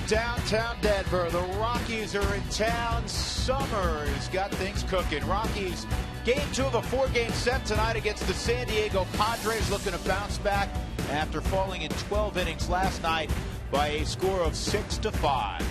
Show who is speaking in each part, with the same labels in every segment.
Speaker 1: downtown Denver. The Rockies are in town. Summer has got things cooking. Rockies, game 2 of a 4-game set tonight against the San Diego Padres, looking to bounce back after falling in 12 innings last night by a score of 6-5.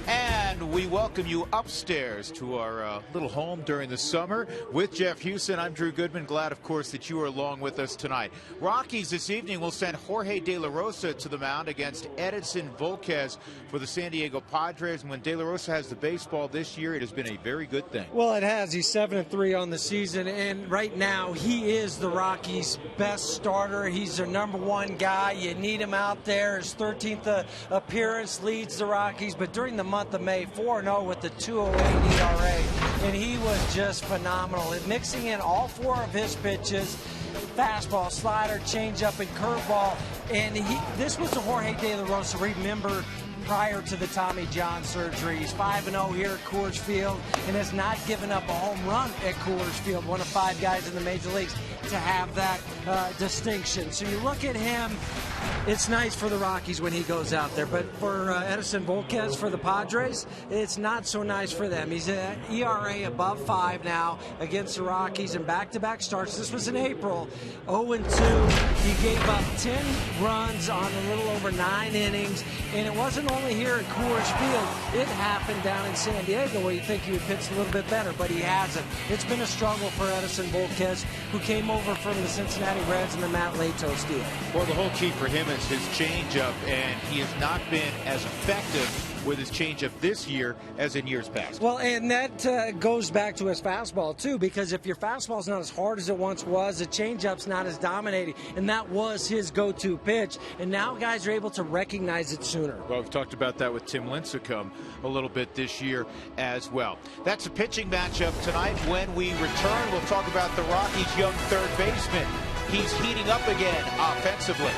Speaker 1: And we welcome you upstairs to our little home during the summer with Jeff Houston. I'm Drew Goodman. Glad, of course, that you are along with us tonight. Rockies this evening will send Jorge De La Rosa to the mound against Edinson Volquez for the San Diego Padres. And when De La Rosa has the baseball this year, it has been a very good thing.
Speaker 2: Well, it has. He's 7-3 on the season, and right now he is the Rockies' best starter. He's their #1 guy. You need him out there. His 13th appearance leads the Rockies, but during the month of May, 4-0 with the 2.08 ERA, and he was just phenomenal. And mixing in all 4 of his pitches, fastball, slider, changeup, and curveball. And this was the Jorge De La Rosa, remember, prior to the Tommy John surgery. He's 5-0 here at Coors Field and has not given up a home run at Coors Field, one of 5 guys in the major leagues to have that distinction. So you look at him, it's nice for the Rockies when he goes out there, but for Edinson Volquez for the Padres, it's not so nice for them. He's at ERA above 5 now against the Rockies in back-to-back starts. This was in April, 0-2. He gave up 10 runs on a little over 9 innings, and it wasn't only here at Coors Field. It happened down in San Diego where you think he would pitch a little bit better, but he hasn't. It's been a struggle for Edinson Volquez, who came over from the Cincinnati Reds and the Matt Latos deal.
Speaker 1: Well, the whole key for him is his changeup, and he has not been as effective with his changeup this year as in years past.
Speaker 2: Well, and that goes back to his fastball, too, because if your fastball's not as hard as it once was, the changeup's not as dominating, and that was his go-to pitch, and now guys are able to recognize it sooner.
Speaker 1: Well, we've talked about that with Tim Lincecum a little bit this year as well. That's a pitching matchup tonight. When we return, we'll talk about the Rockies' young third baseman. He's heating up again offensively.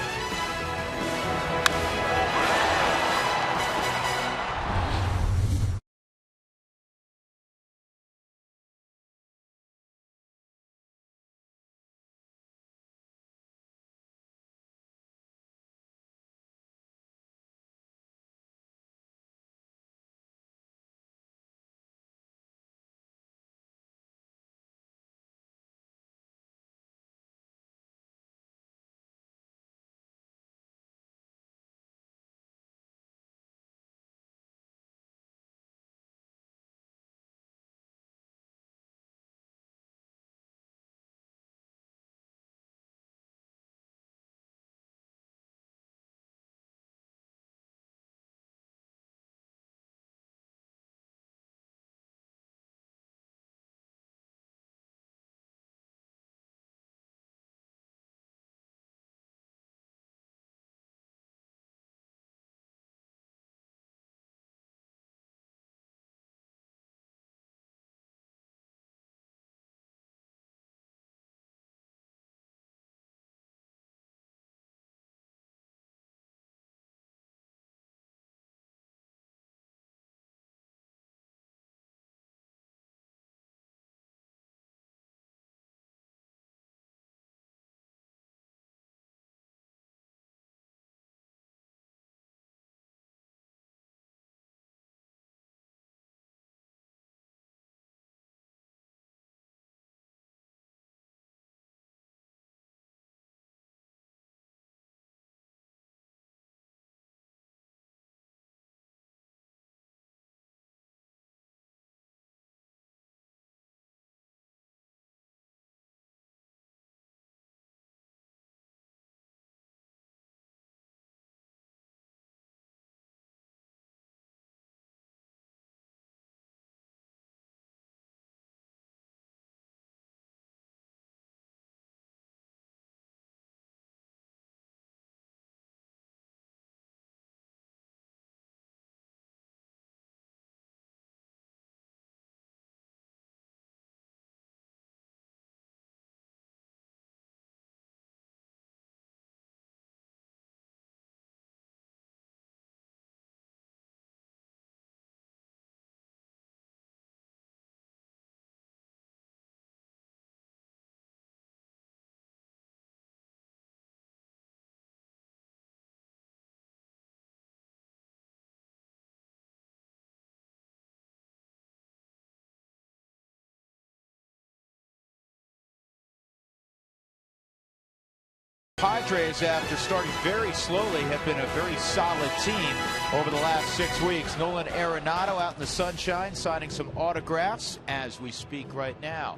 Speaker 1: Padres, after starting very slowly, have been a very solid team over the last 6 weeks. Nolan Arenado out in the sunshine signing some autographs as we speak right now.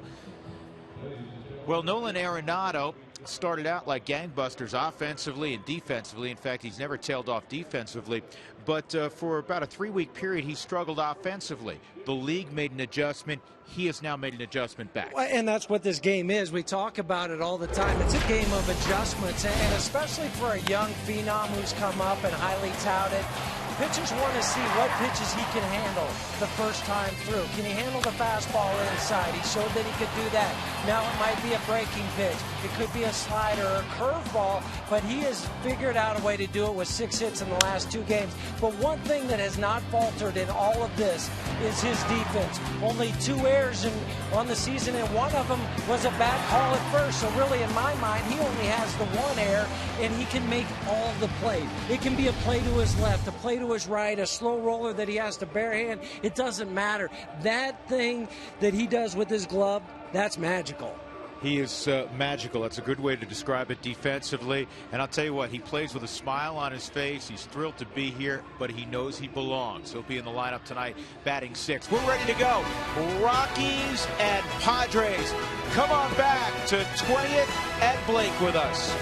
Speaker 1: Well, Nolan Arenado started out like gangbusters offensively and defensively. In fact, he's never tailed off defensively. But for about a 3-week period, he struggled offensively. The league made an adjustment. He has now made an adjustment back.
Speaker 2: And that's what this game is. We talk about it all the time. It's a game of adjustments, and especially for a young phenom who's come up and highly touted. Pitchers want to see what pitches he can handle the first time through. Can he handle the fastball inside? He showed that he could do that. Now it might be a breaking pitch. It could be a slider or a curveball, but he has figured out a way to do it with 6 hits in the last 2 games. But one thing that has not faltered in all of this is his defense. Only 2 errors on the season, and one of them was a bad call at first. So really, in my mind, he only has the 1 error, and he can make all the plays. It can be a play to his left, a play to his right, a slow roller that he has to barehand. It doesn't matter. That thing that he does with his glove, that's magical.
Speaker 1: He is magical. That's a good way to describe it defensively. And I'll tell you what, he plays with a smile on his face. He's thrilled to be here, but he knows he belongs. He'll be in the lineup tonight, batting 6th. We're ready to go. Rockies and Padres. Come on back to 20th at Blake with us.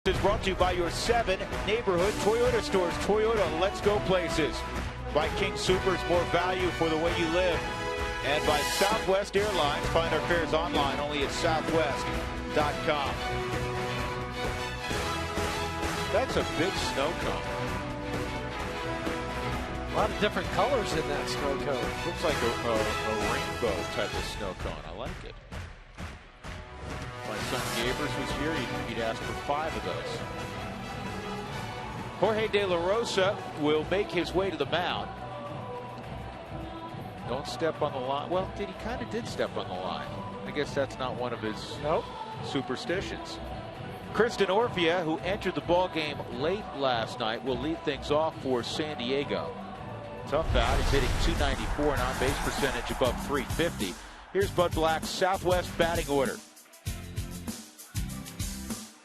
Speaker 1: Is brought to you by your 7 neighborhood Toyota stores. Toyota, let's go places. By King Soopers, more value for the way you live. And by Southwest Airlines. Find our fares online only at southwest.com. That's a big snow cone.
Speaker 2: A lot of different colors in that snow cone.
Speaker 1: Looks like a rainbow type of snow cone. I like it. My son Gabers was here, he'd ask for 5 of those. Jorge De La Rosa will make his way to the mound. Don't step on the line. Well, he kind of did step on the line. I guess that's not one of his superstitions. Kristen Orfia, who entered the ball game late last night, will lead things off for San Diego. Tough out. He's hitting .294 and on-base percentage above .350. Here's Bud Black's Southwest batting order.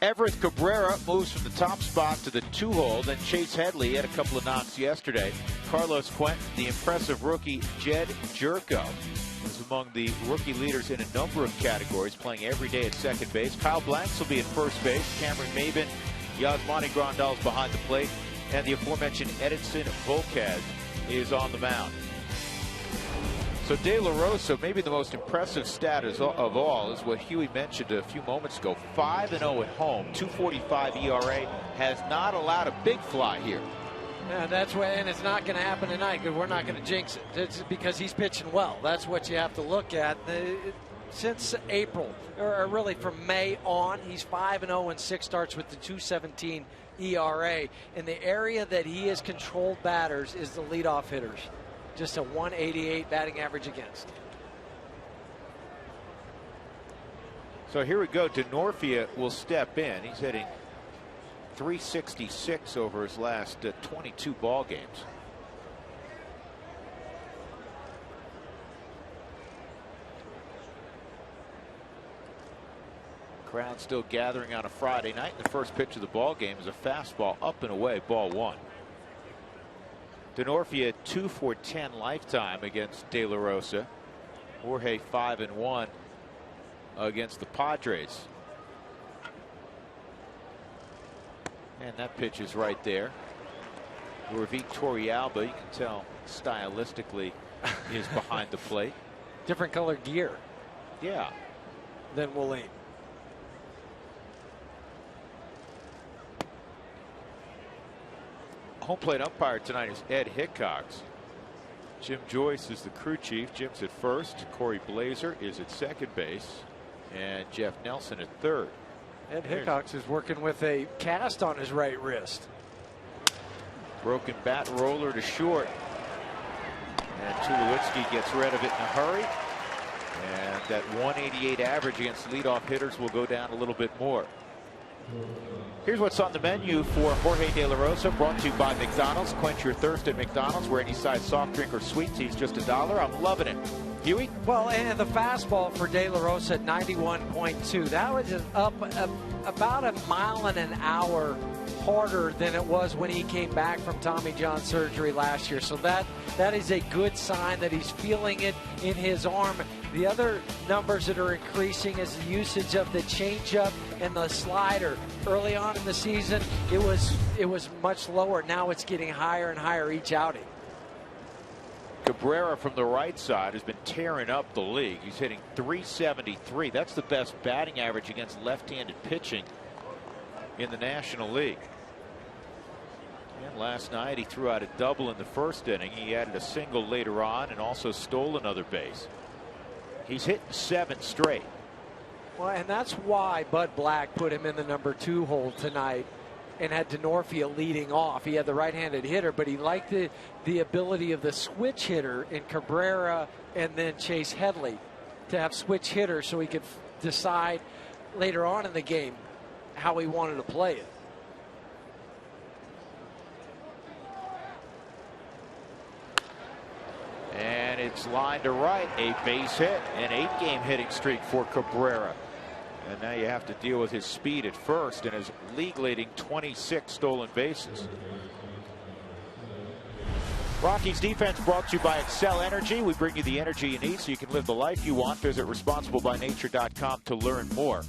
Speaker 1: Everett Cabrera moves from the top spot to the 2-hole. Then Chase Headley had a couple of knocks yesterday. Carlos Quentin, the impressive rookie Jed Jerko, is among the rookie leaders in a number of categories, playing every day at second base. Kyle Blanks will be at first base. Cameron Maben, Yasmani Grandal's behind the plate. and the aforementioned Edinson Volquez is on the mound. So De La Rosa, maybe the most impressive stat of all is what Huey mentioned a few moments ago. 5-0 at home, 2.45 ERA, has not allowed a big fly here.
Speaker 2: Yeah, that's why, and it's not going to happen tonight because we're not going to jinx it. It's because he's pitching well. That's what you have to look at. Since April, or really from May on, he's 5-0 and 6 starts with the 2.17 ERA. In the area that he has controlled batters is the leadoff hitters. Just a 188 batting average against.
Speaker 1: So here we go. DeNorfia will step in. He's hitting .366 over his last 22 ball games. Crowd still gathering on a Friday night. The first pitch of the ball game is a fastball up and away, ball 1. DeNorfia 2 for 10 lifetime against De La Rosa. Jorge 5-1 against the Padres. And that pitch is right there. Jorvik Torrealba, you can tell stylistically, is behind the plate.
Speaker 2: Different color gear.
Speaker 1: Yeah.
Speaker 2: Than Willeen.
Speaker 1: Home plate umpire tonight is Ed Hickox. Jim Joyce is the crew chief. Jim's at first. Corey Blazer is at second base. And Jeff Nelson at third.
Speaker 2: Ed Hickox is working with a cast on his right wrist.
Speaker 1: Broken bat roller to short. And Tulowitzki gets rid of it in a hurry. And that 188 average against leadoff hitters will go down a little bit more. Here's what's on the menu for Jorge De La Rosa, brought to you by McDonald's. Quench your thirst at McDonald's, where any size soft drink or sweet tea is just $1. I'm loving it. Huey?
Speaker 2: Well, and the fastball for De La Rosa at 91.2. That was up about a mile an hour harder than it was when he came back from Tommy John surgery last year. So that is a good sign that he's feeling it in his arm. The other numbers that are increasing is the usage of the changeup and the slider. Early on in the season, it was much lower. Now it's getting higher and higher each outing.
Speaker 1: Cabrera from the right side has been tearing up the league. He's hitting .373. That's the best batting average against left-handed pitching in the National League. And last night he threw out a double in the first inning. He added a single later on and also stole another base. He's hitting 7 straight.
Speaker 2: Well, and that's why Bud Black put him in the number 2 hole tonight and had DeNorfia leading off. He had the right-handed hitter, but he liked the ability of the switch hitter in Cabrera and then Chase Headley to have switch hitters so he could decide later on in the game how he wanted to play it.
Speaker 1: And it's lined to right, a base hit, an 8-game hitting streak for Cabrera. And now you have to deal with his speed at first and his league-leading 26 stolen bases. Rockies defense brought to you by Excel Energy. We bring you the energy you need so you can live the life you want. Visit responsiblebynature.com to learn more.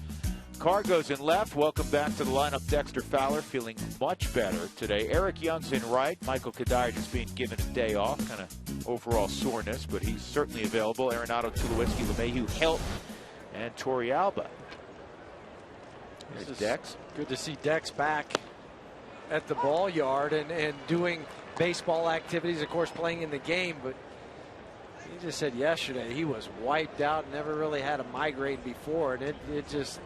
Speaker 1: Carr goes in left. Welcome back to the lineup. Dexter Fowler feeling much better today. Eric Young's in right. Michael Kadire just being given a day off. Kind of overall soreness, but he's certainly available. Arenado, Tulowitzki, LeMahieu, Helt, and Torrealba. There's Dex.
Speaker 2: Good to see Dex back at the ball yard and doing baseball activities, of course, playing in the game, but he just said yesterday he was wiped out, never really had a migraine before, and it just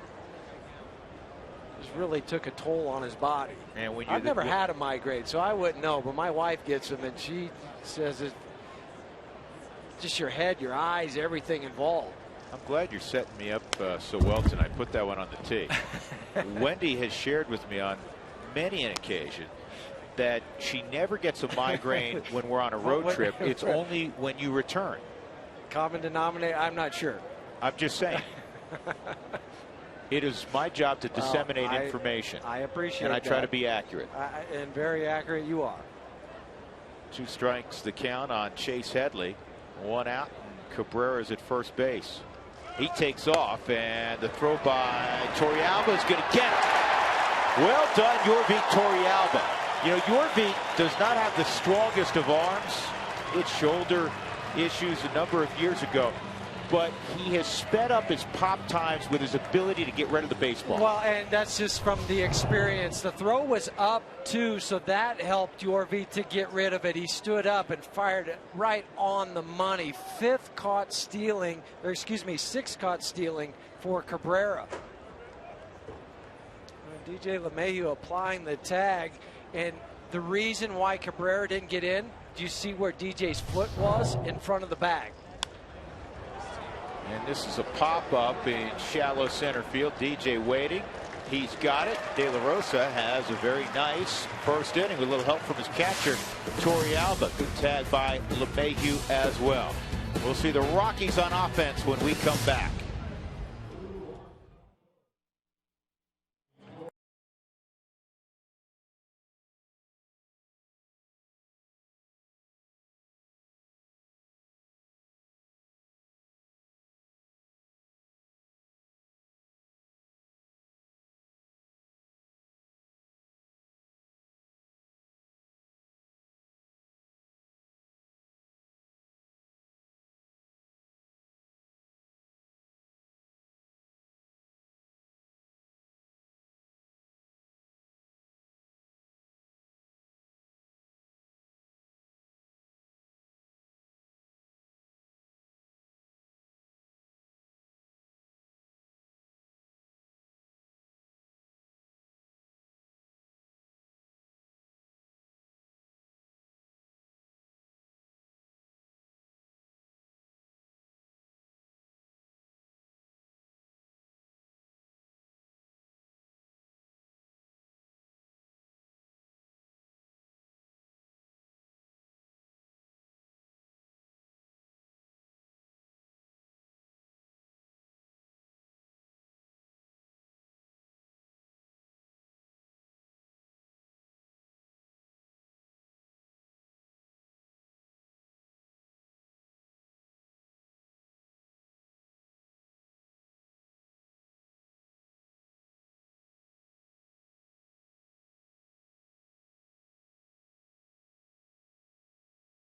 Speaker 2: really took a toll on his body.
Speaker 1: And when
Speaker 2: I've never had a migraine, so I wouldn't know, but my wife gets them, and she says it's just your head, your eyes, everything involved.
Speaker 1: I'm glad you're setting me up so well tonight. Put that one on the tee. Wendy has shared with me on many an occasion that she never gets a migraine when we're on a road trip. It's only when you return.
Speaker 2: Common denominator, I'm not sure.
Speaker 1: I'm just saying. It is my job to disseminate information.
Speaker 2: I appreciate
Speaker 1: and I try
Speaker 2: that.
Speaker 1: to be accurate.
Speaker 2: And very accurate you are.
Speaker 1: 2 strikes the count on Chase Headley. 1 out, and Cabrera's at first base. He takes off, and the throw by Torrealba is going to get it. Well done, Jorvik Torrealba. You know, Yorvik does not have the strongest of arms. He had shoulder issues a number of years ago, but he has sped up his pop times with his ability to get rid of the baseball.
Speaker 2: Well, and that's just from the experience. The throw was up too, so that helped Yorvik to get rid of it. He stood up and fired it right on the money. Sixth caught stealing for Cabrera. DJ LeMahieu applying the tag, and the reason why Cabrera didn't get in, do you see where DJ's foot was? In front of the bag.
Speaker 1: And this is a pop-up in shallow center field. DJ waiting. He's got it. De La Rosa has a very nice first inning with a little help from his catcher, Torrealba. Good tag by LeMahieu as well. We'll see the Rockies on offense when we come back.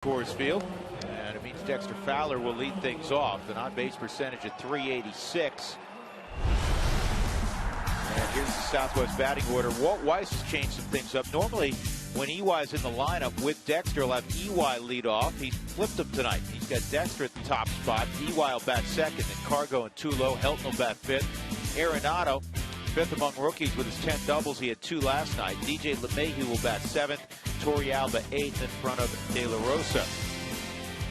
Speaker 1: Coors Field, and it means Dexter Fowler will lead things off. An on-base percentage at .386. And here's the Southwest batting order. Walt Weiss has changed some things up. Normally, when EY's in the lineup with Dexter, he'll have EY lead off. He's flipped them tonight. He's got Dexter at the top spot. EY will bat second, then Cargo and Tulo. Helton will bat fifth. Arenado, fifth among rookies with his 10 doubles. He had 2 last night. DJ LeMahieu will bat seventh. Torrealba eighth in front of De La Rosa.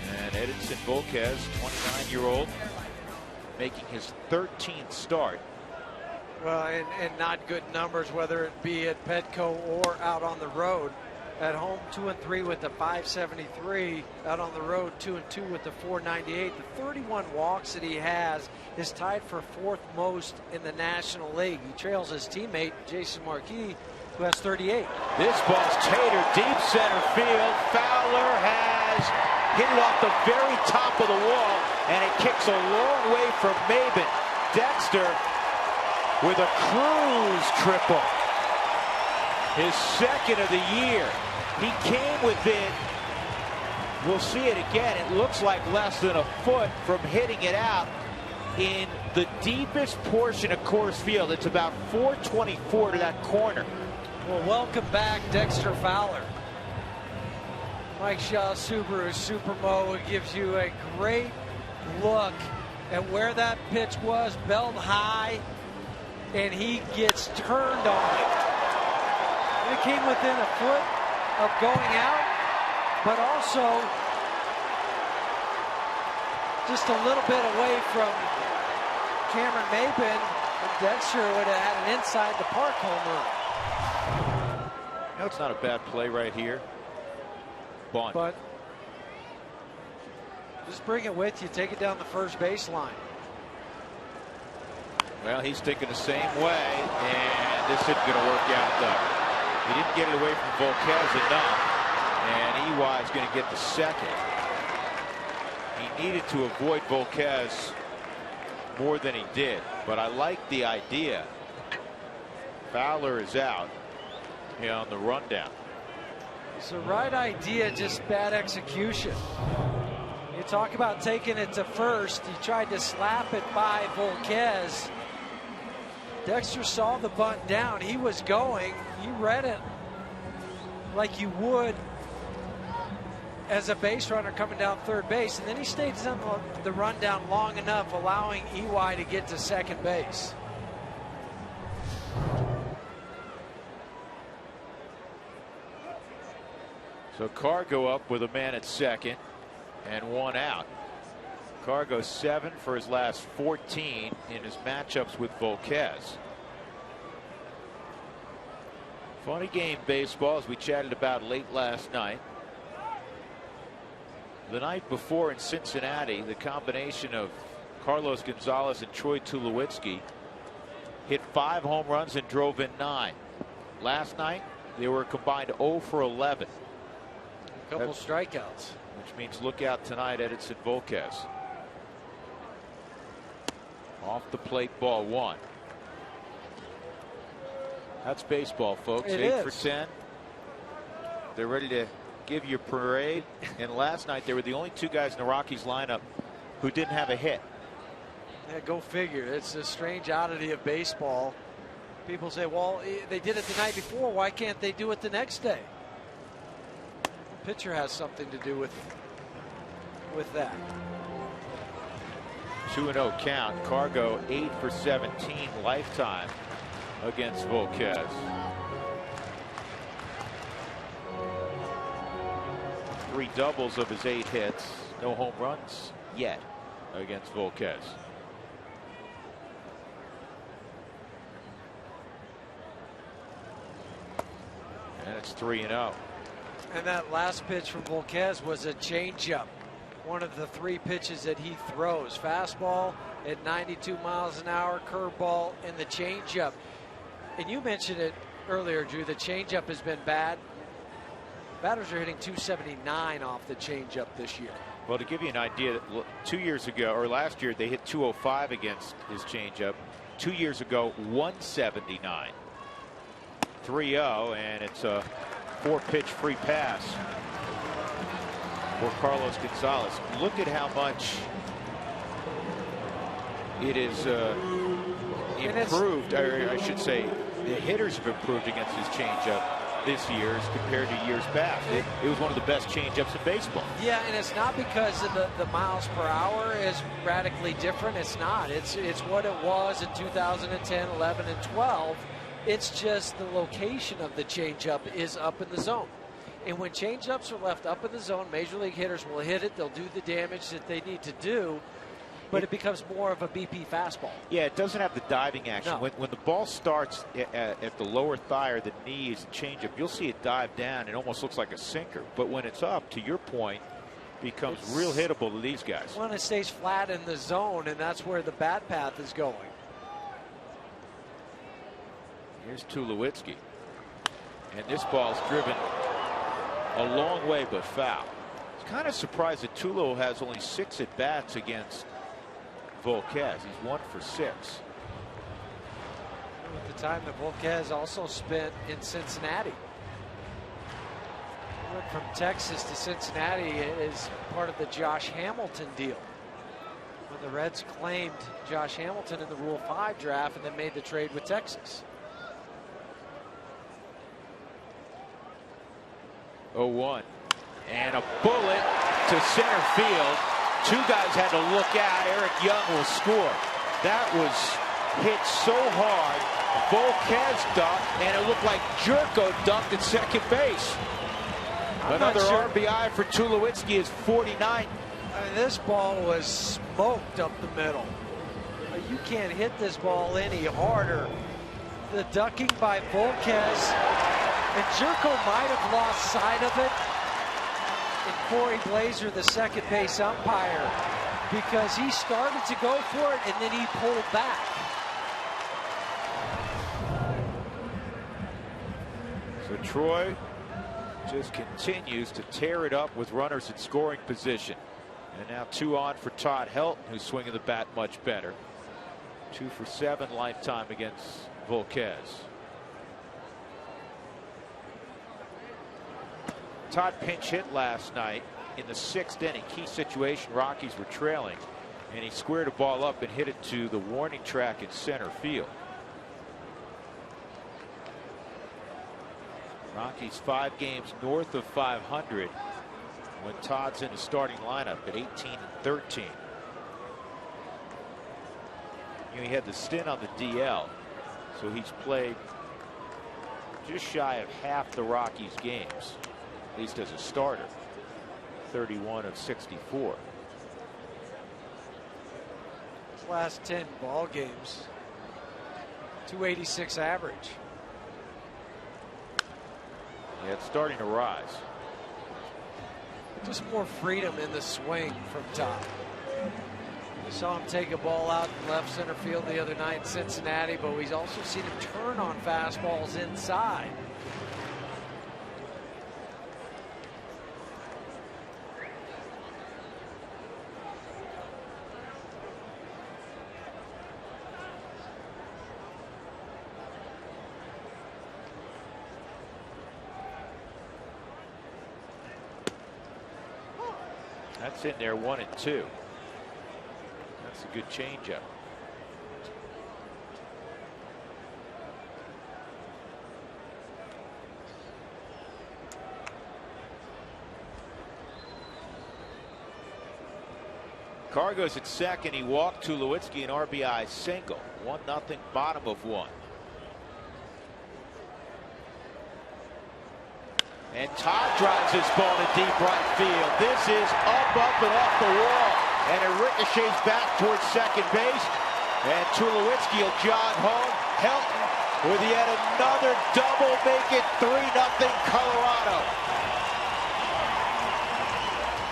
Speaker 1: And Edinson Volquez, 29-year-old, making his 13th start.
Speaker 2: Well, and not good numbers, whether it be at Petco or out on the road. At home, 2-3 with the .573. Out on the road, 2-2 with the .498. The 31 walks that he has is tied for 4th most in the National League. He trails his teammate, Jason Marquis, who has 38.
Speaker 1: This ball's tatered deep center field. Fowler has hit it off the very top of the wall, and it kicks a long way from Maben. Dexter with a cruise triple. His second of the year. He came within, we'll see it again, it looks like less than a foot from hitting it out in the deepest portion of Coors Field. It's about .424 to that corner.
Speaker 2: Well, welcome back, Dexter Fowler. Mike Shaw Subaru Supermo gives you a great look at where that pitch was, belt high, and he gets turned on it. It came within a foot of going out, but also just a little bit away from Cameron Maben, and Dexter would have had an inside the park home run.
Speaker 1: No, it's not a bad play right here. Bunt.
Speaker 2: But just bring it with you, take it down the first baseline.
Speaker 1: Well, he's thinking the same way, and this isn't going to work out though. He didn't get it away from Volquez enough, and EY is going to get the second. He needed to avoid Volquez more than he did, but I like the idea. Fowler is out on the rundown.
Speaker 2: It's the right idea, just bad execution. You talk about taking it to first. He tried to slap it by Volquez. Dexter saw the bunt down. He was going. He read it like you would as a base runner coming down third base. And then he stayed on the rundown long enough, allowing EY to get to second base.
Speaker 1: So Cargo up with a man at second and one out. Cargo 7 for his last 14 in his matchups with Volquez. Funny game baseball, as we chatted about late last night. The night before in Cincinnati, the combination of Carlos Gonzalez and Troy Tulowitzki hit 5 home runs and drove in 9. Last night, they were combined 0 for 11.
Speaker 2: A couple strikeouts.
Speaker 1: Which means look out tonight, Edinson Volquez. Off the plate, ball 1. That's baseball, folks. 8 for 10. They're ready to give you a parade. And last night, they were the only 2 guys in the Rockies lineup who didn't have a hit.
Speaker 2: Yeah, go figure. It's a strange oddity of baseball. People say, well, they did it the night before. Why can't they do it the next day? The pitcher has something to do with that.
Speaker 1: 2-0 count. Cargo 8 for 17 lifetime against Volquez. Three doubles of his 8 hits. No home runs yet against Volquez. And it's 3-0.
Speaker 2: And that last pitch from Volquez was a changeup. One of the 3 pitches that he throws. Fastball at 92 miles an hour, curveball, and the changeup. And you mentioned it earlier, Drew, the changeup has been bad. Batters are hitting 279 off the changeup this year.
Speaker 1: Well, to give you an idea, 2 years ago, or last year, they hit 205 against his changeup. 2 years ago, 179. 3-0, and it's a 4-pitch free pass for Carlos Gonzalez. Look at how much it is improved, or I should say, the hitters have improved against his changeup this year as compared to years past. It was one of the best changeups in baseball.
Speaker 2: Yeah, and it's not because of the miles per hour is radically different. It's not. It's what it was in 2010, 11, and 12. It's just the location of the changeup is up in the zone. And when changeups are left up in the zone, Major League hitters will hit it. They'll do the damage that they need to do. But it becomes more of a BP fastball. Yeah,
Speaker 1: it doesn't have the diving action.
Speaker 2: No.
Speaker 1: When the ball starts at the lower thigh or the knee is a changeup, you'll see it dive down. It almost looks like a sinker. But when it's up, to your point, becomes real hittable to these guys.
Speaker 2: When it stays flat in the zone, and that's where the bat path is going.
Speaker 1: Here's Tulowitzki. And this ball's driven a long way, but foul. It's kind of surprised that Tulo has only 6 at bats against Volquez. He's 1 for 6.
Speaker 2: At the time that Volquez also spent in Cincinnati. He went from Texas to Cincinnati as part of the Josh Hamilton deal. When the Reds claimed Josh Hamilton in the Rule 5 draft and then made the trade with Texas.
Speaker 1: 0-1. And a bullet to center field. 2 guys had to look out. Eric Young will score. That was hit so hard. Volquez ducked, and it looked like Jerko ducked at second base. Another RBI for Tulowitzki is 49.
Speaker 2: I mean, this ball was smoked up the middle. You can't hit this ball any harder. The ducking by Volquez, and Jerko might have lost sight of it. And Corey Blazer, the second base umpire, because he started to go for it and then he pulled back.
Speaker 1: So Troy just continues to tear it up with runners in scoring position. And now 2 on for Todd Helton, who's swinging the bat much better. 2 for 7 lifetime against Volquez. Todd pinch hit last night in the 6th inning. Key situation. Rockies were trailing, and he squared a ball up and hit it to the warning track in center field. Rockies 5 games north of 500 when Todd's in the starting lineup at 18-13. He had the stint on the DL, so he's played just shy of half the Rockies games, at least as a starter. 31 of 64.
Speaker 2: His last 10 ball games, 286 average.
Speaker 1: Yeah, it's starting to rise.
Speaker 2: Just more freedom in the swing from Todd. We saw him take a ball out in left center field the other night in Cincinnati, but we've also seen him turn on fastballs inside.
Speaker 1: That's in there, 1-2. That's a good changeup. Carr goes at second. He walked Tulowitzki, an RBI single. 1-0, bottom of 1. And Todd drives his ball to deep right field. This is up, and off the wall. And it ricochets back towards second base. And Tulowitzki will jog home. Helton with yet another double, make it 3-0 Colorado.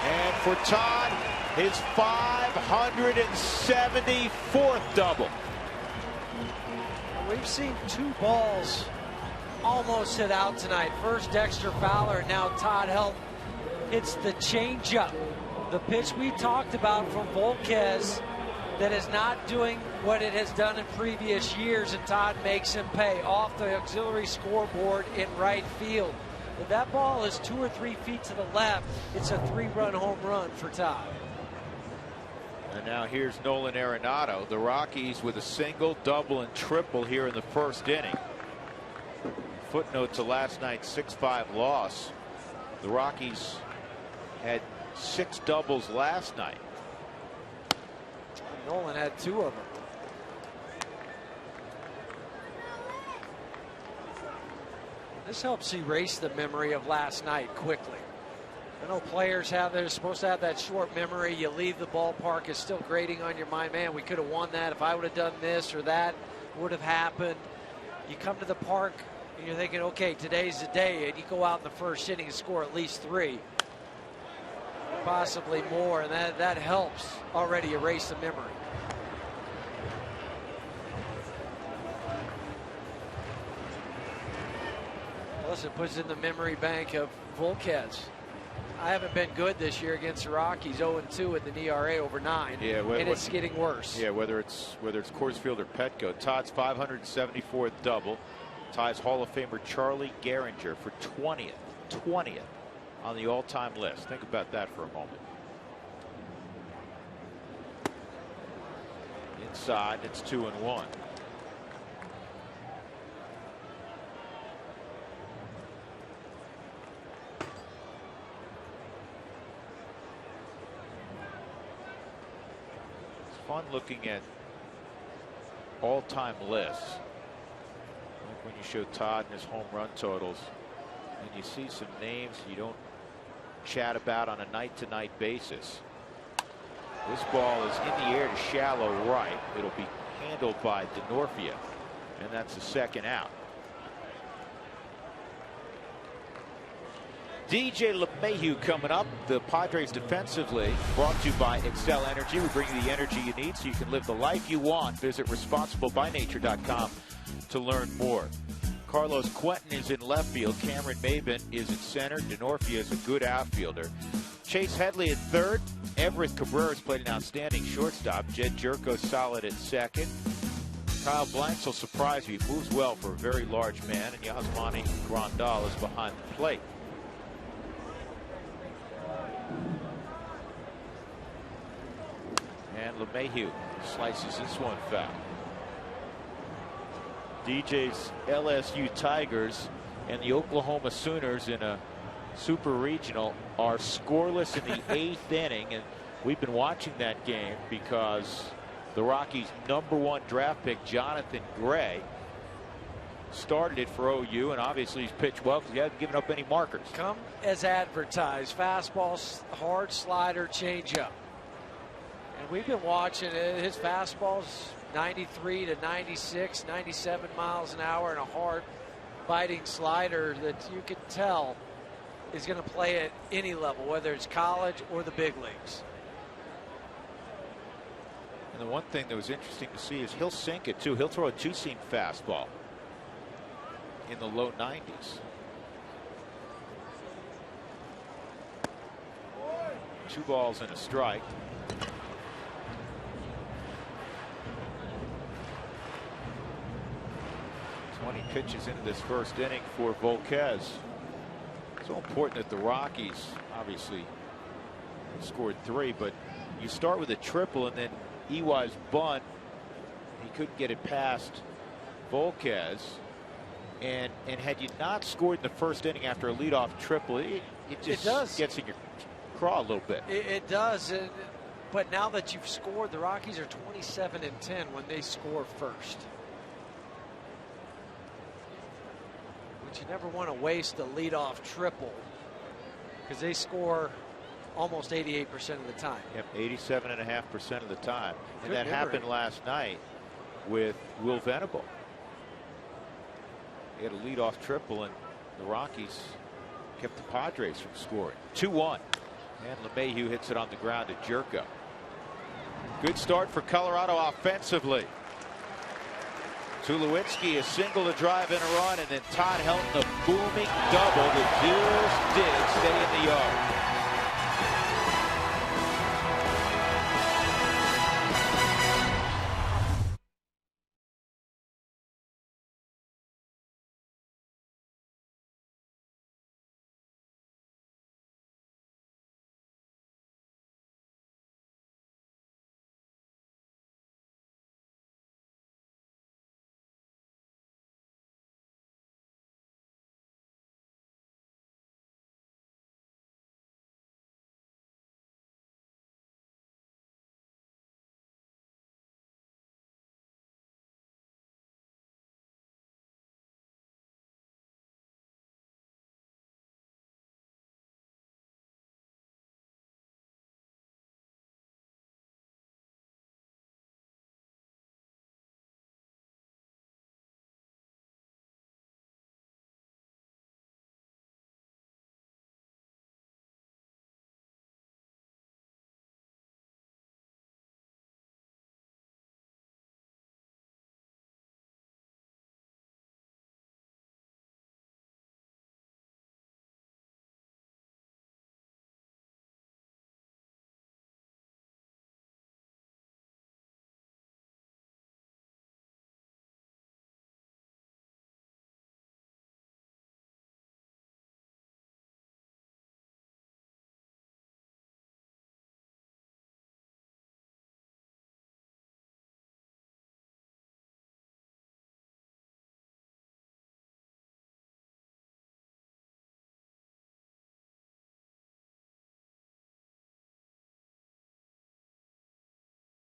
Speaker 1: And for Todd, his 574th double.
Speaker 2: We've seen 2 balls almost hit out tonight. First Dexter Fowler, now Todd Helton. It's the changeup, the pitch we talked about from Volquez that is not doing what it has done in previous years, and Todd makes him pay off the auxiliary scoreboard in right field. If that ball is 2 or 3 feet to the left, it's a 3-run home run for Todd.
Speaker 1: And now here's Nolan Arenado. The Rockies with a single, double, and triple here in the 1st inning. Footnote to last night's 6-5 loss. The Rockies had 6 doubles last night.
Speaker 2: Nolan had 2 of them. This helps erase the memory of last night quickly. I know players they're supposed to have that short memory. You leave the ballpark, it's still grating on your mind. Man, we could have won that. If I would have done this or that would have happened. You come to the park and you're thinking, okay, today's the day, and you go out in the 1st inning and score at least 3, possibly more, and that helps already erase the memory. Plus, it puts in the memory bank of Volquez. I haven't been good this year against the Rockies. 0-2 with an ERA over 9.
Speaker 1: Yeah,
Speaker 2: and it's getting worse.
Speaker 1: Yeah, whether it's Coors Field or Petco. Todd's 574th double ties Hall of Famer Charlie Gehringer for 20th on the all-time list. Think about that for a moment. Inside, it's 2-1. Fun looking at all-time lists. Like when you show Todd and his home run totals, and you see some names you don't chat about on a night-to-night basis. This ball is in the air to shallow right. It'll be handled by DeNorfia, and that's the 2nd out. DJ LeMahieu coming up. The Padres defensively brought to you by Excel Energy. We bring you the energy you need so you can live the life you want. Visit responsiblebynature.com to learn more. Carlos Quentin is in left field. Cameron Maben is in center. DeNorfia is a good outfielder. Chase Headley at 3rd. Everett Cabrera has played an outstanding shortstop. Jed Jerko solid at 2nd. Kyle Blanks will surprise you. He moves well for a very large man. And Yasmani Grandal is behind the plate. LeMahieu slices this one foul. DJ's LSU Tigers and the Oklahoma Sooners in a super regional are scoreless in the 8th inning, and we've been watching that game because the Rockies' #1 draft pick Jonathan Gray started it for OU, and obviously he's pitched well because he hasn't given up any markers.
Speaker 2: Come as advertised. Fastball, hard slider, changeup. And we've been watching it. His fastball's 93 to 96, 97 miles an hour, and a hard biting slider that you can tell is going to play at any level, whether it's college or the big leagues.
Speaker 1: And the one thing that was interesting to see is he'll sink it too. He'll throw a 2-seam fastball in the low 90s. 2 balls and a strike. 20 pitches into this first inning for Volquez. So important that the Rockies obviously scored 3, but you start with a triple and then Ewy's bunt. He couldn't get it past Volquez. And had you not scored in the first inning after a leadoff triple, it just gets in your craw a little bit.
Speaker 2: It does. But now that you've scored, the Rockies are 27-10 when they score first. But you never want to waste a leadoff triple because they score almost 88% of the time.
Speaker 1: Yep, 87.5% of the time. And that
Speaker 2: memory.
Speaker 1: happened last night with Will Venable. He had a leadoff triple, and the Rockies kept the Padres from scoring. 2-1. And LeMahieu hits it on the ground to Jerko. Good start for Colorado offensively. Tulowitzki a single, a drive and a run, and then Todd Helton a booming double. The Duels did stay in the yard.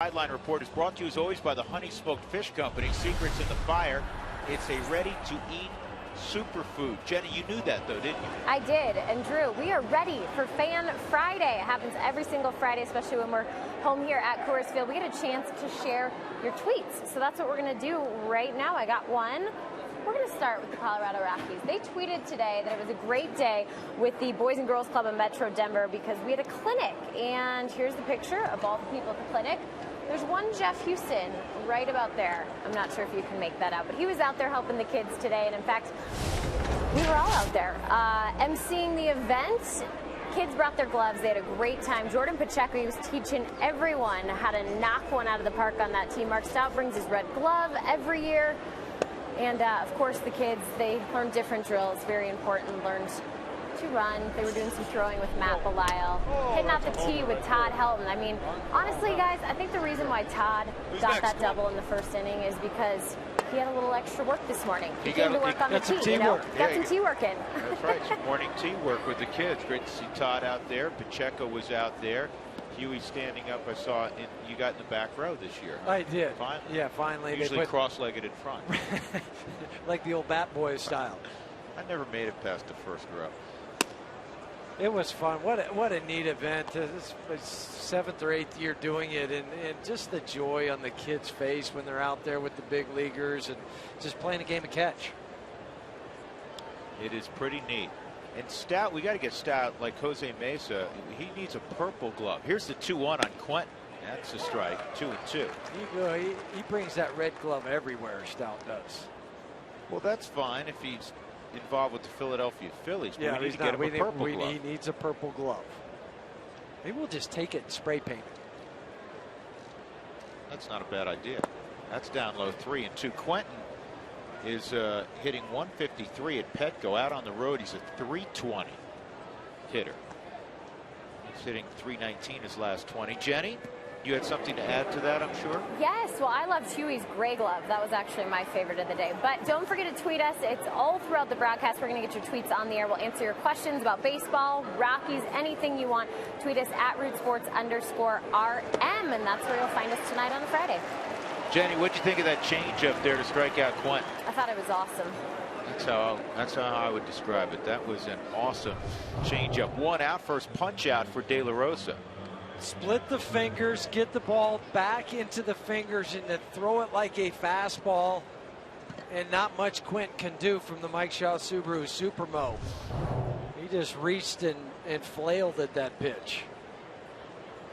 Speaker 1: Sideline Report is brought to you as always by the Honey Smoked Fish Company. Secrets in the fire. It's a ready-to-eat superfood. Jenny, you knew that, though, didn't you?
Speaker 3: I did. And Drew, we are ready for Fan Friday. It happens every single Friday, especially when we're home here at Coors Field. We get a chance to share your tweets. So that's what we're going to do right now. I got one. We're going to start with the Colorado Rockies. They tweeted today that it was a great day with the Boys and Girls Club of Metro Denver because we had a clinic. And here's the picture of all the people at the clinic. There's one Jeff Houston right about there. I'm not sure if you can make that out, but he was out there helping the kids today. And in fact, we were all out there emceeing the event. Kids brought their gloves. They had a great time. Jordan Pacheco, he was teaching everyone how to knock one out of the park on that tee. Mark Stout brings his red glove every year. And, of course, the kids, they learned different drills. Very important. Learned run. They were doing some throwing with Matt Belisle, hitting out the tee with Todd Helton. I mean, honestly, guys, I think the reason why Todd got that double in the first inning is because he had a little extra work this morning. He came to work on the tee, you know, got some tee work in.
Speaker 1: That's right, some morning tee work with the kids. Great to see Todd out there. Pacheco was out there. Huey standing up. I saw you got in the back row this year.
Speaker 2: I did.
Speaker 1: Finally.
Speaker 2: Yeah, finally.
Speaker 1: Usually cross-legged in front.
Speaker 2: Like the old Bat Boys style.
Speaker 1: I never made it past the first row.
Speaker 2: It was fun. What a neat event. This was 7th or 8th year doing it, and just the joy on the kids' face when they're out there with the big leaguers and just playing a game of catch.
Speaker 1: It is pretty neat. And Stout, we got to get Stout like Jose Mesa. He needs a purple glove. Here's the 2-1 on Quentin. That's a strike. 2-2.
Speaker 2: He brings that red glove everywhere, Stout does.
Speaker 1: Well, that's fine if he's involved with the Philadelphia Phillies. But
Speaker 2: Yeah,
Speaker 1: we need to get him a purple glove.
Speaker 2: He needs a purple glove. Maybe we'll just take it and spray paint it.
Speaker 1: That's not a bad idea. That's down low 3-2. Quentin is hitting 153 at Petco. Out on the road, he's a 320 hitter. He's hitting 319 his last 20. Jenny, you had something to add to that, I'm sure?
Speaker 3: Yes, well, I loved Huey's gray glove. That was actually my favorite of the day. But don't forget to tweet us. It's all throughout the broadcast. We're going to get your tweets on the air. We'll answer your questions about baseball, Rockies, anything you want. Tweet us at RootSports_RM, and that's where you'll find us tonight on a Friday.
Speaker 1: Jenny, what'd you think of that change up there to strike out Quentin?
Speaker 3: I thought it was awesome.
Speaker 1: That's how I would describe it. That was an awesome changeup. 1 out, first punch out for De La Rosa.
Speaker 2: Split the fingers, get the ball back into the fingers, and then throw it like a fastball. And not much Quentin can do from the Mike Shaw Subaru Supermo. He just reached and flailed at that pitch.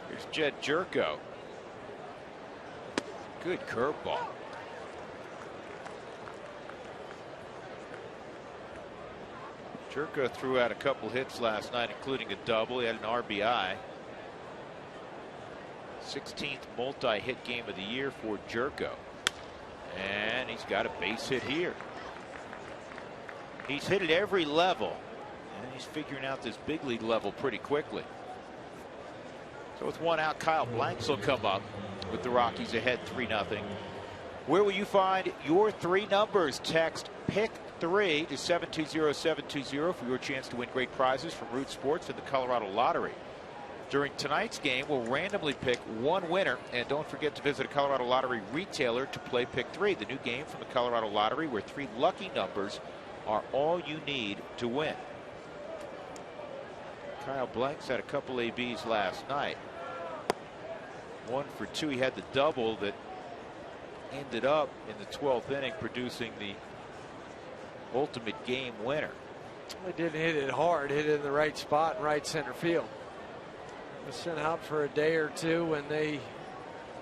Speaker 1: Here's Jed Jerko. Good curveball. Jerko threw out a couple hits last night, including a double. He had an RBI. 16th multi-hit game of the year for Jerko. And he's got a base hit here. He's hit at every level, and he's figuring out this big league level pretty quickly. So with 1 out, Kyle Blanks will come up with the Rockies ahead 3-0. Where will you find your 3 numbers? Text pick 3 to 720-720 for your chance to win great prizes from Root Sports and the Colorado Lottery. During tonight's game, we'll randomly pick 1 winner, and don't forget to visit a Colorado Lottery retailer to play Pick 3, the new game from the Colorado Lottery where 3 lucky numbers are all you need to win. Kyle Blanks had a couple ABs last night. 1 for 2. He had the double that ended up in the 12th inning producing the ultimate game winner.
Speaker 2: He didn't hit it hard, hit it in the right spot in right center field. Was sent out for a day or two when they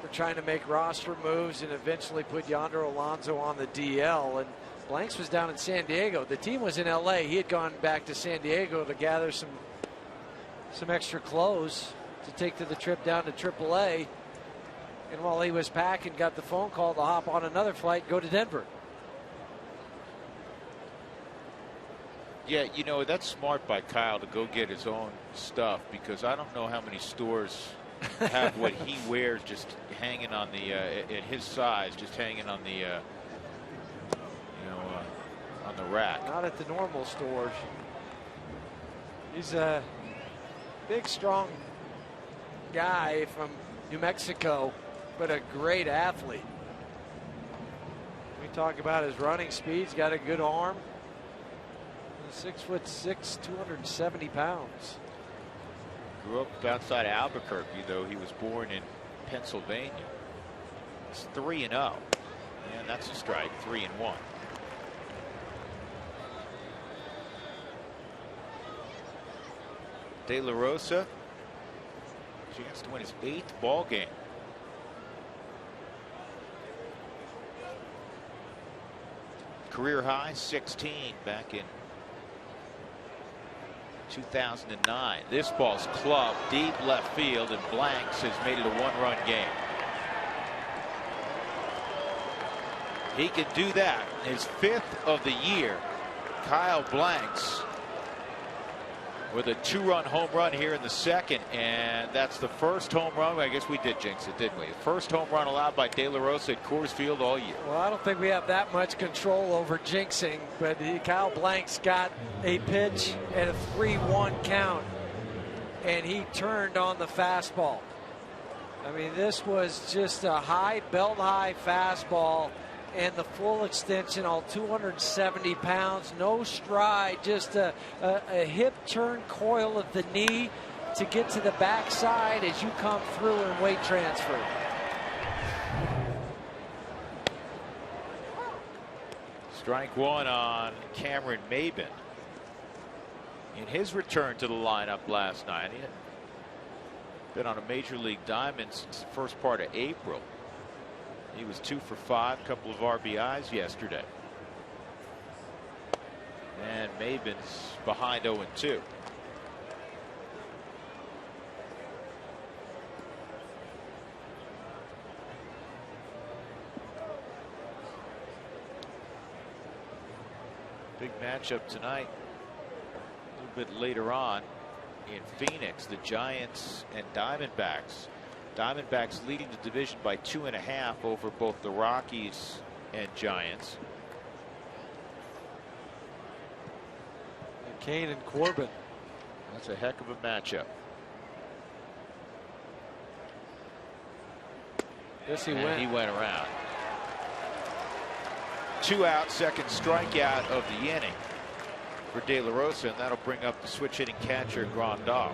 Speaker 2: were trying to make roster moves and eventually put Yonder Alonso on the DL. And Blanks was down in San Diego. The team was in LA. He had gone back to San Diego to gather some extra clothes to take to the trip down to AAA. And while he was packing, got the phone call to hop on another flight, go to Denver.
Speaker 1: Yeah, you know, that's smart by Kyle to go get his own stuff, because I don't know how many stores have what he wears just hanging on the at his size, just hanging on the on the rack.
Speaker 2: Not at the normal stores. He's a big, strong guy from New Mexico, but a great athlete. We talk about his running speed. He's got a good arm. 6'6", 270 pounds.
Speaker 1: Grew up outside Albuquerque, though he was born in Pennsylvania. It's 3-0. And that's a strike. 3-1. De La Rosa, chance to win his 8th ball game. Career high 16 back in 2009. This ball's clubbed deep left field, and Blanks has made it a 1-run game. He can do that. His 5th of the year. Kyle Blanks with a 2-run home run here in the second, and that's the first home run. I guess we did jinx it, didn't we? First home run allowed by De La Rosa at Coors Field all year.
Speaker 2: Well, I don't think we have that much control over jinxing, but Kyle Blank's got a pitch and a 3-1 count, and he turned on the fastball. I mean, this was just a belt high fastball, and the full extension, all 270 pounds, no stride, just a hip turn coil of the knee to get to the backside as you come through and weight transfer.
Speaker 1: Strike one on Cameron Maben in his return to the lineup last night. He had been on a major league diamond since the first part of April. He was 2 for 5, a couple of RBIs yesterday. And Maben's behind 0-2. Big matchup tonight. A little bit later on in Phoenix, the Giants and Diamondbacks. Diamondbacks leading the division by 2.5 over both the Rockies and Giants.
Speaker 2: And Kane and Corbin.
Speaker 1: That's a heck of a matchup.
Speaker 2: Yes,
Speaker 1: he went around. 2 out, second strikeout of the inning for De La Rosa, and that'll bring up the switch hitting catcher Grandal.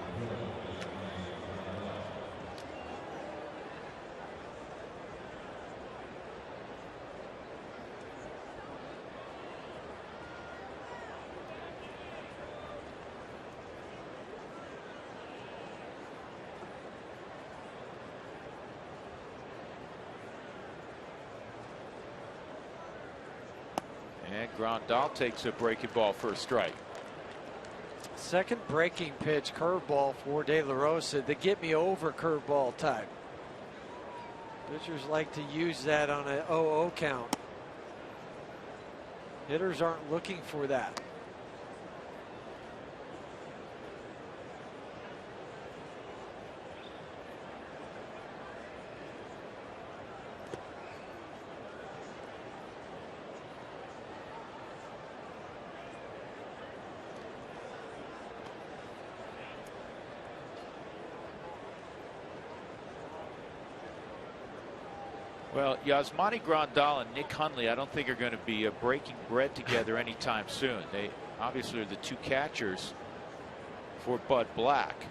Speaker 1: And Grandal takes a breaking ball for a strike.
Speaker 2: Second breaking pitch, curveball for De La Rosa, the get me over curveball type. Pitchers like to use that on a 0-0 count. Hitters aren't looking for that.
Speaker 1: Well, Yasmani Grandal and Nick Hundley, I don't think are going to be breaking bread together anytime soon. They obviously are the 2 catchers for Bud Black.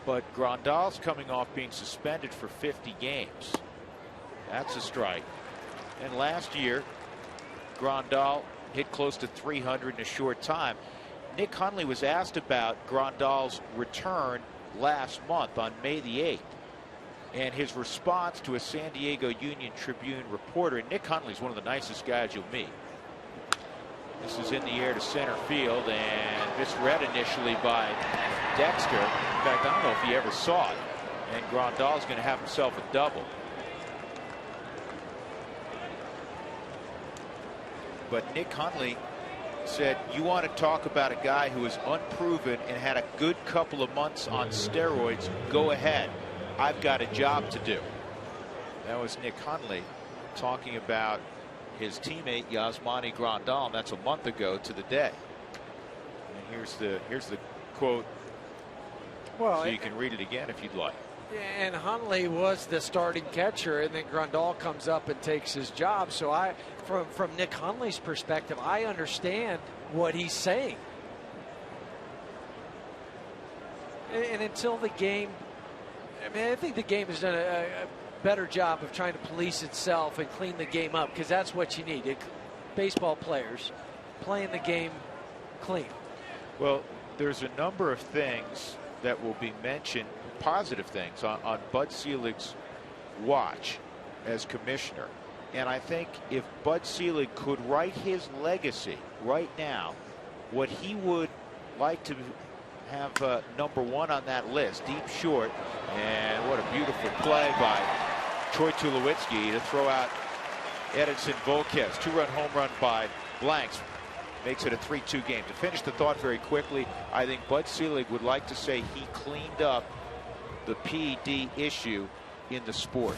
Speaker 1: But Grandal's coming off being suspended for 50 games. That's a strike. And last year, Grandal hit close to 300 in a short time. Nick Hundley was asked about Grandal's return last month on May the 8th. And his response to a San Diego Union Tribune reporter, and Nick Hundley's one of the nicest guys you'll meet. This is in the air to center field and misread initially by Dexter. In fact, I don't know if he ever saw it. And Grandal's going to have himself a double. But Nick Hundley said, you want to talk about a guy who is unproven and had a good couple of months on steroids, go ahead. I've got a job to do. That was Nick Hundley talking about his teammate Yasmani Grandal, and that's a month ago to the day. And here's the quote. Well, so you can read it again if you'd like.
Speaker 2: And Hundley was the starting catcher, and then Grandal comes up and takes his job. So from Nick Hundley's perspective, I understand what he's saying. And until the game, I mean, I think the game has done a better job of trying to police itself and clean the game up, because that's what you need. Baseball players playing the game clean.
Speaker 1: Well, there's a number of things that will be mentioned, positive things, on Bud Selig's watch as commissioner. And I think if Bud Selig could write his legacy right now, what he would like to have number 1 on that list, deep short, and what a beautiful play by Troy Tulowitzki to throw out Edinson Volquez. 2-run home run by Blanks. makes it a 3-2 game. To finish the thought very quickly, I think Bud Selig would like to say he cleaned up the PED issue in the sport.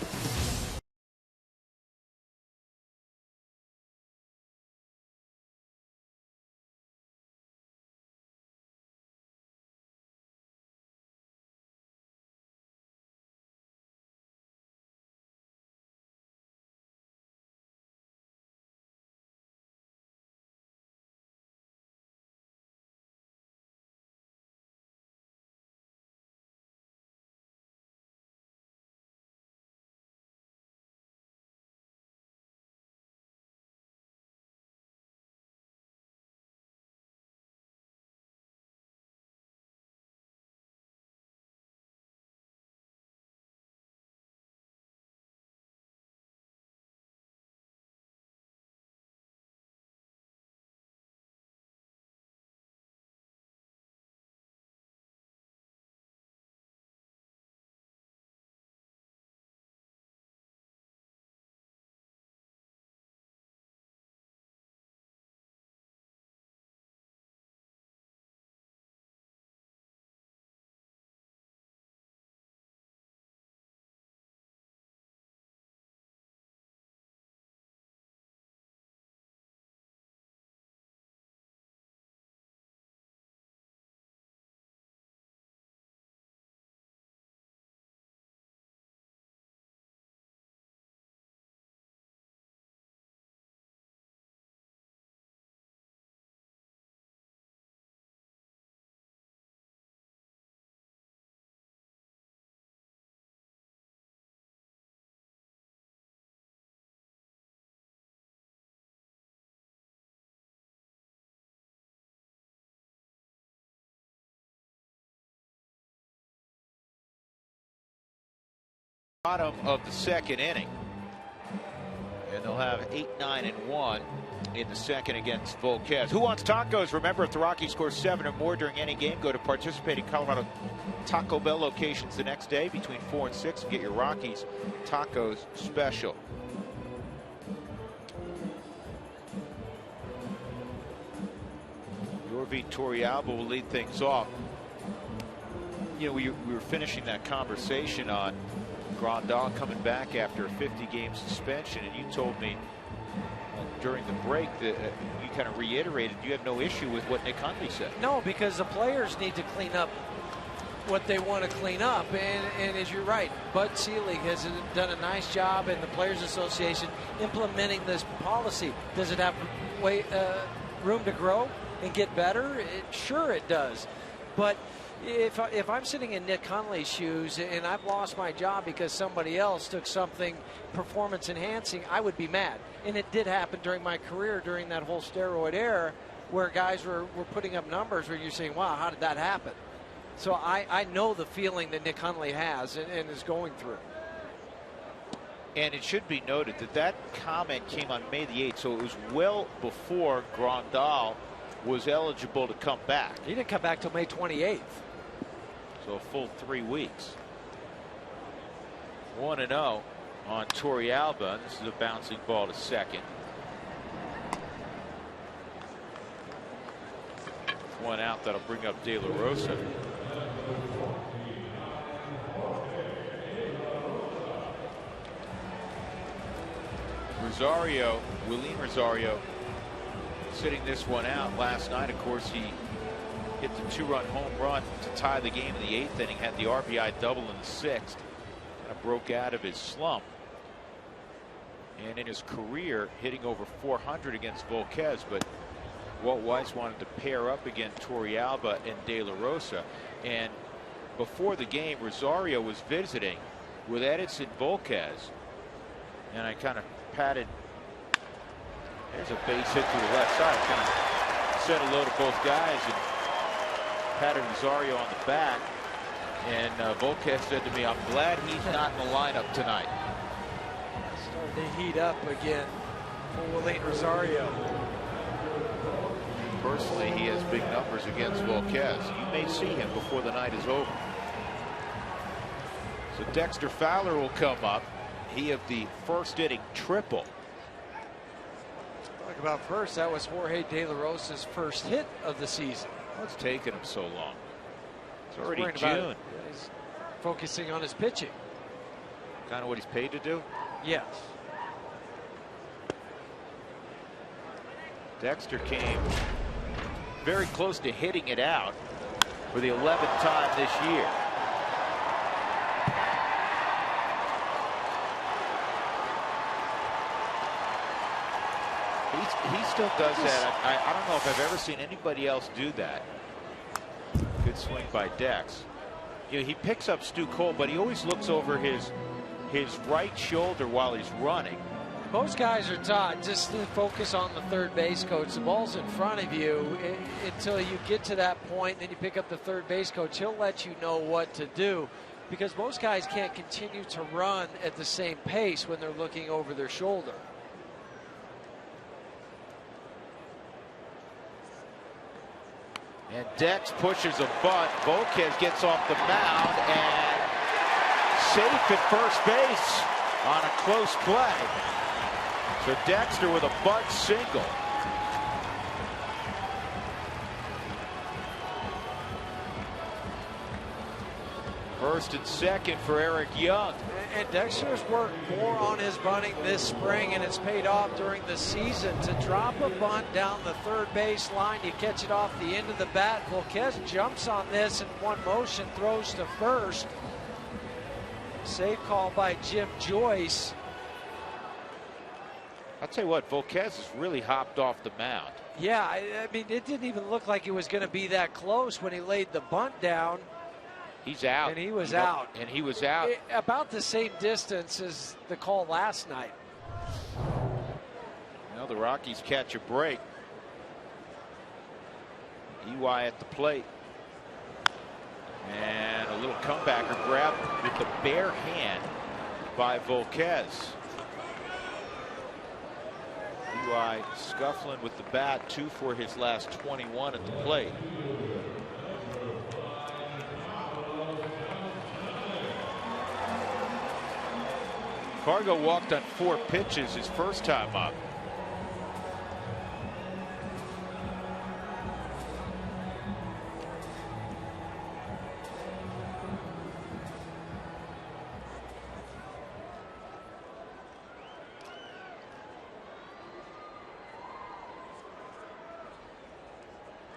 Speaker 1: Bottom of the second inning, and they'll have 8, 9, and 1 in the second against Volquez. Who wants tacos? Remember, if the Rockies score 7 or more during any game, go to participating Colorado Taco Bell locations the next day between 4 and 6 and get your Rockies tacos special. Yorvi Torrealba will lead things off. You know, we were finishing that conversation on Grandal coming back after a 50-game suspension, and you told me during the break that you kind of reiterated you have no issue with what Nick Hundley said.
Speaker 2: No, because the players need to clean up what they want to clean up, and as you're right, Bud Selig has done a nice job in the Players Association implementing this policy. Does it have room to grow and get better? Sure it does, but if I'm sitting in Nick Hundley's shoes and I've lost my job because somebody else took something performance enhancing, I would be mad. And it did happen during my career during that whole steroid era where guys were putting up numbers where you're saying, wow, how did that happen? So I know the feeling that Nick Hundley has and is going through.
Speaker 1: And it should be noted that that comment came on May the 8th, so it was well before Grandal was eligible to come back.
Speaker 2: He didn't come back till May 28th.
Speaker 1: So a full 3 weeks. 1-0 on Torrealba. This is a bouncing ball to second. One out, that'll bring up De La Rosa. Rosario, Willeen Rosario, sitting this one out. Last night, of course, he hit the 2-run home run to tie the game in the 8th inning, had the RBI double in the 6th, kind of broke out of his slump. And in his career, hitting over 400 against Volquez, but Walt Weiss wanted to pair up against Torrealba and De La Rosa. And before the game, Rosario was visiting with Edinson Volquez, and I kind of patted. There's a base hit to the left side. Kind of said hello to both guys and patted Rosario on the back. And Volquez said to me, I'm glad he's not in the lineup tonight.
Speaker 2: Starting to heat up again for Willeen Rosario.
Speaker 1: Personally, he has big numbers against Volquez. You may see him before the night is over. So Dexter Fowler will come up. He of the first inning triple.
Speaker 2: Talk about first, that was Jorge De La Rosa's first hit of the season.
Speaker 1: What's taking him so long? It's already
Speaker 2: Worried
Speaker 1: June.
Speaker 2: about it. He's focusing on his pitching.
Speaker 1: Kind of what he's paid to do?
Speaker 2: Yes.
Speaker 1: Dexter came very close to hitting it out for the 11th time this year. He still does that. I don't know if I've ever seen anybody else do that. Good swing by Dex. You know, he picks up Stu Cole, but he always looks over his right shoulder while he's running.
Speaker 2: Most guys are taught just to focus on the third base coach. The ball's in front of you until you get to that point, and then you pick up the third base coach. He'll let you know what to do, because most guys can't continue to run at the same pace when they're looking over their shoulder.
Speaker 1: And Dex pushes a bunt. Volquez gets off the mound and safe at first base on a close play. So Dexter with a bunt single. First and second for Eric Young.
Speaker 2: And Dexter's worked more on his bunting this spring, and it's paid off during the season. To drop a bunt down the third base line, you catch it off the end of the bat. Volquez jumps on this in one motion, throws to first. Save call by Jim Joyce.
Speaker 1: I'll tell you what, Volquez has really hopped off the mound.
Speaker 2: Yeah, I mean, it didn't even look like it was going to be that close when he laid the bunt down.
Speaker 1: He's out.
Speaker 2: And he was out.
Speaker 1: And he was out.
Speaker 2: About the same distance as the call last night.
Speaker 1: Now the Rockies catch a break. EY at the plate. And a little comebacker grab with the bare hand by Volquez. EY scuffling with the bat, 2 for his last 21 at the plate. Cargo walked on 4 pitches his first time up.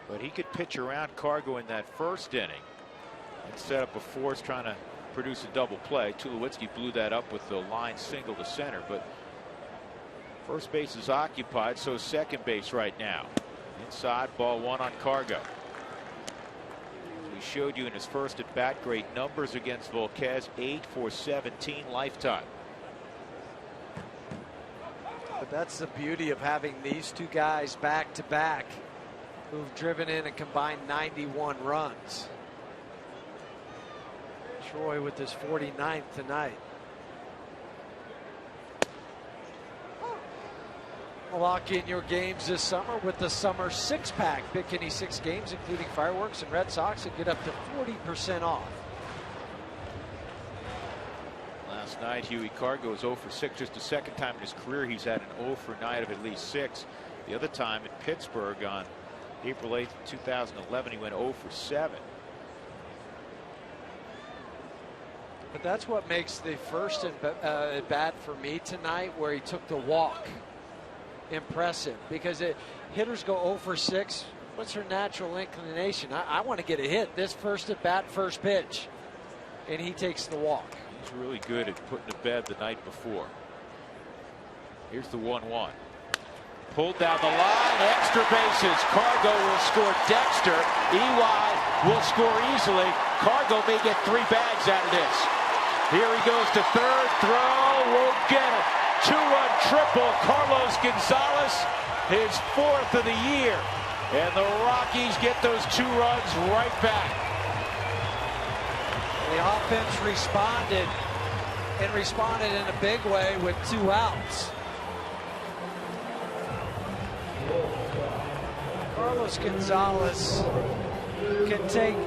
Speaker 1: But he could pitch around Cargo in that first inning and set up a force trying to produce a double play. Tulowitzki blew that up with the line single to center, but first base is occupied, so second base right now. Inside, ball 1 on Cargo. As we showed you in his first at bat, great numbers against Volquez, 8 for 17 lifetime.
Speaker 2: But that's the beauty of having these two guys back to back who've driven in a combined 91 runs. Troy with his 49th tonight. Lock in your games this summer with the Summer 6-Pack. Pick any 6 games, including fireworks and Red Sox, and get up to 40% off.
Speaker 1: Last night, Huey Cargo was 0 for 6. Just the second time in his career he's had an 0 for 9 of at least 6. The other time in Pittsburgh on April 8th, 2011, he went 0 for 7.
Speaker 2: But that's what makes the first at bat for me tonight, where he took the walk, impressive. Because hitters go 0 for 6. What's her natural inclination? I want to get a hit. This first at bat, first pitch. And he takes the walk.
Speaker 1: He's really good at putting to bed the night before. Here's the 1-1. Pulled down the line, extra bases. Cargo will score Dexter. EY will score easily. Cargo may get 3 bags out of this. Here he goes to third, throw, won't get it. 2-run triple, Carlos Gonzalez, his 4th of the year. And the Rockies get those 2 runs right back.
Speaker 2: The offense responded, and responded in a big way with 2 outs. Carlos Gonzalez can take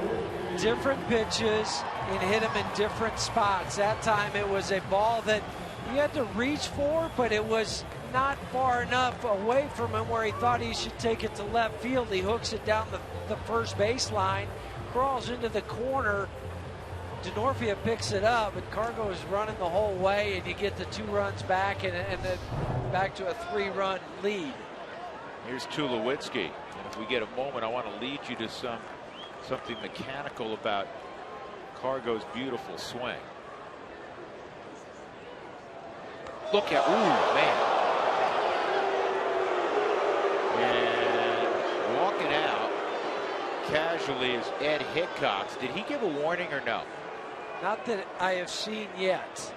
Speaker 2: different pitches and hit them in different spots. That time it was a ball that you had to reach for, but it was not far enough away from him where he thought he should take it to left field. He hooks it down the first baseline, crawls into the corner. Denorfia picks it up, and Cargo is running the whole way, and you get the 2 runs back, and then back to a 3-run lead.
Speaker 1: Here's Tulowitzki. And if we get a moment, I want to lead you to something mechanical about Cargo's beautiful swing. Look at, ooh, man. And walking out casually is Ed Hickox. Did he give a warning or no?
Speaker 2: Not that I have seen yet.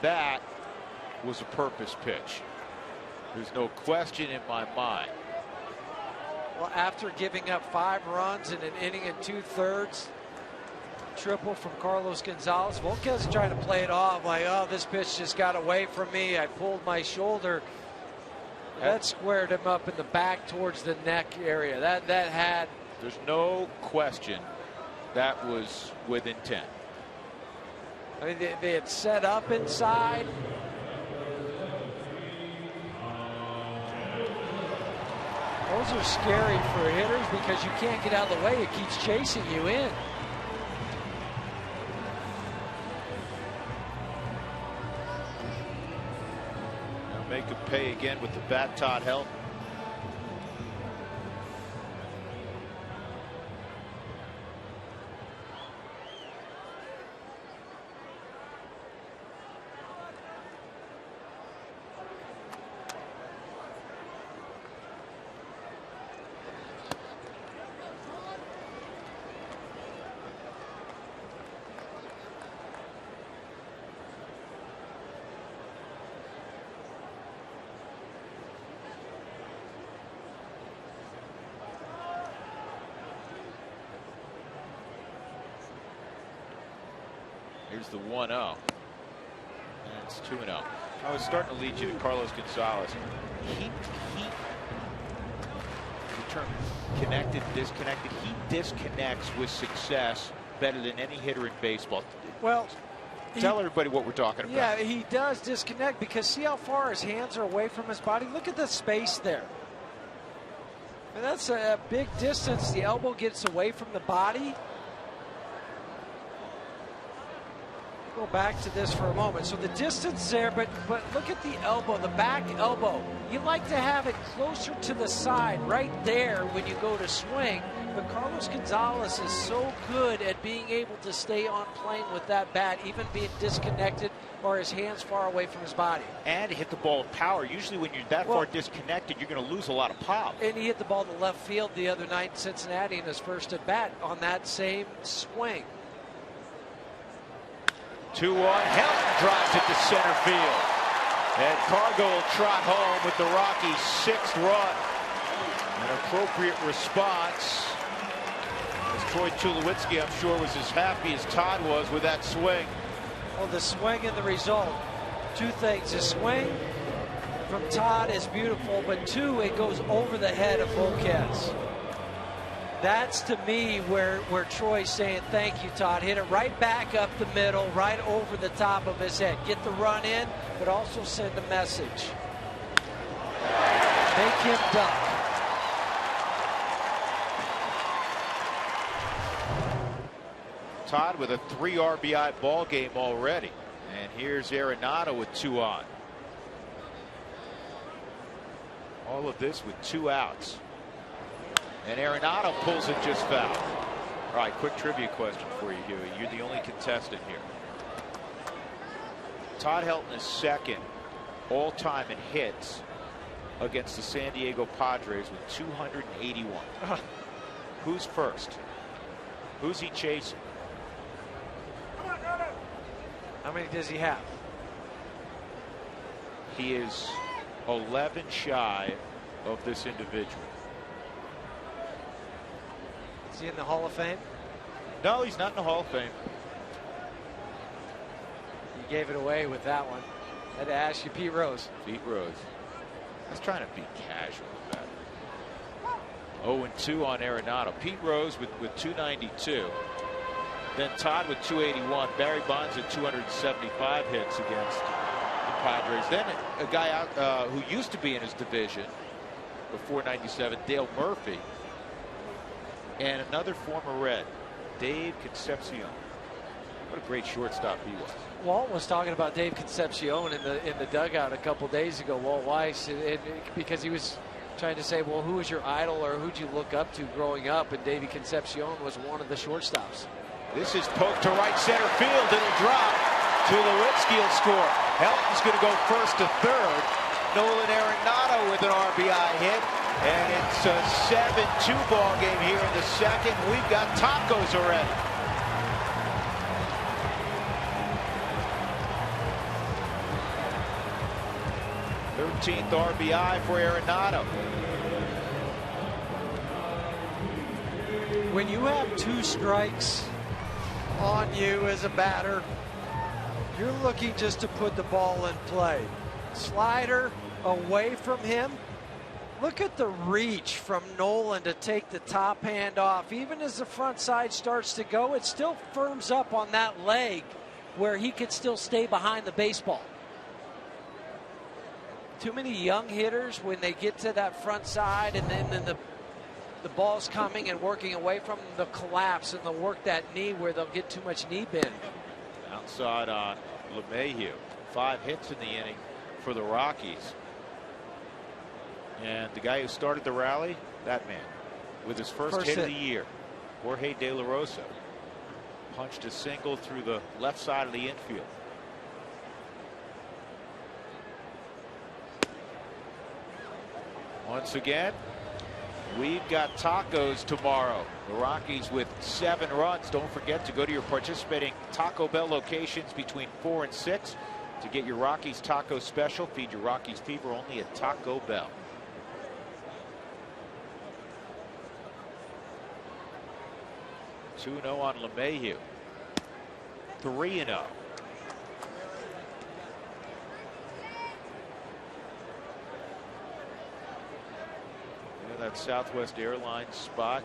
Speaker 1: That was a purpose pitch. There's no question in my mind.
Speaker 2: Well, after giving up 5 runs in an inning and 2/3, triple from Carlos Gonzalez, Volquez trying to play it off like, oh, this pitch just got away from me. I pulled my shoulder. That squared him up in the back towards the neck area. That had.
Speaker 1: There's no question that was with intent.
Speaker 2: I mean, they had set up inside. Those are scary for hitters because you can't get out of the way. It keeps chasing you in.
Speaker 1: Now make him pay again with the bat, Todd Helton. Here's the 1-0. And it's 2-0. I was starting to lead you to Carlos Gonzalez. The term connected, disconnected. He disconnects with success better than any hitter in baseball.
Speaker 2: Well,
Speaker 1: tell everybody what we're talking about.
Speaker 2: Yeah, he does disconnect because see how far his hands are away from his body? Look at the space there. And that's a big distance. The elbow gets away from the body. Go back to this for a moment. So the distance there, but look at the elbow, the back elbow. You like to have it closer to the side, right there when you go to swing. But Carlos Gonzalez is so good at being able to stay on plane with that bat, even being disconnected or his hands far away from his body.
Speaker 1: And hit the ball with power. Usually when you're that far disconnected, you're going to lose a lot of pop.
Speaker 2: And he hit the ball to left field the other night in Cincinnati in his first at bat on that same swing.
Speaker 1: 2-1. Helton drives it to center field. And Cargo will trot home with the Rockies' 6th run. An appropriate response. As Troy Tulowitzki, I'm sure, was as happy as Todd was with that swing.
Speaker 2: Well, the swing and the result. 2 things. The swing from Todd is beautiful, but 2, it goes over the head of Volquez. That's, to me, where Troy's saying, thank you, Todd. Hit it right back up the middle, right over the top of his head. Get the run in, but also send a message. Make him duck.
Speaker 1: Todd with a 3 RBI ball game already. And here's Arenado with 2 on. All of this with 2 outs. And Arenado pulls it just foul. All right, quick trivia question for you, Huey. You're the only contestant here. Todd Helton is 2nd all-time in hits against the San Diego Padres with 281. Who's first? Who's he chasing?
Speaker 2: How many does he have?
Speaker 1: He is 11 shy of this individual.
Speaker 2: Is he in the Hall of Fame?
Speaker 1: No, he's not in the Hall of Fame.
Speaker 2: You gave it away with that one. I had to ask you, Pete Rose.
Speaker 1: Pete Rose. I was trying to be casual with that. 0-2 on Arenado. Pete Rose with 292. Then Todd with 281. Barry Bonds at 275 hits against the Padres. Then a guy out who used to be in his division before '97, Dale Murphy, and another former Red, Dave Concepcion. What a great shortstop he was.
Speaker 2: Walt was talking about Dave Concepcion in the dugout a couple days ago. Walt Weiss, because he was trying to say, well, who was your idol or who'd you look up to growing up? And Davey Concepcion was one of the shortstops.
Speaker 1: This is poked to right center field. It'll drop. Tulowitzki will score. Helton's going to go first to third. Nolan Arenado with an RBI hit. And it's a 7-2 ball game here in the second. We've got tacos already. th RBI for Arenado.
Speaker 2: When you have 2 strikes on you as a batter, you're looking just to put the ball in play. Slider away from him. Look at the reach from Nolan to take the top hand off. Even as the front side starts to go, it still firms up on that leg where he could still stay behind the baseball. Too many young hitters, when they get to that front side and then the ball's coming and working away from them, they'll collapse and they'll work that knee where they'll get too much knee bend.
Speaker 1: Outside on LeMahieu. 5 hits in the inning for the Rockies. And the guy who started the rally, that man, with his first hit of the year, Jorge De La Rosa, punched a single through the left side of the infield. Once again, we've got tacos tomorrow. The Rockies with 7 runs. Don't forget to go to your participating Taco Bell locations between 4 and 6 to get your Rockies taco special. Feed your Rockies fever only at Taco Bell. (2-0) on LeMahieu. 3-0. That Southwest Airlines spot.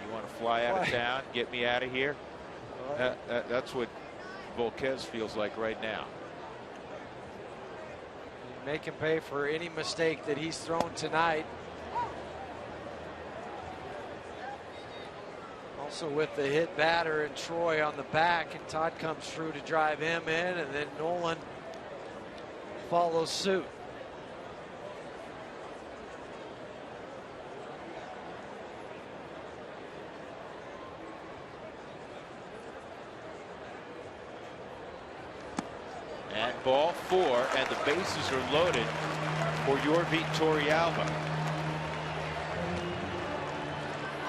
Speaker 1: You want to fly out of town, get me out of here? That's what Volquez feels like right now.
Speaker 2: Make him pay for any mistake that he's thrown tonight. Also with the hit batter and Troy on the back, and Todd comes through to drive him in, and then Nolan follows suit.
Speaker 1: And ball 4, and the bases are loaded for Yorvit Torrealba.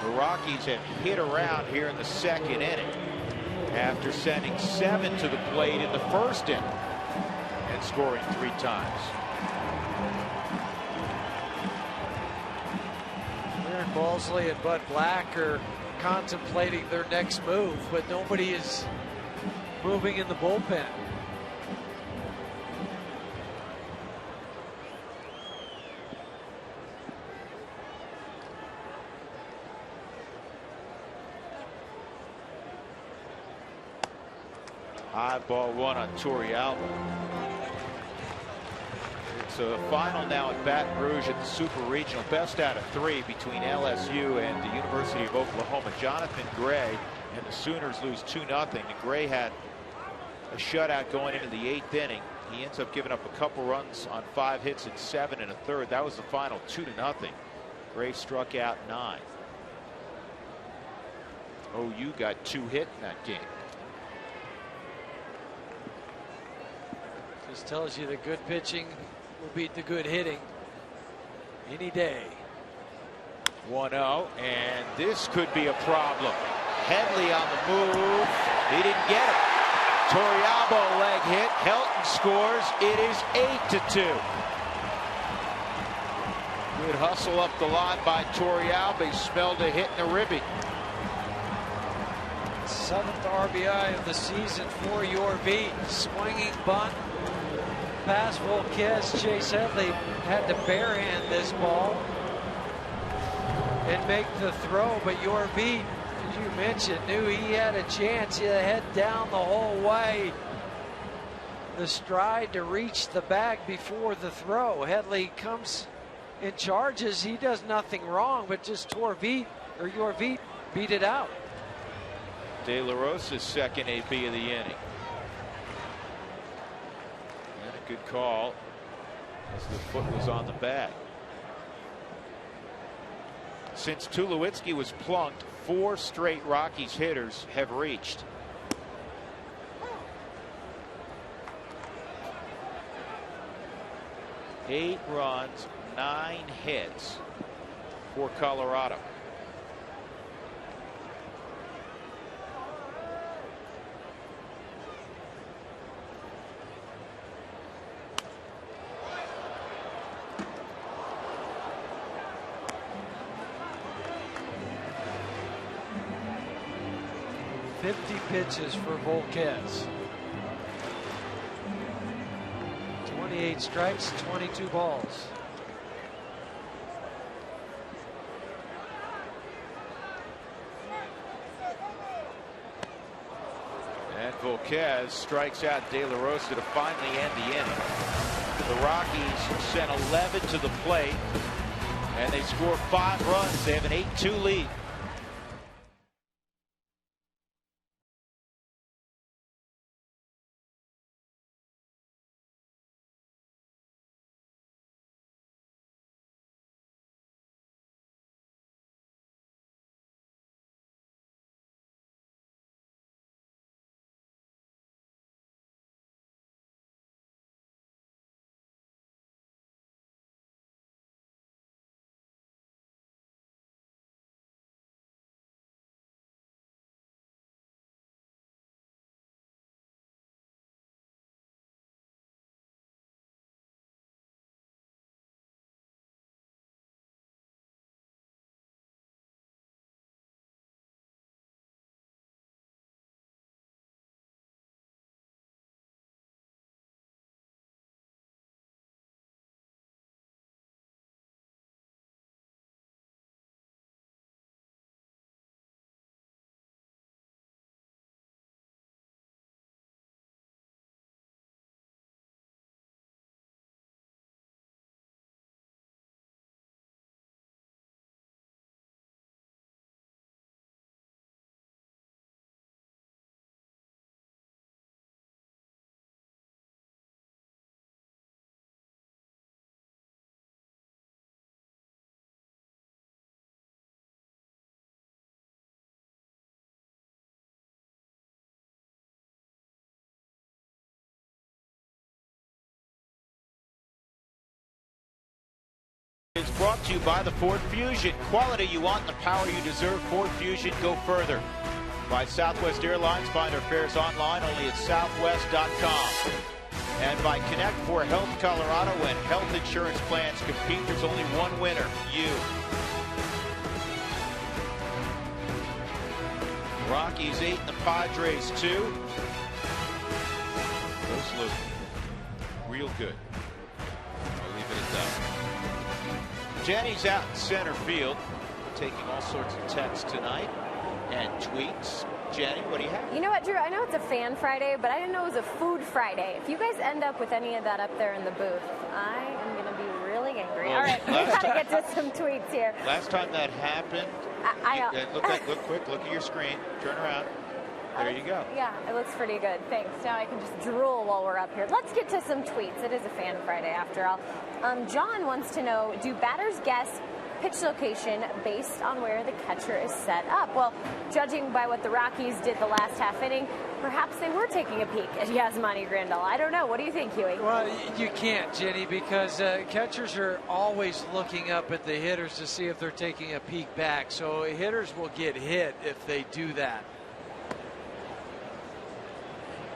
Speaker 1: The Rockies have hit around here in the second inning after sending 7 to the plate in the first inning and scoring 3 times.
Speaker 2: Aaron Balsley and Bud Black are contemplating their next move, but nobody is moving in the bullpen.
Speaker 1: High ball 1 on Torrealba. It's a final now at Baton Rouge at the Super Regional. Best out of 3 between LSU and the University of Oklahoma. Jonathan Gray and the Sooners lose 2-0. And Gray had a shutout going into the 8th inning. He ends up giving up a couple runs on 5 hits and 7 1/3. That was the final, 2-0. Gray struck out 9. OU got 2 hit in that game.
Speaker 2: Just tells you the good pitching will beat the good hitting any day.
Speaker 1: 1-0, and this could be a problem. Headley on the move. He didn't get it. Torrealba leg hit. Helton scores. It is 8-2. Good hustle up the line by Torrealba. He smelled a hit in the ribby.
Speaker 2: 7th RBI of the season for Yorvit. Swinging bunt. Pass Volquez. Chase Headley had to barehand this ball and make the throw, but Yorvit you mentioned, knew he had a chance. He head down the whole way. The stride to reach the bag before the throw. Headley comes and charges. He does nothing wrong, but just Jorvit beat it out.
Speaker 1: De La Rosa's second AB of the inning. And a good call as the foot was on the bag. Since Tulowitzki was plunked, 4 straight Rockies hitters have reached. Eight runs, 9 hits for Colorado.
Speaker 2: Pitches for Volquez. 28 strikes, 22 balls.
Speaker 1: And Volquez strikes out De La Rosa to finally end the inning. The Rockies sent 11 to the plate, and they score 5 runs. They have an 8-2 lead. It's brought to you by the Ford Fusion. Quality you want and the power you deserve. Ford Fusion, go further. By Southwest Airlines, find our fares online only at southwest.com. And by Connect for Health Colorado, when health insurance plans compete, there's only one winner, you. Rockies 8 and the Padres 2. Those look real good. I'll leave it at that. Jenny's out in center field, taking all sorts of texts tonight and tweets. Jenny, what do you have?
Speaker 3: You know what, Drew? I know it's a Fan Friday, but I didn't know it was a Food Friday. If you guys end up with any of that up there in the booth, I am going to be really angry. Well, all right, we got to get to some tweets here.
Speaker 1: Last time that happened, look quick, look at your screen, turn around. There you go.
Speaker 3: Yeah, it looks pretty good. Thanks. Now I can just drool while we're up here. Let's get to some tweets. It is a Fan Friday after all. John wants to know, do batters guess pitch location based on where the catcher is set up? Well, judging by what the Rockies did the last half inning, perhaps they were taking a peek at Yasmani Grandal. I don't know. What do you think, Huey?
Speaker 2: Well, you can't, Jenny, because catchers are always looking up at the hitters to see if they're taking a peek back. So hitters will get hit if they do that.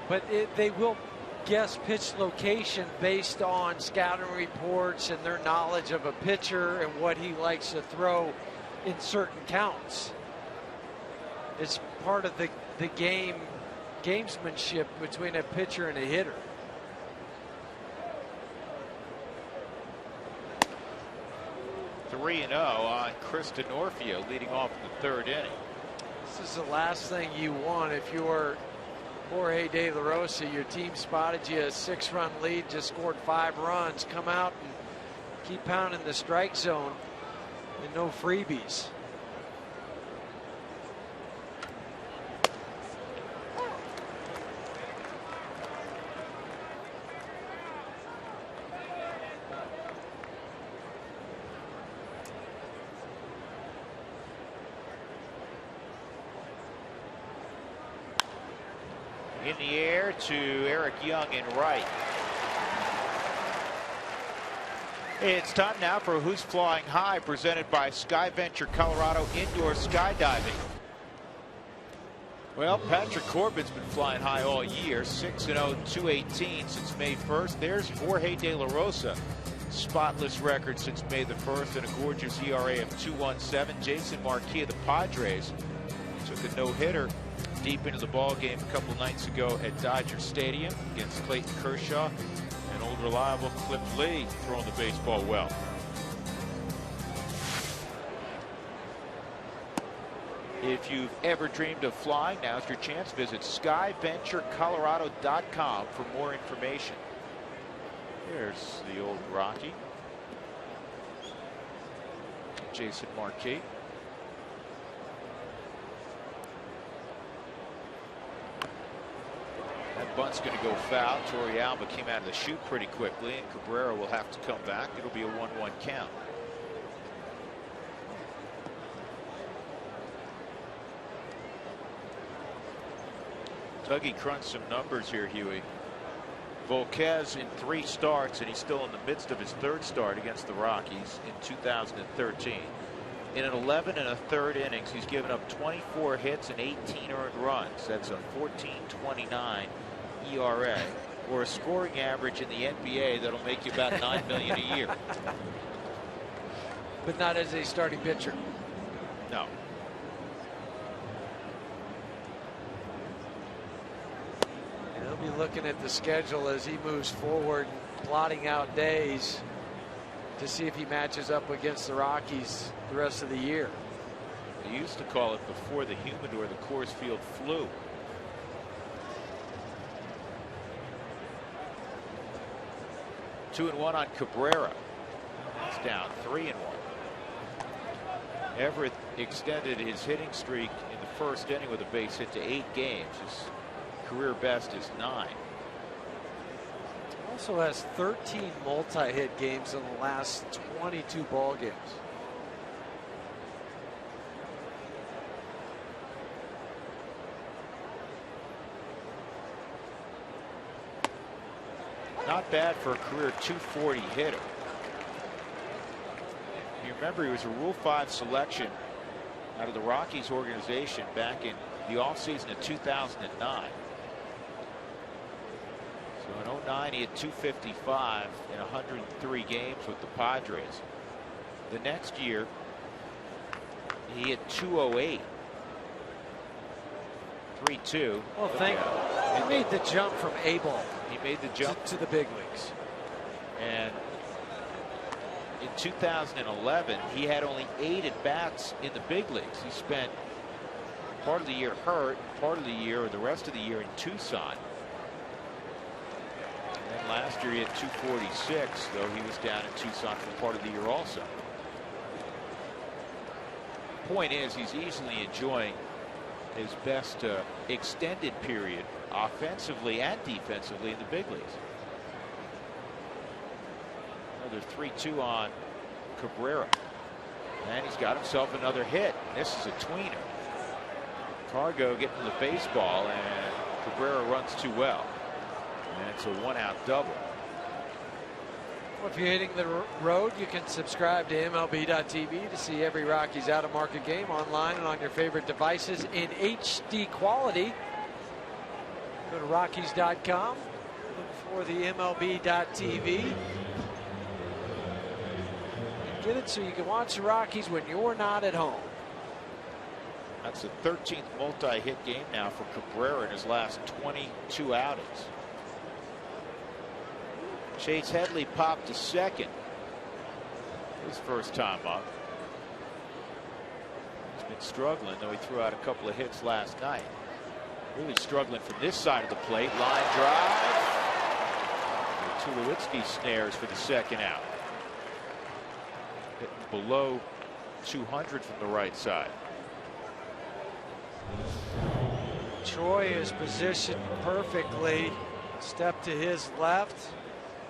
Speaker 2: But they will guess pitch location based on scouting reports and their knowledge of a pitcher and what he likes to throw in certain counts. It's part of the gamesmanship between a pitcher and a hitter. (3-0) on Chris Denorfio leading off in the 3rd inning. This is the last thing you want if you're Jorge De La Rosa. Your team spotted you a 6-run lead, just scored 5 runs. Come out and keep pounding the strike zone and no freebies.
Speaker 1: In the air to Eric Young in right. It's time now for Who's Flying High, presented by SkyVenture Colorado Indoor Skydiving. Well, Patrick Corbin's been flying high all year, 6-0, 218 since May 1st. There's Jorge De La Rosa, spotless record since May the 1st, and a gorgeous ERA of 2.17. Jason Marquis of the Padres took a no-hitter deep into the ball game a couple nights ago at Dodger Stadium against Clayton Kershaw, and old reliable Cliff Lee throwing the baseball well. If you've ever dreamed of flying, now's your chance. Visit SkyVentureColorado.com for more information. There's the old Rocky, Jason Marquis. That bunt's going to go foul. Torrealba came out of the chute pretty quickly, and Cabrera will have to come back. It'll be a 1-1 count. Dougie crunched some numbers here, Huey. Volquez in 3 starts, and he's still in the midst of his 3rd start against the Rockies in 2013. In an 11 1/3 innings, he's given up 24 hits and 18 earned runs. That's a 14.29 ERA, or a scoring average in the NBA that'll make you about $9 million a year.
Speaker 2: But not as a starting pitcher.
Speaker 1: No.
Speaker 2: And he'll be looking at the schedule as he moves forward, plotting out days to see if he matches up against the Rockies the rest of the year.
Speaker 1: They used to call it before the humidor the Coors Field flu. Two and one on Cabrera. He's down 3-1. Everett extended his hitting streak in the 1st inning with a base hit to 8 games. His career best is 9.
Speaker 2: Also has 13 multi-hit games in the last 22 ball games.
Speaker 1: Not bad for a career 240 hitter. You remember he was a Rule 5 selection out of the Rockies organization back in the offseason of 2009. So in 09 he had 255 in 103 games with the Padres. The next year he had 208. 3-2.
Speaker 2: Well, thank you. He made the jump from A-ball.
Speaker 1: He made the jump
Speaker 2: to the big leagues.
Speaker 1: And in 2011, he had only 8 at-bats in the big leagues. He spent part of the year hurt, part of the year, or the rest of the year, in Tucson. And then last year he had 246, though he was down in Tucson for part of the year also. Point is, he's easily enjoying his best extended period offensively and defensively in the big leagues. Another 3-2 on Cabrera, and he's got himself another hit. This is a tweener. Cargo getting to the baseball, and Cabrera runs too well, and it's a 1-out double.
Speaker 2: Well, if you're hitting the road, you can subscribe to MLB.tv to see every Rockies out-of-market game online and on your favorite devices in HD quality. Go to Rockies.com, look for the MLB.tv. And get it so you can watch the Rockies when you're not at home.
Speaker 1: That's the 13th multi-hit game now for Cabrera in his last 22 outings. Chase Headley popped to second his first time up. He's been struggling, though he threw out a couple of hits last night. Really struggling from this side of the plate. Line drive. Tulowitzki snares for the second out. Hitting below 200 from the right side.
Speaker 2: Troy is positioned perfectly. Step to his left.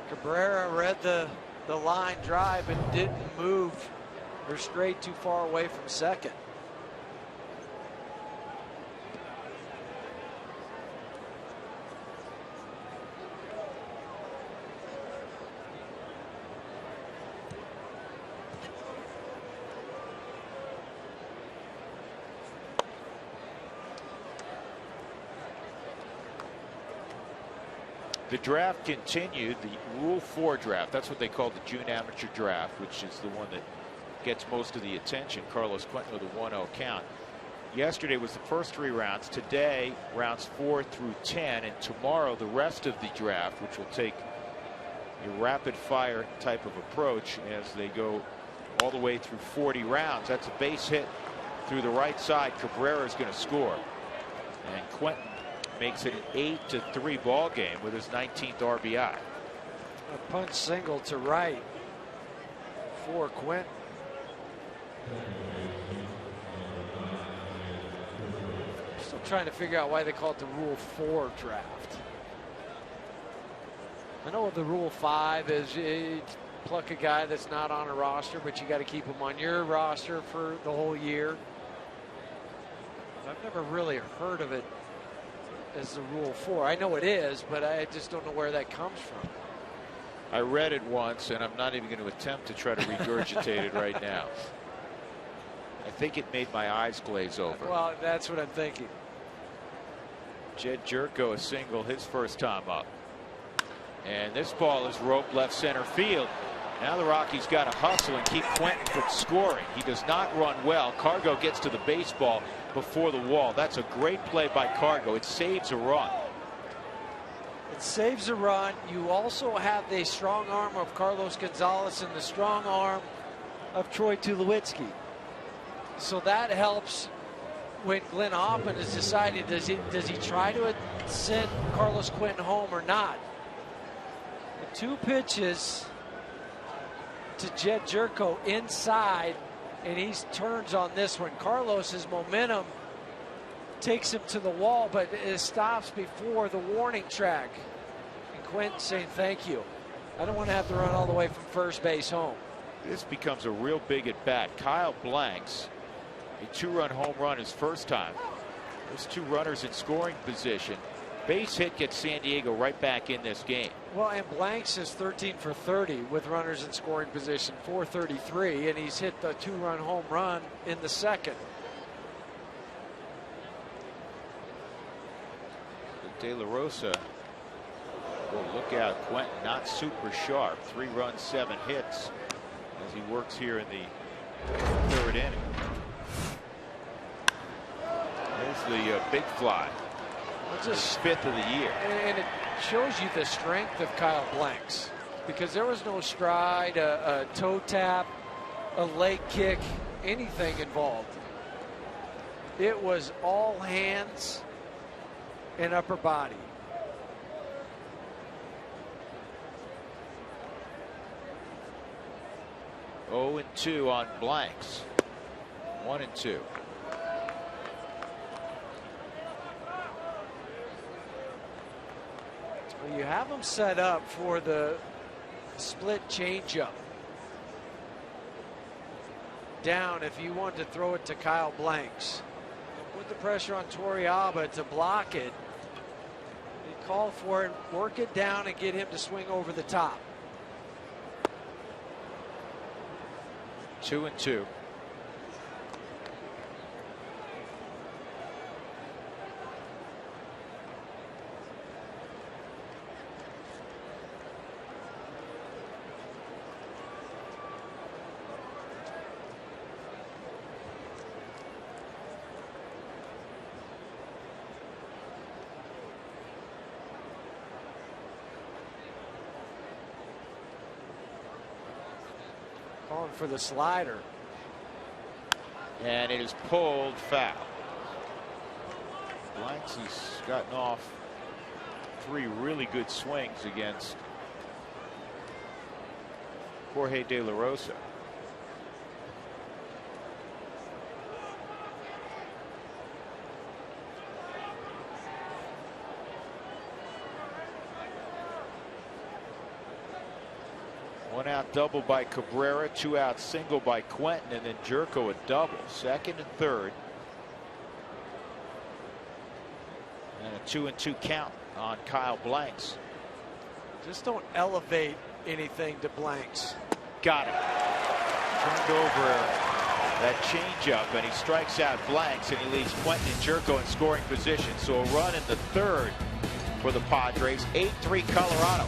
Speaker 2: Cabrera read the line drive and didn't move or straight too far away from second.
Speaker 1: The draft continued, the Rule 4 draft. That's what they call the June amateur draft, which is the one that gets most of the attention. Carlos Quentin with a 1-0 count. Yesterday was the first 3 rounds. Today, rounds 4 through 10. And tomorrow, the rest of the draft, which will take a rapid fire type of approach as they go all the way through 40 rounds. That's a base hit through the right side. Cabrera is going to score. And Quentin makes it an 8-3 ball game with his 19th RBI.
Speaker 2: A punch single to right for Quentin. Still trying to figure out why they call it the Rule 4 draft. I know the Rule 5 is you pluck a guy that's not on a roster, but you got to keep him on your roster for the whole year. I've never really heard of it as the Rule 4. I know it is, but I just don't know where that comes from.
Speaker 1: I read it once, and I'm not even going to attempt to try to regurgitate it right now. I think it made my eyes glaze over.
Speaker 2: Well, that's what I'm thinking.
Speaker 1: Jed Jerko a single his first time up. And this ball is roped left center field. Now the Rockies got to hustle and keep Quentin from scoring. He does not run well. Cargo gets to the baseball before the wall. That's a great play by Cargo. It saves a run.
Speaker 2: It saves a run. You also have the strong arm of Carlos Gonzalez and the strong arm of Troy Tulowitzki. So that helps when Glenn Hoffman has decided, does he try to send Carlos Quentin home or not? The 2 pitches to Jed Jerko inside, and he turns on this one. Carlos's momentum takes him to the wall, but it stops before the warning track. And Quentin saying, thank you. I don't want to have to run all the way from first base home.
Speaker 1: This becomes a real big at bat. Kyle Blanks, a 2-run home run his first time. Those 2 runners in scoring position. Base hit gets San Diego right back in this game.
Speaker 2: Well, and Blanks is 13 for 30 with runners in scoring position, 433, and he's hit the 2-run home run in the second.
Speaker 1: De La Rosa. Well, look out, Quentin not super sharp. 3 runs, 7 hits as he works here in the 3rd inning. There's the big fly. Just 5th of the year.
Speaker 2: And it shows you the strength of Kyle Blanks, because there was no stride, a toe tap, a leg kick, anything involved. It was all hands and upper body.
Speaker 1: Oh, 0-2 on Blanks. 1-2.
Speaker 2: You have him set up for the split changeup. Down if you want to throw it to Kyle Blanks. Put the pressure on Torrealba to block it. You call for it, work it down, and get him to swing over the top.
Speaker 1: 2-2.
Speaker 2: Calling for the slider.
Speaker 1: And it is pulled foul. Blanks has gotten off 3 really good swings against Jorge De La Rosa. One out double by Cabrera, 2 out single by Quentin, and then Jerko a double. Second and third. And a 2-2 count on Kyle Blanks.
Speaker 2: Just don't elevate anything to Blanks.
Speaker 1: Got it. Turned over that changeup, and he strikes out Blanks, and he leaves Quentin and Jerko in scoring position. So a run in the third for the Padres. 8-3 Colorado.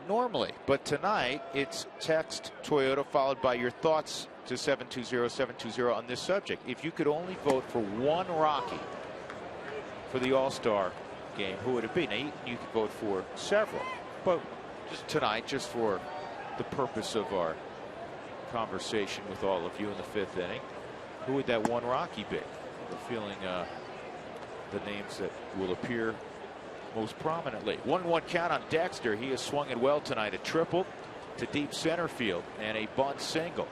Speaker 1: Normally, but tonight it's text Toyota followed by your thoughts to 720-720 on this subject. If you could only vote for one Rocky for the All-Star game, who would it be? Now you could vote for several, but just tonight, just for the purpose of our conversation with all of you in the 5th inning, who would that one Rocky be? The feeling the names that will appear most prominently. 1-1 count on Dexter. He has swung it well tonight. A triple to deep center field and a bunt single.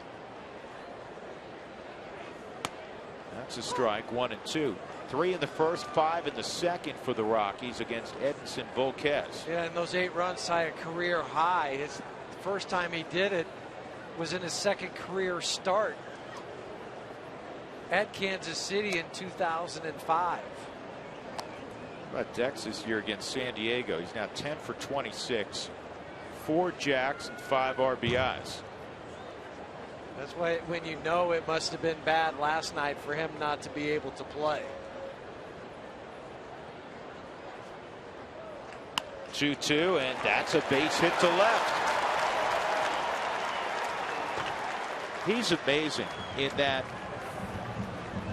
Speaker 1: That's a strike. 1-2. 3 in the first, 5 in the second for the Rockies against Edinson Volquez.
Speaker 2: Yeah, and those 8 runs tie a career high. The first time he did it was in his second career start at Kansas City in 2005.
Speaker 1: About Dex this year against San Diego. He's now 10 for 26, 4 jacks and 5 RBIs.
Speaker 2: That's why when you know it must have been bad last night for him not to be able to play.
Speaker 1: 2-2, and that's a base hit to left. He's amazing in that.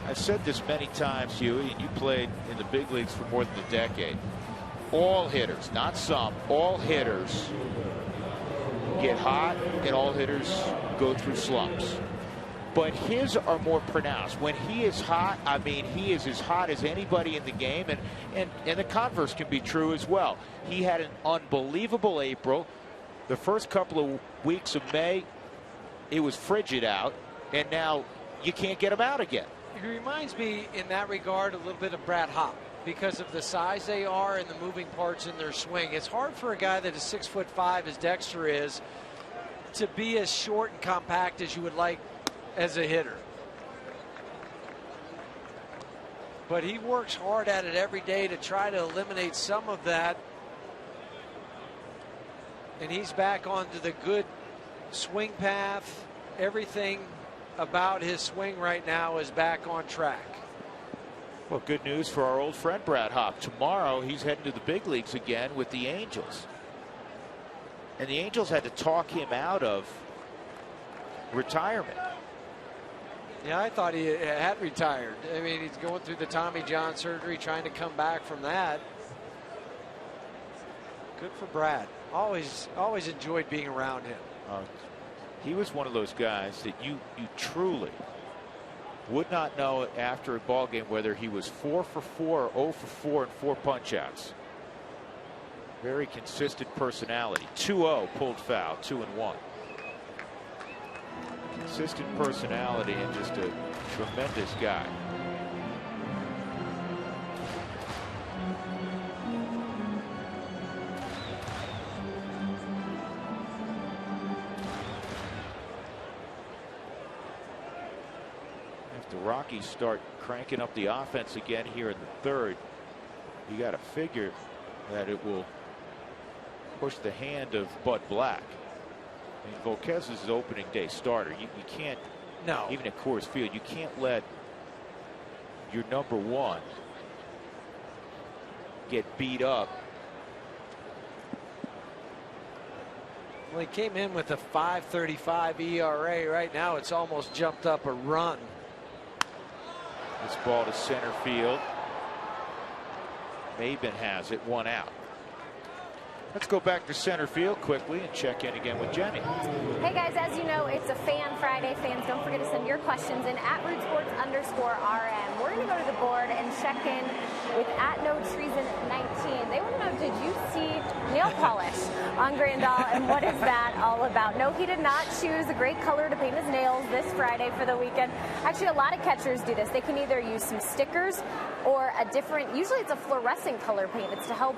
Speaker 1: I've said this many times, Huey, and you played in the big leagues for more than a decade. All hitters, not some, all hitters get hot and all hitters go through slumps. But his are more pronounced. When he is hot, I mean, he is as hot as anybody in the game, and the converse can be true as well. He had an unbelievable April. The first couple of weeks of May, it was frigid out, and now you can't get him out again.
Speaker 2: He reminds me in that regard a little bit of Brad Hopp because of the size they are and the moving parts in their swing. It's hard for a guy that is 6'5" as Dexter is to be as short and compact as you would like as a hitter. But he works hard at it every day to try to eliminate some of that And he's back onto the good swing path. Everything about his swing right now is back on track.
Speaker 1: Well, good news for our old friend Brad Hawk. Tomorrow he's heading to the big leagues again with the Angels. And the Angels had to talk him out of retirement.
Speaker 2: Yeah, I thought he had retired. I mean, he's going through the Tommy John surgery, trying to come back from that. Good for Brad. Always enjoyed being around him.
Speaker 1: He was one of those guys that you truly would not know after a ball game whether he was 4 for 4 or 0 for 4 and 4 punch outs. Very consistent personality. 2-0 pulled foul, 2-1. Consistent personality and just a tremendous guy. If the Rockies start cranking up the offense again here in the third, you got to figure that it will push the hand of Bud Black. I mean, Volquez is his opening day starter. You can't,
Speaker 2: no,
Speaker 1: even at Coors Field, you can't let your number one get beat up.
Speaker 2: Well, he came in with a 5.35 ERA. Right now, it's almost jumped up a run.
Speaker 1: This ball to center field. Maben has it, 1 out. Let's go back to center field quickly and check in again with Jenny.
Speaker 3: Hey guys, as you know, it's a Fan Friday. Fans, don't forget to send your questions in at @RootSports_RM. We're going to go to the board and check in with @NoTreason19. They want to know, did you see nail polish on Grandal, and what is that all about? No, he did not choose a great color to paint his nails this Friday for the weekend. Actually, a lot of catchers do this. They can either use some stickers or a different, usually it's a fluorescent color paint. It's to help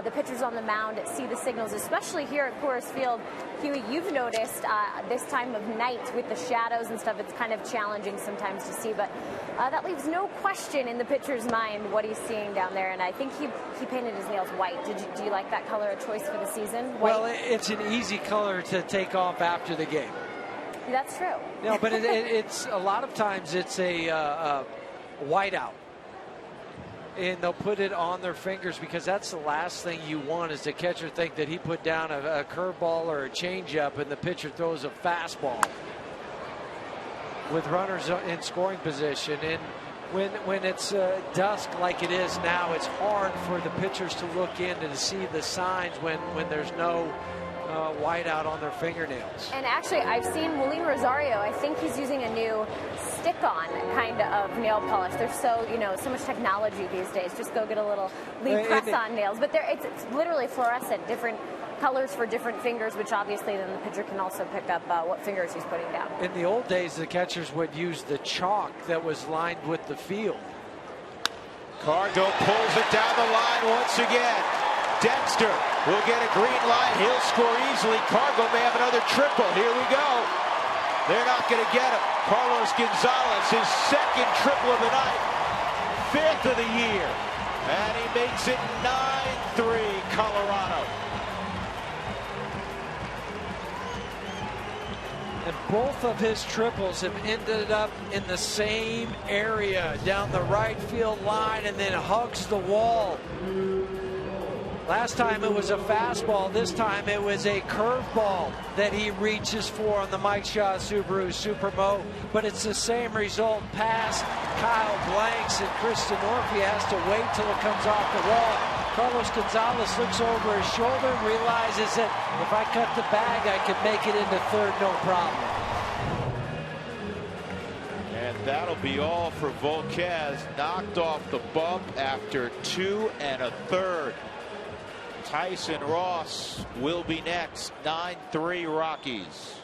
Speaker 3: the pitchers on the mound see the signals, especially here at Coors Field. Huey, you've noticed this time of night with the shadows and stuff, it's kind of challenging sometimes to see, but that leaves no question in the pitcher's mind what he's seeing down there, and I think he painted his nails white. Do you like that color of choice for the season? White?
Speaker 2: Well, it's an easy color to take off after the game.
Speaker 3: That's true.
Speaker 2: No, but it's a lot of times it's a whiteout. And they'll put it on their fingers because that's the last thing you want is the catcher think that he put down a curveball or a changeup and the pitcher throws a fastball with runners in scoring position. And when it's dusk like it is now, it's hard for the pitchers to look in and to see the signs when there's no whiteout on their fingernails.
Speaker 3: And actually, I've seen William Rosario. I think he's using a new stick-on kind of nail polish. There's so much technology these days. Just go get a little lead press-on nails. But it's literally fluorescent, different colors for different fingers, which obviously then the pitcher can also pick up what fingers he's putting down.
Speaker 2: In the old days, the catchers would use the chalk that was lined with the field.
Speaker 1: Cargo pulls it down the line once again. Dexter will get a green light. He'll score easily. Cargo may have another triple. Here we go. They're not going to get him. Carlos Gonzalez, his second triple of the night. 5th of the year. And he makes it 9-3 Colorado.
Speaker 2: And both of his triples have ended up in the same area down the right field line and then hugs the wall. Last time it was a fastball. This time it was a curveball that he reaches for on the Mike Shaw Subaru Supermo. But it's the same result. Pass Kyle Blanks, and Kristen Orphy has to wait till it comes off the wall. Carlos Gonzalez looks over his shoulder and realizes that if I cut the bag, I could make it into third, no problem.
Speaker 1: And that'll be all for Volquez. Knocked off the bump after 2 1/3. Tyson Ross will be next. 9-3 Rockies.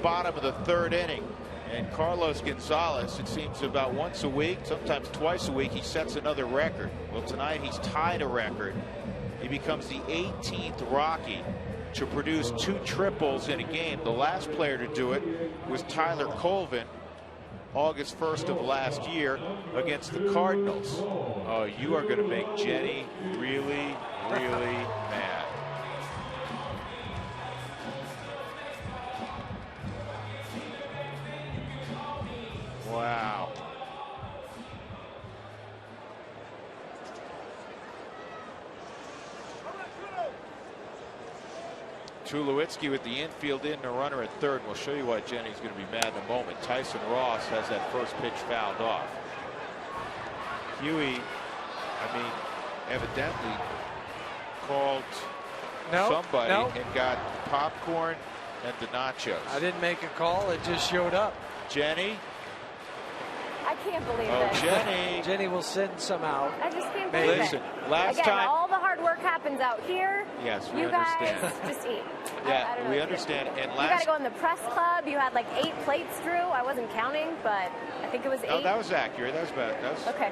Speaker 1: bottom of the third inning. And Carlos Gonzalez, it seems about once a week, sometimes twice a week, he sets another record. Well, tonight he's tied a record. He becomes the 18th Rocky to produce 2 triples in a game. The last player to do it was Tyler Colvin, August 1st of last year against the Cardinals. Oh, you are going to make Jenny really, really mad. Wow. Tulowitzki with the infield in, a runner at third. We'll show you why Jenny's going to be mad in a moment. Tyson Ross has that first pitch fouled off. Huey, I mean, evidently called somebody and got popcorn and the nachos.
Speaker 2: I didn't make a call. It just showed up.
Speaker 1: Jenny.
Speaker 3: I can't believe
Speaker 1: this.
Speaker 3: Jenny.
Speaker 2: Jenny will send some out.
Speaker 3: I just can't believe it.
Speaker 1: Listen, last
Speaker 3: Again,
Speaker 1: time.
Speaker 3: all the hard work happens out here.
Speaker 1: Yes, we
Speaker 3: you
Speaker 1: understand.
Speaker 3: guys just eat.
Speaker 1: Yeah,
Speaker 3: I don't know
Speaker 1: we understand. And
Speaker 3: you got to go in the press club. You had like 8 plates, Drew. I wasn't counting, but I think it was 8.
Speaker 1: No, that was accurate. That was about. That was
Speaker 3: okay.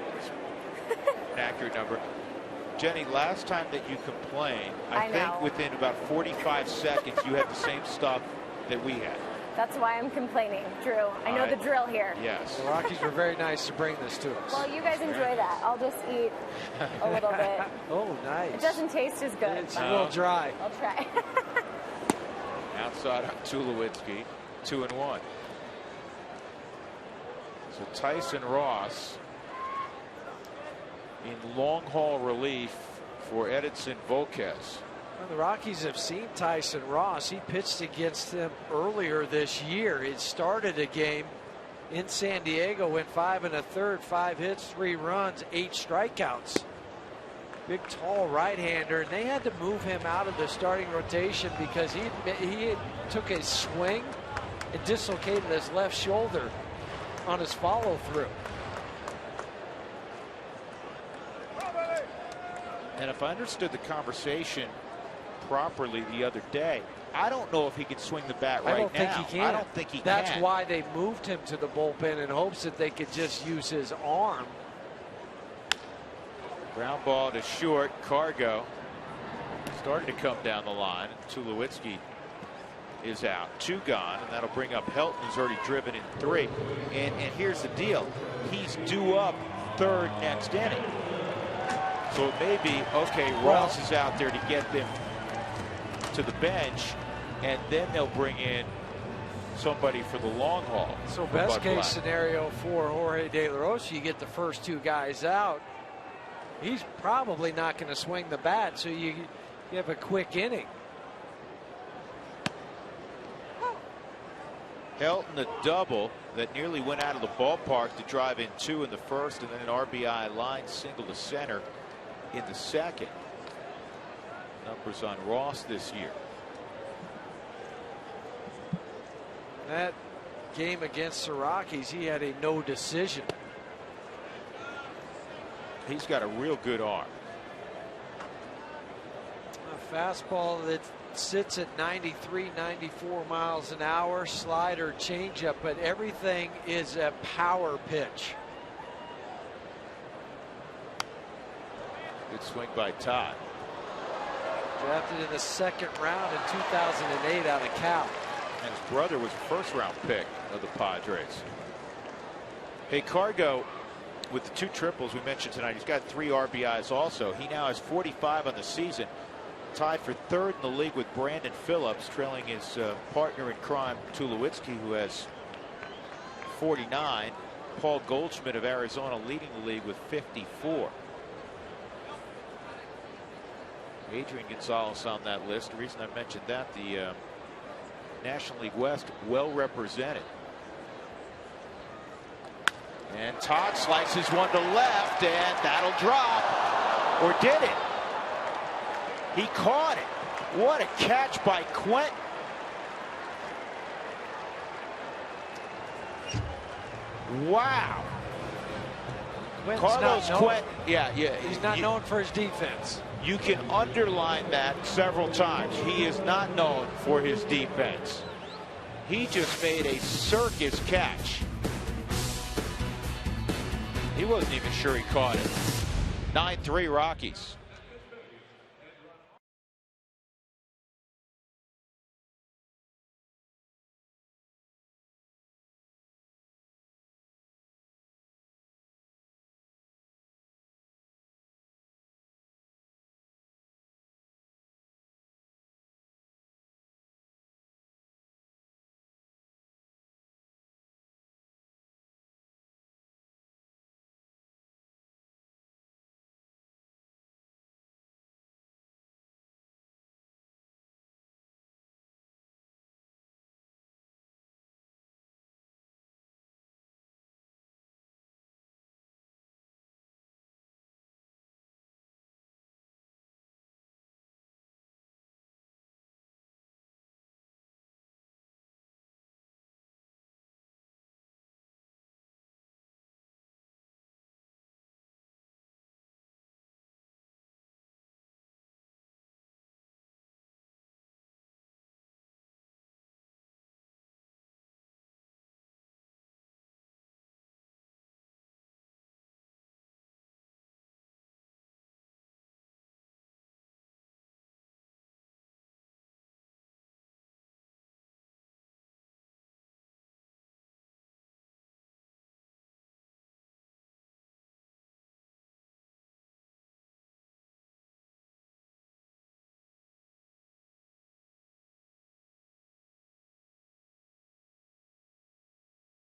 Speaker 1: An accurate number. Jenny, last time that you complained, I think within about 45 seconds you had the same stuff that we had.
Speaker 3: That's why I'm complaining, Drew. I know the drill here.
Speaker 1: Yes.
Speaker 2: The Rockies were very nice to bring this to us.
Speaker 3: Well, you guys enjoy that. I'll just eat a little bit.
Speaker 2: Oh, nice.
Speaker 3: It doesn't taste as good.
Speaker 2: It's a little dry.
Speaker 3: I'll try.
Speaker 1: Outside on Tulowitzki, 2-1. So Tyson Ross in long haul relief for Edinson Volquez.
Speaker 2: Well, the Rockies have seen Tyson Ross. He pitched against them earlier this year. It started a game in San Diego, went 5 1/3, 5 hits, 3 runs, 8 strikeouts. Big, tall right-hander, and they had to move him out of the starting rotation because he took a swing and dislocated his left shoulder on his follow-through.
Speaker 1: And if I understood the conversation properly the other day, I don't know if he can swing the bat right now.
Speaker 2: I don't think he can.
Speaker 1: I don't think he can.
Speaker 2: That's why they moved him to the bullpen in hopes that they could just use his arm.
Speaker 1: Ground ball to short. Cargo started to come down the line. Tulowitzki is out. 2 gone, and that'll bring up Helton, who's already driven in 3. And here's the deal. He's due up 3rd next inning. So it may be, okay, Ross is out there to get them to the bench, and then they'll bring in somebody for the long haul.
Speaker 2: So best case scenario for Jorge De La Rosa, you get the first 2 guys out. He's probably not going to swing the bat, so you have a quick inning.
Speaker 1: Helton a double that nearly went out of the ballpark to drive in 2 in the first, and then an RBI line single to center in the second. Numbers on Ross this year.
Speaker 2: That game against the Rockies, he had a no decision.
Speaker 1: He's got a real good arm.
Speaker 2: A fastball that sits at 93, 94 miles an hour, slider, changeup, but everything is a power pitch.
Speaker 1: Good swing by Todd.
Speaker 2: Drafted in the 2nd round in 2008 out of Cal.
Speaker 1: And his brother was a 1st-round pick of the Padres. Hey, Cargo, with the 2 triples we mentioned tonight, he's got 3 RBIs also. He now has 45 on the season, tied for 3rd in the league with Brandon Phillips, trailing his partner in crime, Tulowitzki, who has 49. Paul Goldschmidt of Arizona leading the league with 54. Adrian Gonzalez on that list. The reason I mentioned that, the National League West well represented. And Todd slices one to left, and that'll drop. Or did it? He caught it. What a catch by Quentin. Wow. Carlos Quentin. Yeah.
Speaker 2: He's not known for his defense.
Speaker 1: You can underline that several times. He is not known for his defense. He just made a circus catch. He wasn't even sure he caught it. 9-3 Rockies.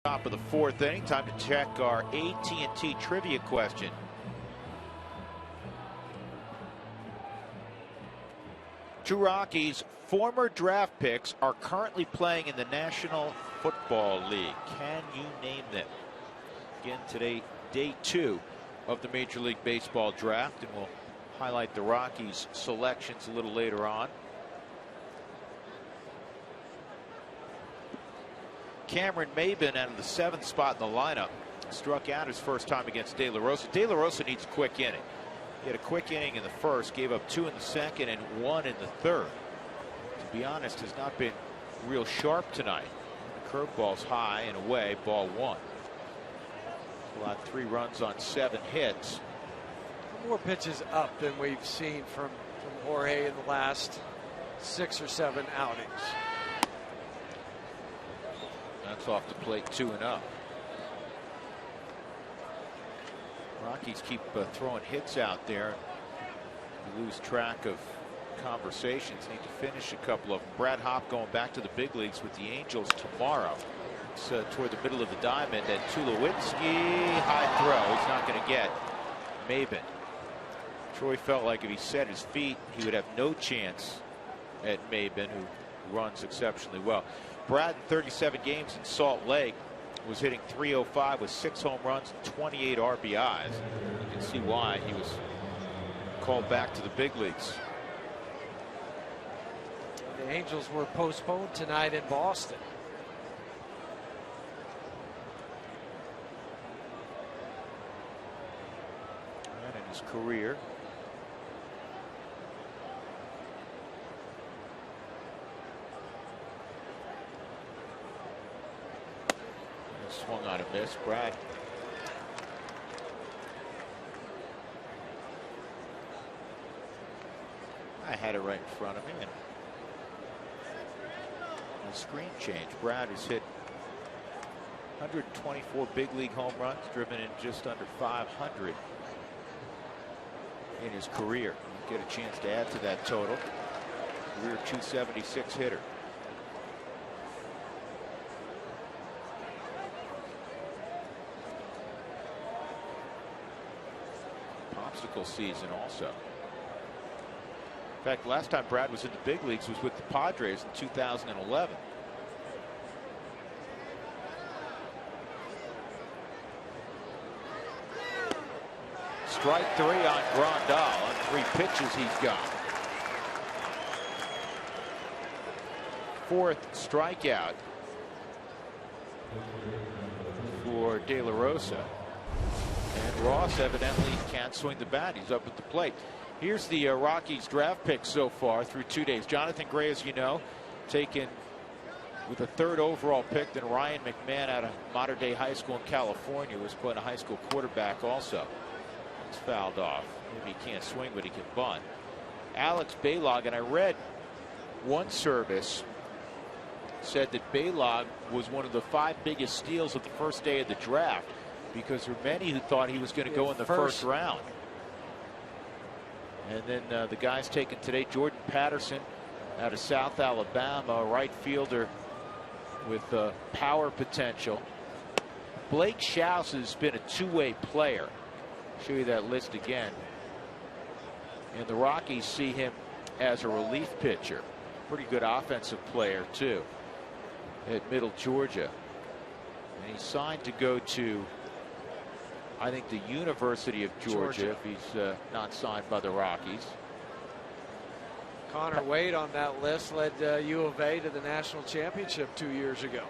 Speaker 1: Top of the fourth inning. Time to check our AT&T trivia question. Two Rockies former draft picks are currently playing in the National Football League. Can you name them? Again, today, day 2 of the Major League Baseball draft, and we'll highlight the Rockies selections a little later on. Cameron Maybin out of the 7th spot in the lineup struck out his first time against De La Rosa. De La Rosa needs a quick inning. He had a quick inning in the first, gave up 2 in the second and 1 in the third. To be honest, has not been real sharp tonight. The curveball's high and away, ball 1. Allowed 3 runs on 7 hits.
Speaker 2: More pitches up than we've seen from Jorge in the last 6 or 7 outings.
Speaker 1: That's off the plate, 2-0. Rockies keep throwing hits out there. You lose track of conversations. Need to finish a couple of them. Brad Hopp going back to the big leagues with the Angels tomorrow. It's toward the middle of the diamond, and Tulowitzki, high throw. He's not going to get Maybin. Troy felt like if he set his feet, he would have no chance at Maybin, who runs exceptionally well. Brad, in 37 games in Salt Lake, was hitting .305 with 6 home runs and 28 RBIs. You can see why he was called back to the big leagues.
Speaker 2: The Angels were postponed tonight in Boston.
Speaker 1: And in his career, swung on a miss. Brad I had it right in front of me, and a screen change. Brad has hit 124 big league home runs, driven in just under 500 in his career. Get a chance to add to that total. Career .276 hitter. Season also. In fact, last time Brad was in the big leagues was with the Padres in 2011. Strike 3 on Grandal. On 3 pitches he's got. 4th strikeout for De La Rosa. And Ross evidently can't swing the bat. He's up at the plate. Here's the Rockies draft picks so far through 2 days. Jonathan Gray, as you know, taken with a 3rd overall pick than Ryan McMahon out of Mater Dei High School in California, who was playing a high school quarterback also. It's fouled off. Maybe he can't swing, but he can bunt. Alex Baylog, and I read one service said that Baylog was one of the 5 biggest steals of the first day of the draft, because there were many who thought he was going to go in the first round. And then the guys taken today, Jordan Patterson out of South Alabama, right fielder with power potential. Blake Schaus has been a two-way player. Show you that list again. And the Rockies see him as a relief pitcher. Pretty good offensive player too at Middle Georgia. And he's signed to go to, I think, the University of Georgia. If he's not signed by the Rockies.
Speaker 4: Connor Wade on that list led U of A to the national championship 2 years ago.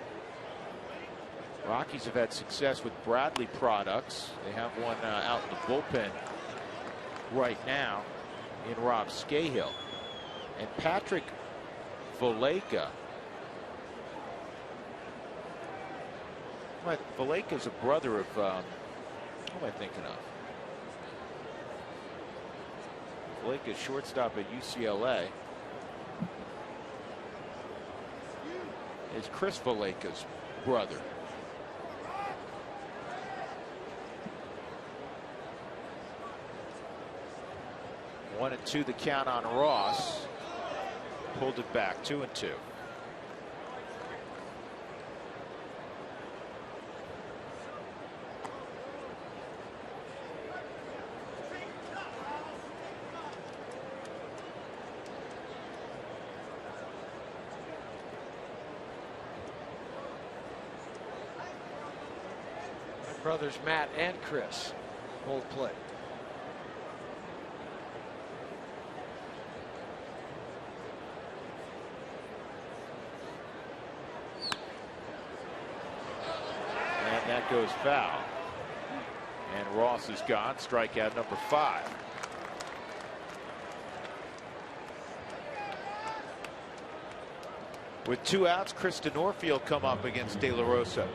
Speaker 1: Rockies have had success with Bradley products. They have one out in the bullpen right now in Rob Scahill. And Patrick Valleca. Valleca's a brother of, who am I thinking of? Valleca's shortstop at UCLA is Chris Valleca's brother. One and two the count on Ross. Pulled it back, 2-2.
Speaker 4: My brothers Matt and Chris both play.
Speaker 1: That goes foul. And Ross is gone. Strikeout number 5. With 2 outs, Krista Norfield come up against De La Rosa.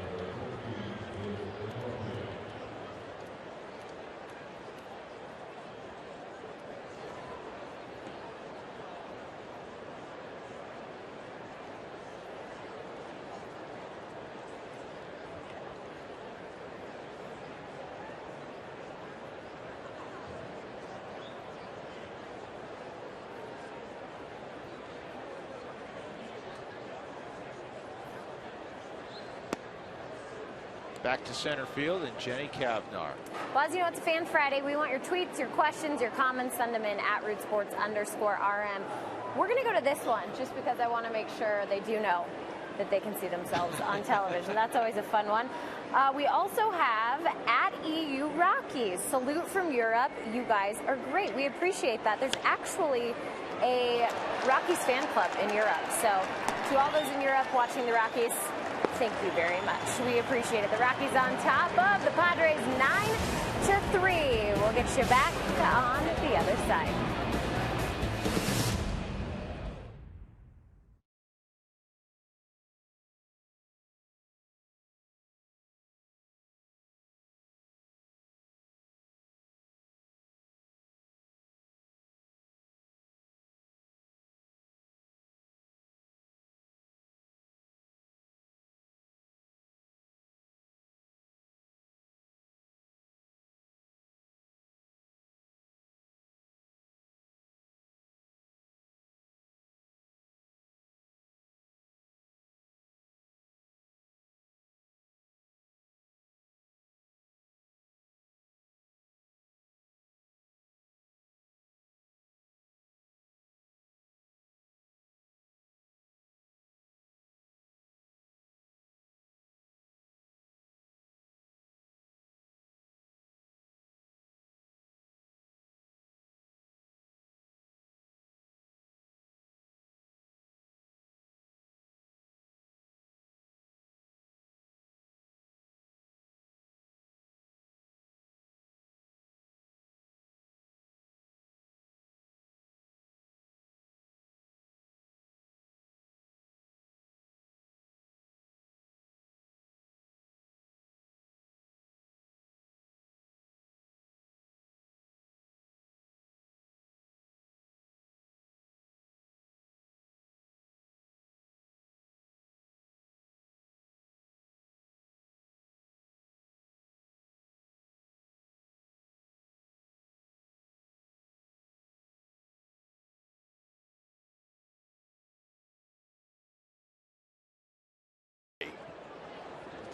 Speaker 1: Back to center field, and Jenny Kavnar.
Speaker 3: Well, as you know, it's Fan Friday. We want your tweets, your questions, your comments. Send them in at @RootSports_RM. We're going to go to this one just because I want to make sure they do know that they can see themselves on television. That's always a fun one. We also have at EU Rockies. Salute from Europe. You guys are great. We appreciate that. There's actually a Rockies fan club in Europe. So to all those in Europe watching the Rockies, thank you very much. We appreciate it. The Rockies on top of the Padres 9-3. We'll get you back on the other side.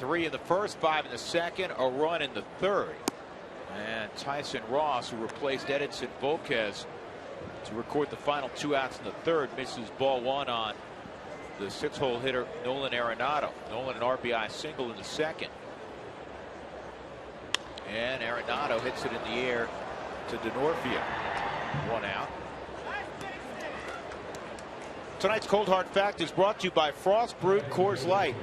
Speaker 1: 3 in the first, 5 in the second, a run in the third. And Tyson Ross, who replaced Edinson Volquez to record the final 2 outs in the third, misses ball 1 on the 6-hole hitter Nolan Arenado. Nolan an RBI single in the second. And Arenado hits it in the air to Denorfia. 1 out. Tonight's Cold Hard Fact is brought to you by Frost Brewed Coors Light.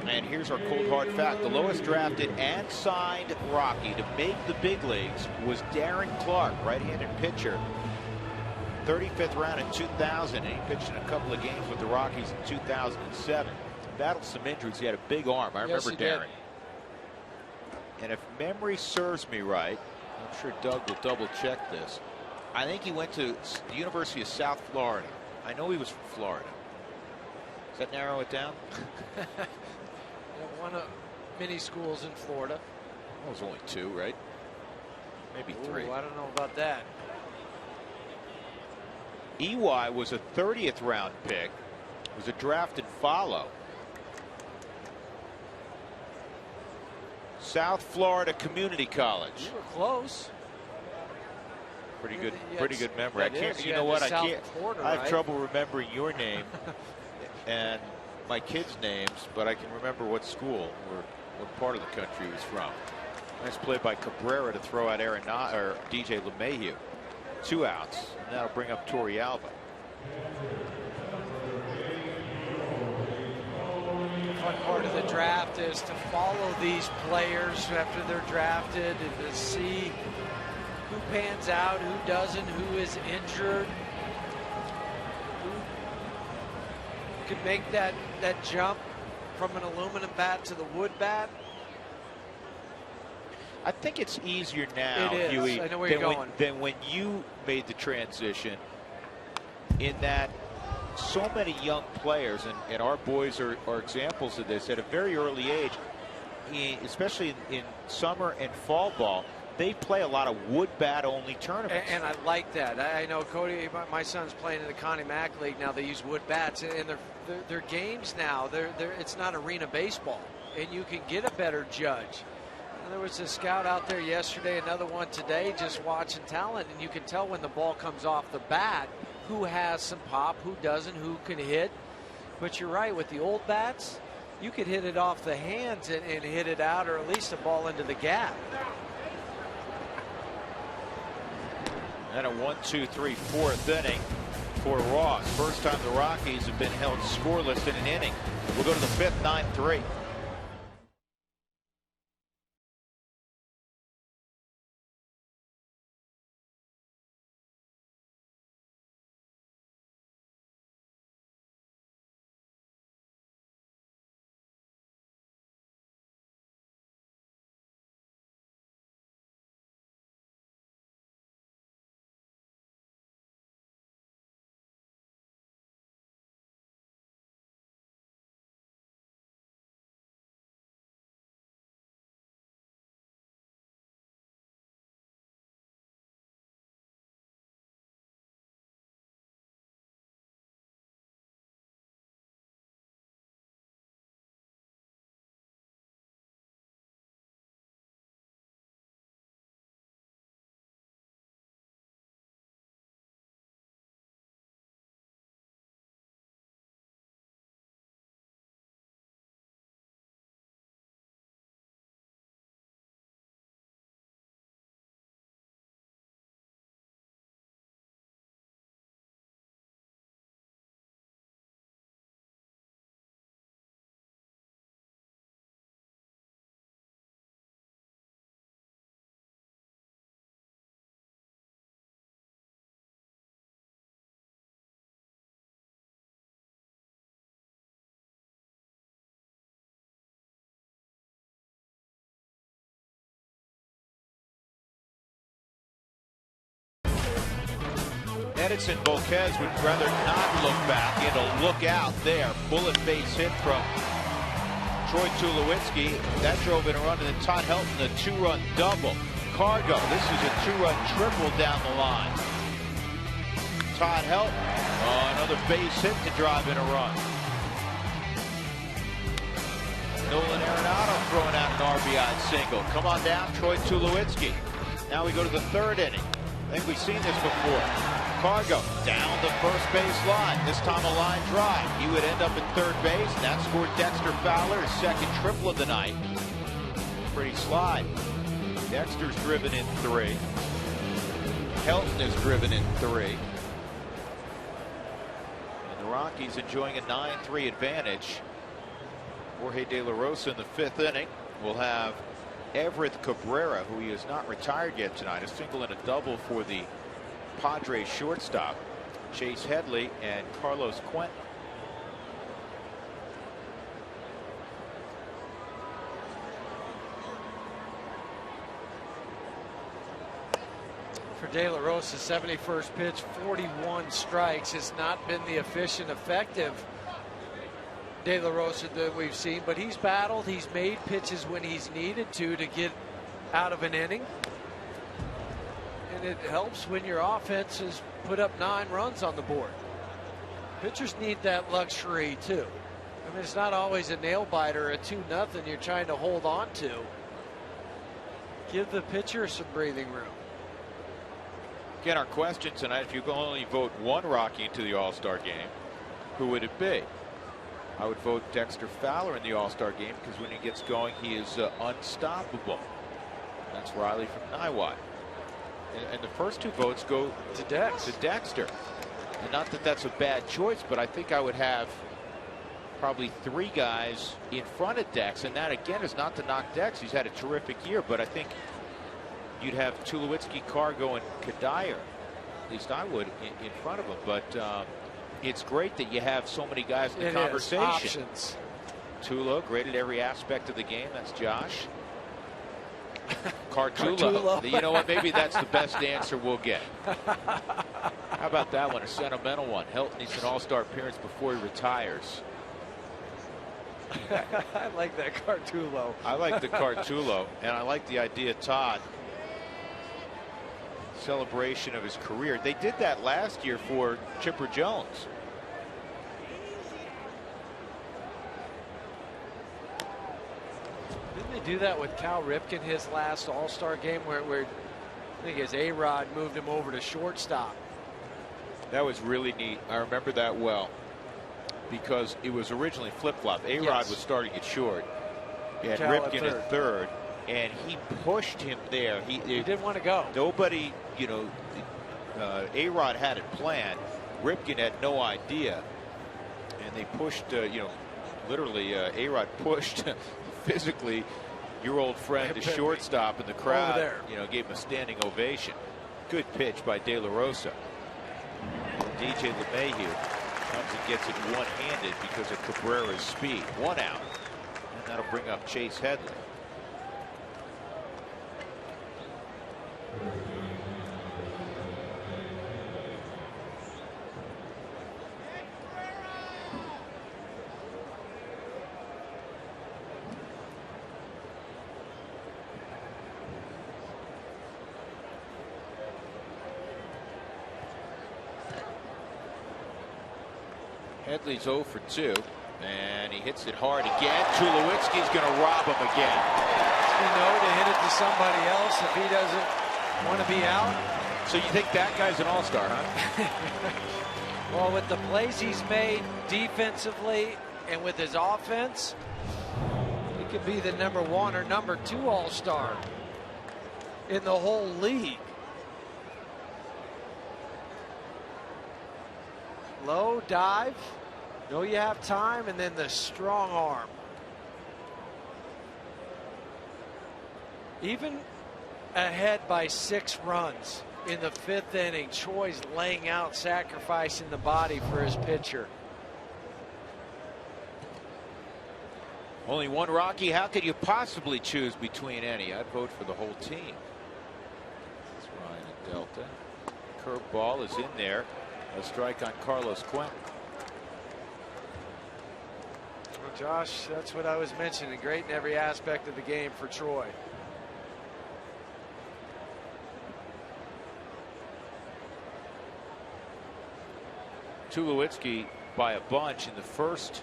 Speaker 1: And here's our Cold Hard Fact. The lowest drafted and signed Rocky to make the big leagues was Darren Clark, right-handed pitcher. 35th round in 2000, and he pitched in a couple of games with the Rockies in 2007. Battled some injuries. He had a big arm. I remember Darren. And if memory serves me right, I'm sure Doug will double check this. I think he went to the University of South Florida. I know he was from Florida. Does that narrow it down?
Speaker 4: One of many schools in Florida.
Speaker 1: Well, it was only 2, right? Maybe 3.
Speaker 4: I don't know about that.
Speaker 1: EY was a 30th round pick. Was a drafted follow. South Florida Community College.
Speaker 4: You were close.
Speaker 1: Pretty good memory. I can't. You know what? I can't. I have trouble remembering your name and my kids' names, but I can remember what school or what part of the country he was from. Nice play by Cabrera to throw out Arenado or DJ LeMahieu. 2 outs, and that'll bring up Torrealba.
Speaker 4: The fun part of the draft is to follow these players after they're drafted and to see who pans out, who doesn't, who is injured, who can make that jump from an aluminum bat to the wood bat.
Speaker 1: I think it's easier now,
Speaker 4: Huey, I know where you're going.
Speaker 1: Than when you made the transition, in that so many young players, and our boys are examples of this at a very early age, especially in summer and fall ball. They play a lot of wood bat only tournaments.
Speaker 4: And I like that. I know Cody, my son's playing in the Connie Mack League now. They use wood bats, and their games now, it's not arena baseball, and you can get a better judge. There was a scout out there yesterday, another one today, just watching talent, and you can tell when the ball comes off the bat who has some pop, who doesn't, who can hit. But you're right, with the old bats, you could hit it off the hands and hit it out, or at least a ball into the gap.
Speaker 1: And a 1, 2, 3, 4th inning for Ross. First time the Rockies have been held scoreless in an inning. We'll go to the 5th, 9-3. Edinson Volquez would rather not look back. He had to look out there. Bullet base hit from Troy Tulowitzki. That drove in a run, and then Todd Helton, the 2-run double. Cargo, this is a 2-run triple down the line. Todd Helton, another base hit to drive in a run. Nolan Arenado throwing out an RBI single. Come on down, Troy Tulowitzki. Now we go to the third inning. I think we've seen this before. Cargo down the first base line. This time a line drive. He would end up at third base. That scored Dexter Fowler, his second triple of the night. Pretty slide. Dexter's driven in 3. Helton is driven in 3. And the Rockies enjoying a 9-3 advantage. Jorge De La Rosa in the 5th inning will have Everett Cabrera, who he has not retired yet tonight, a single and a double for the Padres shortstop, Chase Headley and Carlos Quentin.
Speaker 4: For De La Rosa's 71st pitch, 41 strikes. Has not been the efficient, effective De La Rosa that we've seen, but he's battled. He's made pitches when he's needed to get out of an inning. And it helps when your offense has put up 9 runs on the board. Pitchers need that luxury too. I mean, it's not always a nail biter, a 2-0 you're trying to hold on to. Give the pitcher some breathing room.
Speaker 1: Again, our question tonight, if you can only vote one Rocky into the All-Star game, who would it be? I would vote Dexter Fowler in the All-Star game because when he gets going, he is unstoppable. That's Riley from Niwot. And the first 2 votes go
Speaker 4: to
Speaker 1: Dexter. And not that that's a bad choice, but I think I would have probably 3 guys in front of Dex. And that, again, is not to knock Dex. He's had a terrific year, but I think you'd have Tulowitzki, Cargo, and Kadire. At least I would in front of him. But it's great that you have so many guys in the conversation.
Speaker 4: Options.
Speaker 1: Tulo, great at every aspect of the game. That's Josh. Cartulo. You know what? Maybe that's the best answer we'll get. How about that one? A sentimental one. Helton needs an All-Star appearance before he retires.
Speaker 4: I like that Cartulo.
Speaker 1: I like the Cartulo, and I like the idea, Todd. Celebration of his career. They did that last year for Chipper Jones.
Speaker 4: Didn't they do that with Cal Ripken his last All-Star game where I think his A-Rod moved him over to shortstop?
Speaker 1: That was really neat. I remember that well because it was originally flip-flop. A-Rod was starting at short and Ripken at third, and he pushed him there. He
Speaker 4: didn't want to go.
Speaker 1: Nobody, you know, A-Rod had it planned. Ripken had no idea, and they pushed, you know, literally A-Rod pushed physically your old friend to shortstop, and the crowd, you know, gave him a standing ovation. Good pitch by De La Rosa. DJ LeMahieu comes and gets it one-handed because of Cabrera's speed. 1 out, and that'll bring up Chase Headley. Headley's 0 for 2, and he hits it hard again. Tulowitzki's going to rob him again.
Speaker 4: You know, to hit it to somebody else if he doesn't want to be out.
Speaker 1: So you think that guy's an all-star, huh?
Speaker 4: Well, with the plays he's made defensively and with his offense, he could be the #1 or #2 all-star in the whole league. Low dive, know you have time, and then the strong arm. Even ahead by 6 runs in the 5th inning, Troy's laying out, sacrificing the body for his pitcher.
Speaker 1: Only one Rocky. How could you possibly choose between any? I'd vote for the whole team. That's Ryan and Delta. Curveball is in there. A strike on Carlos Quentin.
Speaker 4: Well, Josh, that's what I was mentioning. Great in every aspect of the game for Troy.
Speaker 1: Tulowitzki by a bunch in the first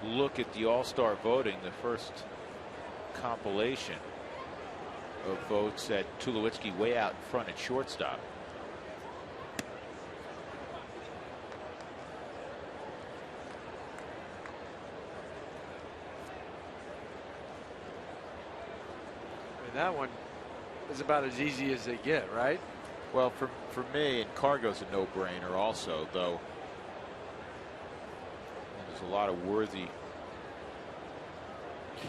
Speaker 1: look at the All-Star voting, the first compilation of votes, at Tulowitzki way out in front at shortstop.
Speaker 4: And that one is about as easy as they get, right?
Speaker 1: Well, for me, and Cargo's a no-brainer also, though there's a lot of worthy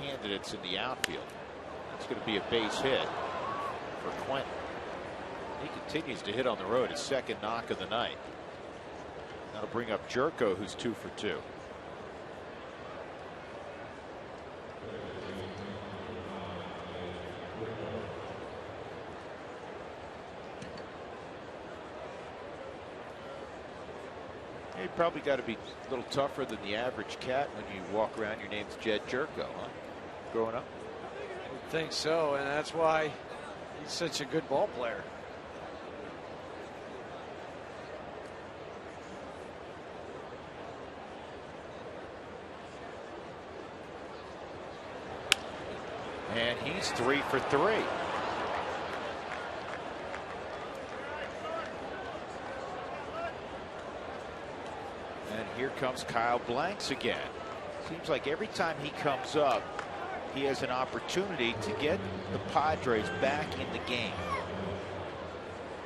Speaker 1: candidates in the outfield. That's going to be a base hit for Quentin. He continues to hit on the road, his second knock of the night. That'll bring up Jerko, who's 2 for 2. You probably got to be a little tougher than the average cat when you walk around. Your name's Jed Jerko, huh? Growing up?
Speaker 4: I think so, and that's why he's such a good ball player.
Speaker 1: And he's 3 for 3. And here comes Kyle Blanks again. Seems like every time he comes up, he has an opportunity to get the Padres back in the game.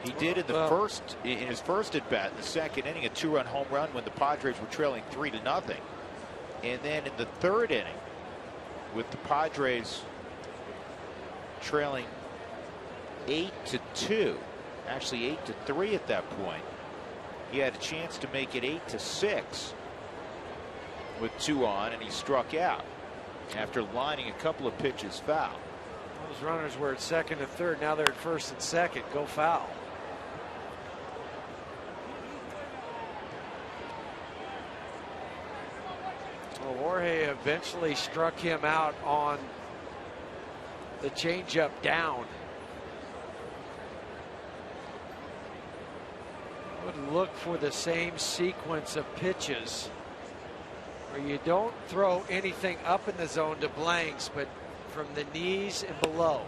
Speaker 1: He did in his first at bat in the second inning, a 2-run home run when the Padres were trailing 3-0. And then in the third inning, with the Padres trailing 8-2, actually 8-3 at that point, he had a chance to make it 8-6 with 2 on, and he struck out after lining a couple of pitches foul.
Speaker 4: Those runners were at second and third. Now they're at first and second. Go foul. Well, Jorge eventually struck him out on the changeup down. Would look for the same sequence of pitches where you don't throw anything up in the zone to Blanks, but from the knees and below.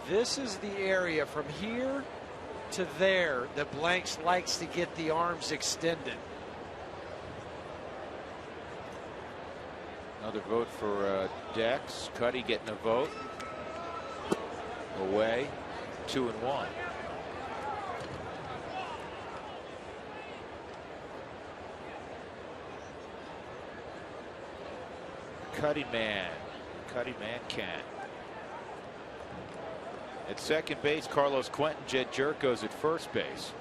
Speaker 4: This is the area from here to there that Blanks likes to get the arms extended.
Speaker 1: Another vote for Dex. Cuddy getting a vote. Away, 2-1. Cuddy man can. At second base, Carlos Quentin. Jed Jerko's at first base.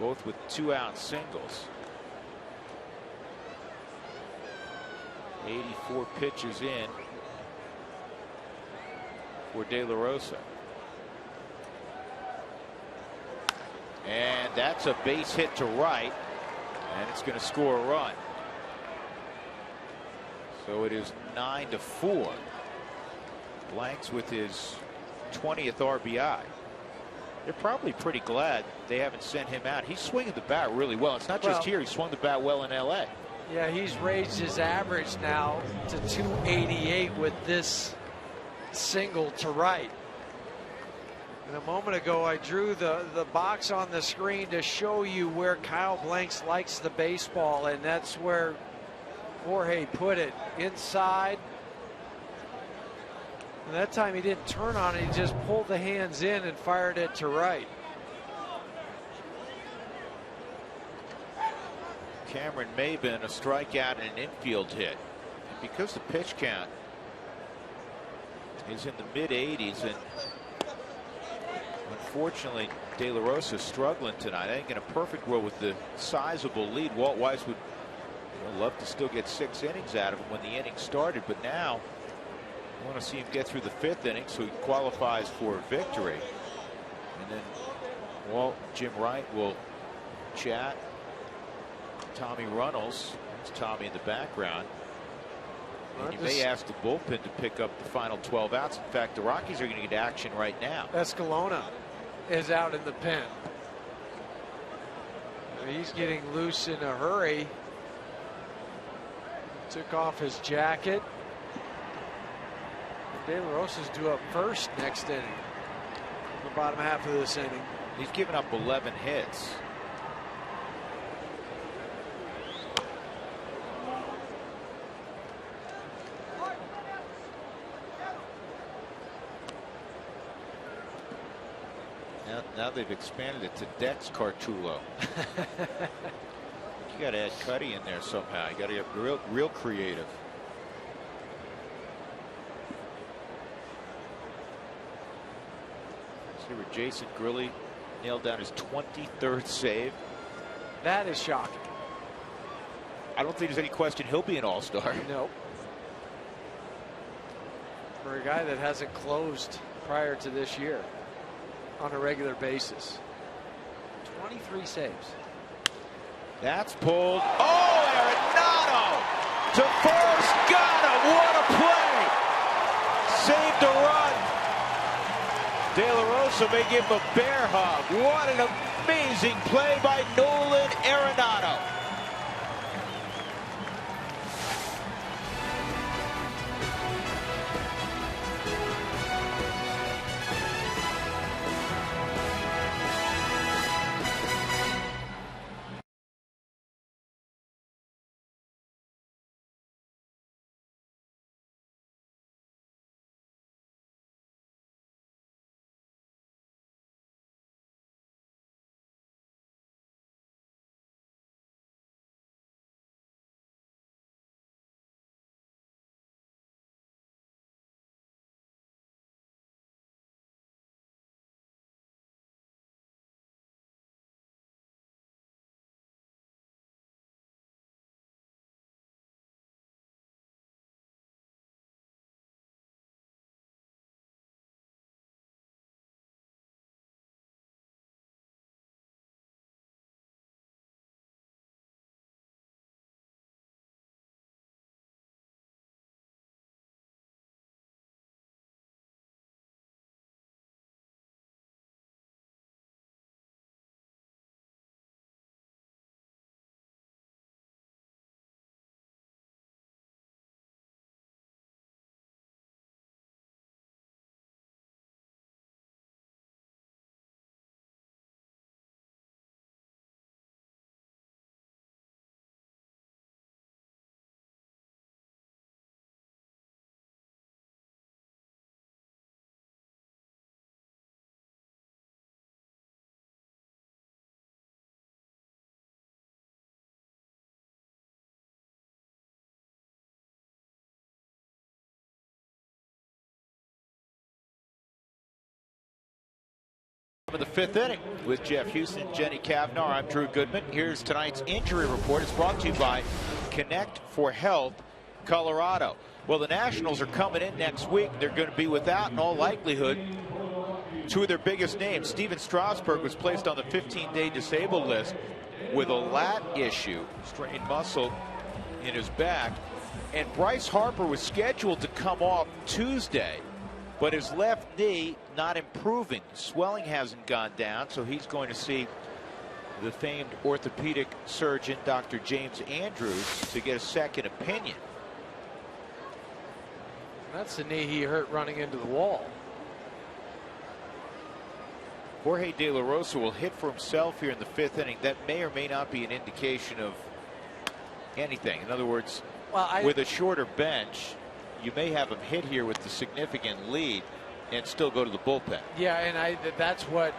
Speaker 1: Both with 2-out singles. 84 pitches in for De La Rosa. And that's a base hit to right, and it's going to score a run. So it is 9-4. Blanks with his 20th RBI. They're probably pretty glad they haven't sent him out. He's swinging the bat really well. It's not just here. He swung the bat well in LA.
Speaker 4: Yeah, he's raised his average now to 288 with this single to right. And a moment ago, I drew the box on the screen to show you where Kyle Blanks likes the baseball, and that's where Jorge put it, inside. And that time he didn't turn on it, he just pulled the hands in and fired it to right.
Speaker 1: Cameron Maybin, a strikeout and an infield hit. And because the pitch count is in the mid-80s, and unfortunately De La Rosa is struggling tonight. I think in a perfect world with the sizable lead, Walt Weiss would love to still get 6 innings out of him when the inning started, but now I want to see him get through the 5th inning so he qualifies for a victory. And then Walt and Jim Wright will chat. Tommy Runnels, there's Tommy in the background. And you may ask the bullpen to pick up the final 12 outs. In fact, the Rockies are going to get action right now.
Speaker 4: Escalona is out in the pen. He's getting loose in a hurry. Took off his jacket. De La Rosa's due up first next inning. The bottom half of this inning.
Speaker 1: He's given up 11 hits. Now they've expanded it to Dex Cartullo. You got to add Cuddy in there somehow. You got to get real creative. See where Jason Grilli nailed down his 23rd save.
Speaker 4: That is shocking.
Speaker 1: I don't think there's any question he'll be an all-star.
Speaker 4: No. For a guy that hasn't closed prior to this year on a regular basis. 23 saves.
Speaker 1: That's pulled. Oh, Arenado to first. Got him. What a play. Saved a run. De La Rosa may give him a bear hug. What an amazing play by Nolan Arenado. Of the fifth inning with Jeff Houston, Jenny Cavnar. I'm Drew Goodman. Here's tonight's injury report. It's brought to you by Connect for Health Colorado. Well, the Nationals are coming in next week. They're going to be without, in all likelihood, two of their biggest names. Steven Strasburg was placed on the 15-day disabled list with a lat issue, strained muscle in his back. And Bryce Harper was scheduled to come off Tuesday, but his left knee not improving. Swelling hasn't gone down, so he's going to see the famed orthopedic surgeon, Dr. James Andrews, to get a second opinion.
Speaker 4: That's the knee he hurt running into the wall.
Speaker 1: Jorge De La Rosa will hit for himself here in the fifth inning. That may or may not be an indication of anything. In other words, with a shorter bench, you may have him hit here with the significant lead and still go to the bullpen.
Speaker 4: Yeah, and that's what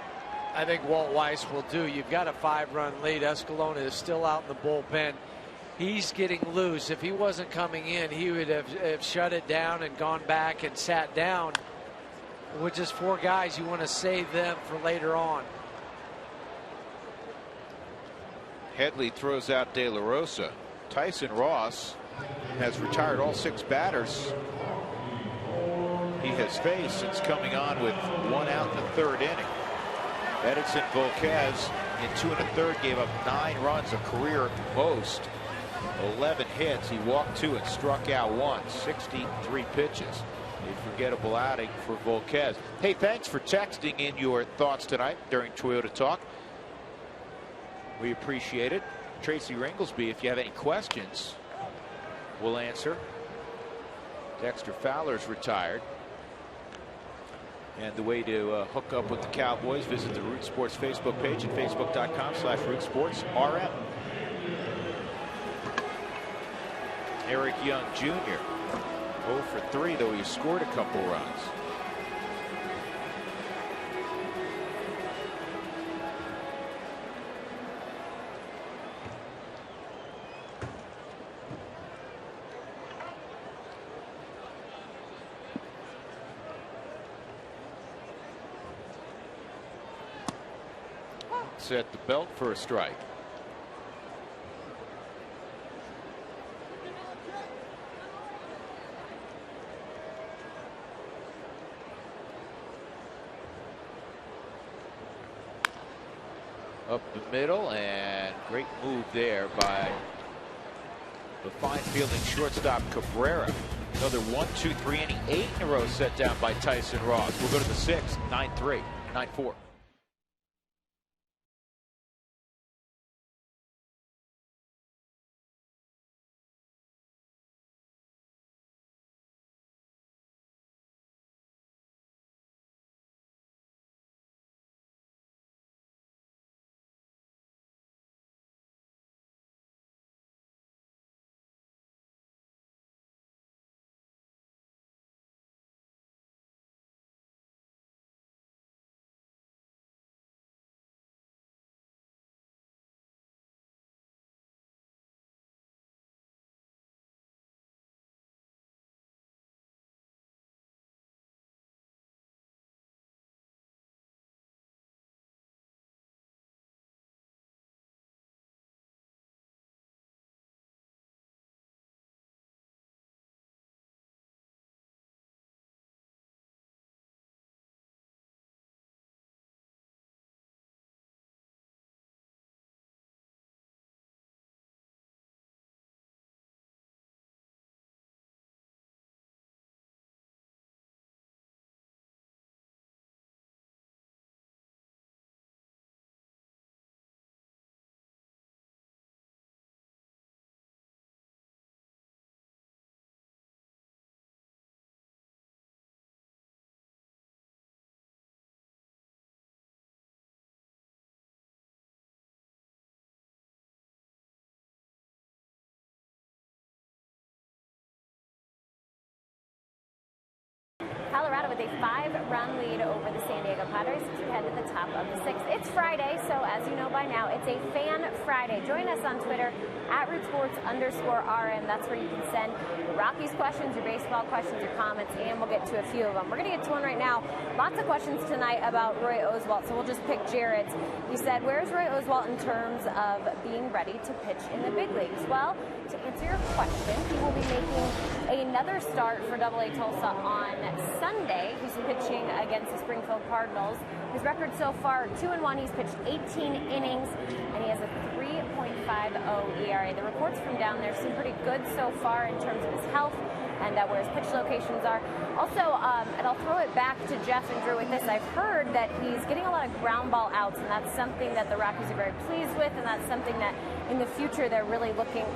Speaker 4: I think Walt Weiss will do. You've got a 5-run lead. Escalona is still out in the bullpen. He's getting loose. If he wasn't coming in, he would have shut it down and gone back and sat down. With just 4 guys, you want to save them for later on.
Speaker 1: Headley throws out De La Rosa. Tyson Ross has retired all 6 batters he has faced since coming on with 1 out in the 3rd inning. Edinson Volquez in 2 1/3 gave up 9 runs, a career most. 11 hits. He walked 2 and struck out 1. 63 pitches. A forgettable outing for Volquez. Hey, thanks for texting in your thoughts tonight during Toyota Talk. We appreciate it. Tracy Ringlesby, if you have any questions, we'll answer. Dexter Fowler's retired. And the way to hook up with the Cowboys, visit the Root Sports Facebook page at facebook.com/RootSportsRM. Eric Young Jr. 0 for 3, though he scored a couple runs. Set the belt for a strike. Up the middle, and great move there by the fine fielding shortstop Cabrera. Another 1, 2, 3 inning, 8 in a row set down by Tyson Ross. We'll go to the 6th, 9-3, 9-4.
Speaker 3: Colorado with a 5-run lead over the San Diego Padres to head to the top of the 6th. It's Friday, so as you know by now, it's a Fan Friday. Join us on Twitter at @RootSports_RM. That's where you can send your Rockies questions, your baseball questions, your comments, and we'll get to a few of them. We're going to get to one right now. Lots of questions tonight about Roy Oswalt, so we'll just pick Jared's. He said, where's Roy Oswalt in terms of being ready to pitch in the big leagues? Well, to answer your question, he will be making another start for AA Tulsa on Sunday. He's pitching against the Springfield Cardinals. His record so far, 2-1. He's pitched 18 innings, and he has a 3.50 ERA. The reports from down there seem pretty good so far in terms of his health and where his pitch locations are. Also, and I'll throw it back to Jeff and Drew with this, I've heard that he's getting a lot of ground ball outs, and that's something that the Rockies are very pleased with, and that's something that in the future they're really looking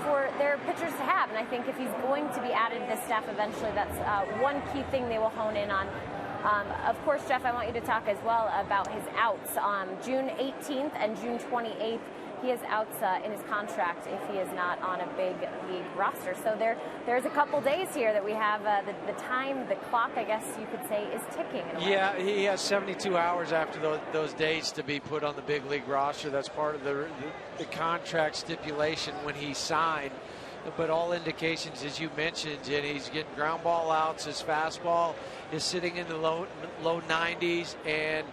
Speaker 3: for their pitchers to have. And I think if he's going to be added to the staff eventually, that's one key thing they will hone in on. Of course, Jeff, I want you to talk as well about his outs. June 18th and June 28th, he has outs in his contract if he is not on a big league roster. So there's a couple days here that we have the time, the clock, I guess you could say, is ticking.
Speaker 4: Yeah, he has 72 hours after those days to be put on the big league roster. That's part of the contract stipulation when he signed. But all indications, as you mentioned, and he's getting ground ball outs. His fastball is sitting in the low 90s, and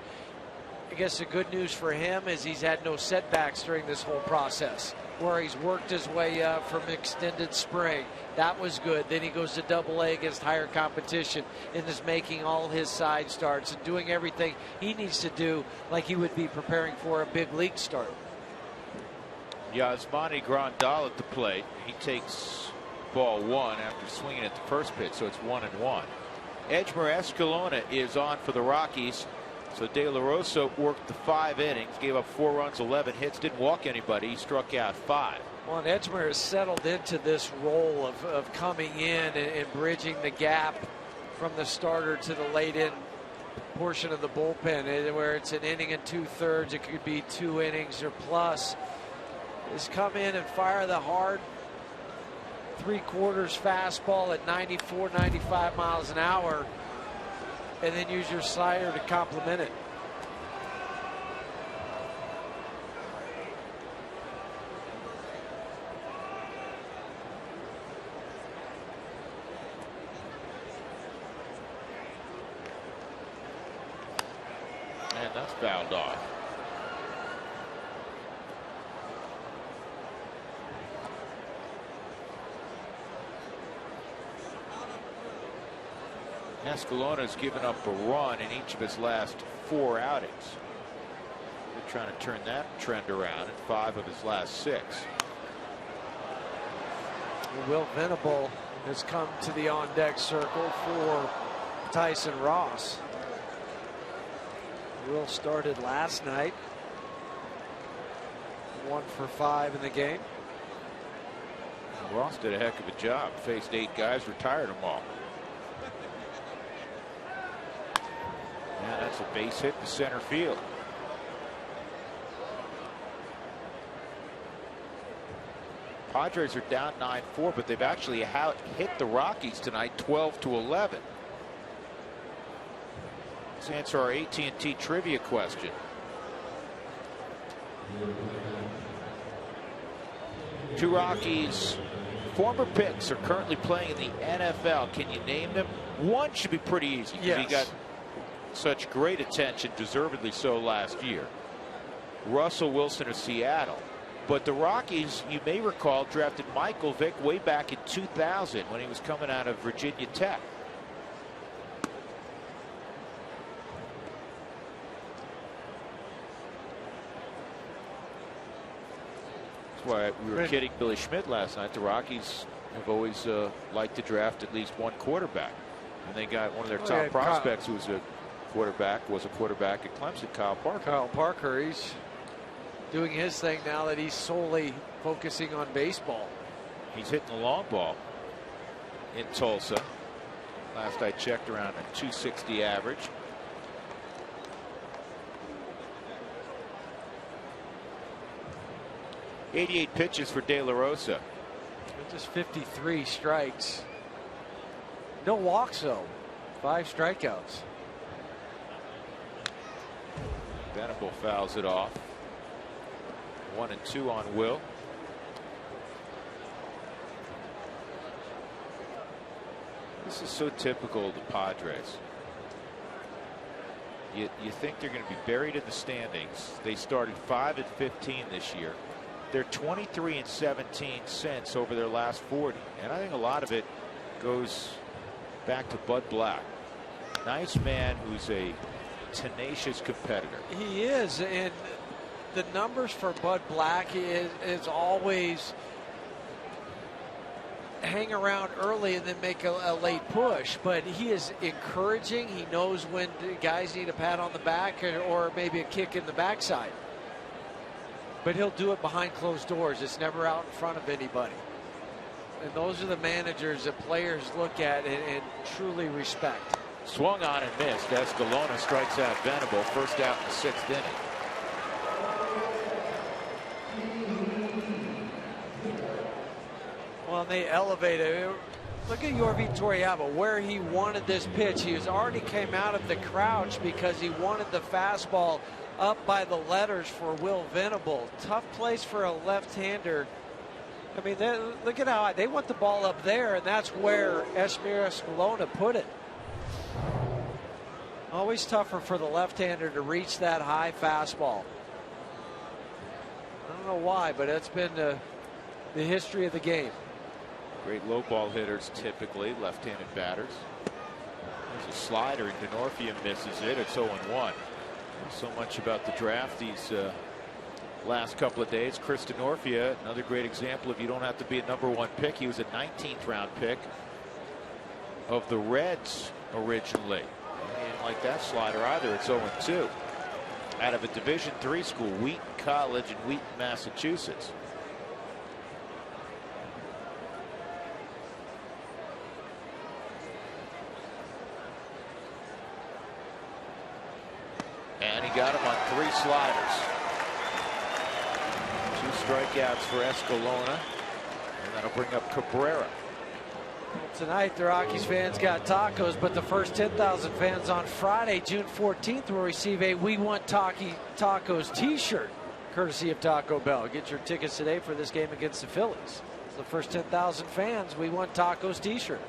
Speaker 4: I guess the good news for him is he's had no setbacks during this whole process, where he's worked his way up from extended spring. That was good. Then he goes to AA against higher competition and is making all his side starts and doing everything he needs to do like he would be preparing for a big league start.
Speaker 1: Yasmani Grandal at the plate. He takes ball 1 after swinging at the first pitch, so it's 1-1. Edgmer Escalona is on for the Rockies. So De La Rosa worked the 5 innings, gave up 4 runs, 11 hits, didn't walk anybody. He struck out 5.
Speaker 4: Well, and Edgmer has settled into this role of coming in and bridging the gap from the starter to the late in portion of the bullpen, where it's an inning and 2/3. It could be 2 innings or plus. Is come in and fire the hard 3/4 fastball at 94, 95 miles an hour, and then use your slider to complement it.
Speaker 1: And that's fouled off. Escalona's given up a run in each of his last 4 outings. They're trying to turn that trend around in 5 of his last 6.
Speaker 4: Will Venable has come to the on-deck circle for Tyson Ross. Will started last night. 1 for 5 in the game.
Speaker 1: Ross did a heck of a job. Faced 8 guys, retired them all. Yeah, that's a base hit to center field. Padres are down 9-4, but they've actually hit the Rockies tonight 12-11. Let's answer our AT&T trivia question. Two Rockies former picks are currently playing in the NFL. Can you name them? One should be pretty easy because he got such great attention, deservedly so, last year. Russell Wilson of Seattle. But the Rockies, you may recall, drafted Michael Vick way back in 2000 when he was coming out of Virginia Tech. That's why we were kidding Billy Schmidt last night. The Rockies have always liked to draft at least one quarterback. And they got one of their top prospects who was a quarterback at Clemson, Kyle Parker.
Speaker 4: Kyle Parker, he's doing his thing now that he's solely focusing on baseball.
Speaker 1: He's hitting the long ball in Tulsa. Last I checked, around a 260 average. .88 pitches for De La Rosa.
Speaker 4: Just 53 strikes. No walks though. 5 strikeouts.
Speaker 1: Venable fouls it off. 1-2 on Will. This is so typical of the Padres. You think they're going to be buried in the standings. They started 5-15 this year. They're 23-17 since over their last 40. And I think a lot of it goes back to Bud Black. Nice man who's a tenacious competitor.
Speaker 4: He is, and the numbers for Bud Black is always hang around early and then make a late push, but he is encouraging. He knows when guys need a pat on the back or maybe a kick in the backside, but he'll do it behind closed doors. It's never out in front of anybody, and those are the managers that players look at and truly respect.
Speaker 1: Swung on and missed. Escalona strikes out Venable. First out in the 6th inning.
Speaker 4: Well, they elevated. Look at Yorvi Toriyama, where he wanted this pitch. He was already came out of the crouch because he wanted the fastball up by the letters for Will Venable. Tough place for a left-hander. I mean, look at how they want the ball up there, and that's where Yasmani Escalona put it. Always tougher for the left-hander to reach that high fastball. I don't know why, but that's been the history of the game.
Speaker 1: Great low ball hitters, typically left-handed batters. There's a slider, and Denorfia misses it. It's 0-1. So much about the draft these last couple of days. Chris Denorfia, another great example of you don't have to be a #1 pick. He was a 19th round pick of the Reds originally. He didn't like that slider either. It's 0-2 out of a Division III school, Wheaton College in Wheaton, Massachusetts. And he got him on 3 sliders. 2 strikeouts for Escalona. And that'll bring up Cabrera.
Speaker 4: Tonight, the Rockies fans got tacos, but the first 10,000 fans on Friday, June 14th, will receive a We Want Tacos t-shirt, courtesy of Taco Bell. Get your tickets today for this game against the Phillies. It's the first 10,000 fans, We Want Tacos t-shirt.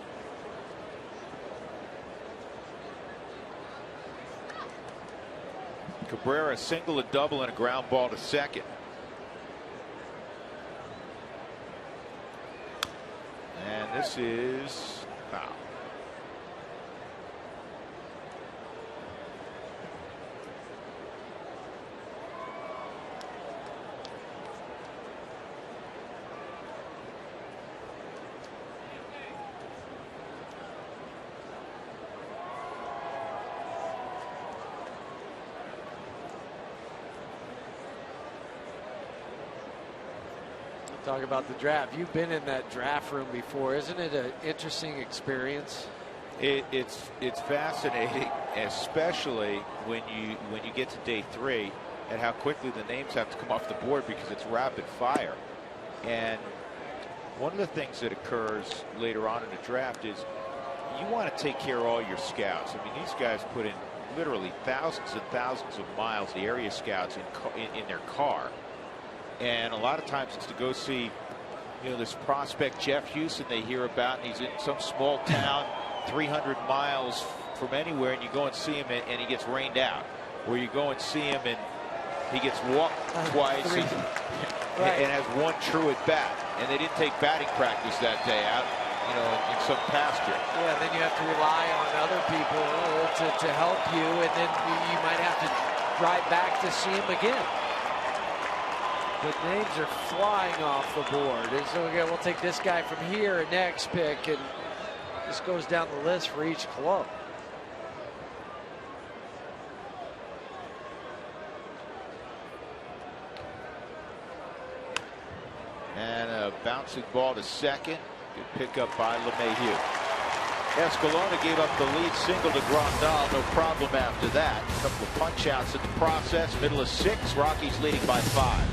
Speaker 1: Cabrera, a single, a double, and a ground ball to second. And this is foul.
Speaker 4: Talk about the draft. You've been in that draft room before. Isn't it an interesting experience?
Speaker 1: It's fascinating, especially when you get to day 3 and how quickly the names have to come off the board because it's rapid fire. And one of the things that occurs later on in the draft is you want to take care of all your scouts. I mean, these guys put in literally thousands and thousands of miles, the area scouts in their car. And a lot of times it's to go see, this prospect Jeff Houston they hear about, and he's in some small town 300 miles from anywhere, and you go and see him and he gets rained out. Or you go and see him and he gets walked twice and has 1 true at bat. And they didn't take batting practice that day out, in some pasture.
Speaker 4: Yeah, then you have to rely on other people to help you, and then you might have to drive back to see him again. The names are flying off the board. And so we'll take this guy from here, next pick, and this goes down the list for each club.
Speaker 1: And a bouncing ball to second. Good pickup by LeMahieu. Escalona gave up the lead single to Grandal. No problem after that. A couple of punch outs in the process. Middle of 6. Rockies leading by 5.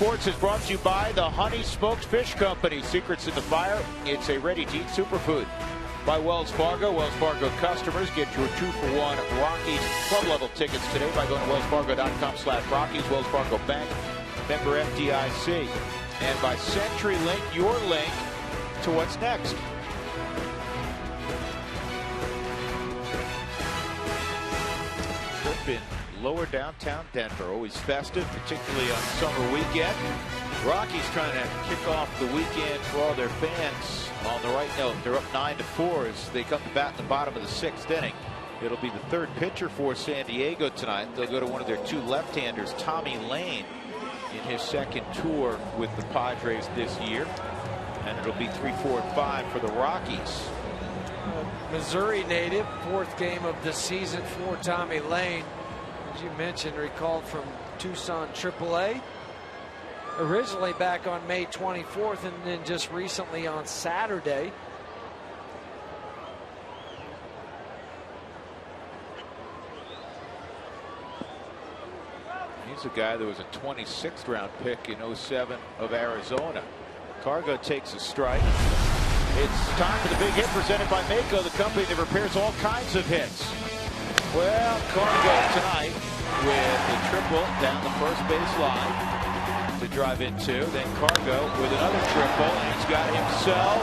Speaker 1: Sports is brought to you by the Honey Smoked Fish Company. Secrets in the fire. It's a ready-to-eat superfood. By Wells Fargo. Wells Fargo customers get your 2-for-1 Rockies club level tickets today by going to wellsfargo.com/Rockies. Wells Fargo Bank, member FDIC. And by CenturyLink, your link to what's next. in lower downtown Denver. Always festive, particularly on summer weekend. Rockies trying to kick off the weekend for all their fans on the right note. They're up 9-4 as they come to bat in the bottom of the 6th inning. It'll be the third pitcher for San Diego tonight. They'll go to one of their two left-handers, Tommy Lane, in his second tour with the Padres this year. And it'll be 3, 4, and 5 for the Rockies.
Speaker 4: Missouri native, 4th game of the season for Tommy Lane. As you mentioned, recalled from Tucson AAA. Originally back on May 24th and then just recently on Saturday.
Speaker 1: He's a guy that was a 26th round pick in 07 of Arizona. Cargo takes a strike. It's time for the big hit presented by Mako, the company that repairs all kinds of hits. Well, Cargo tonight with the triple down the first base line to drive in 2. Then Cargo with another triple, and he's got himself.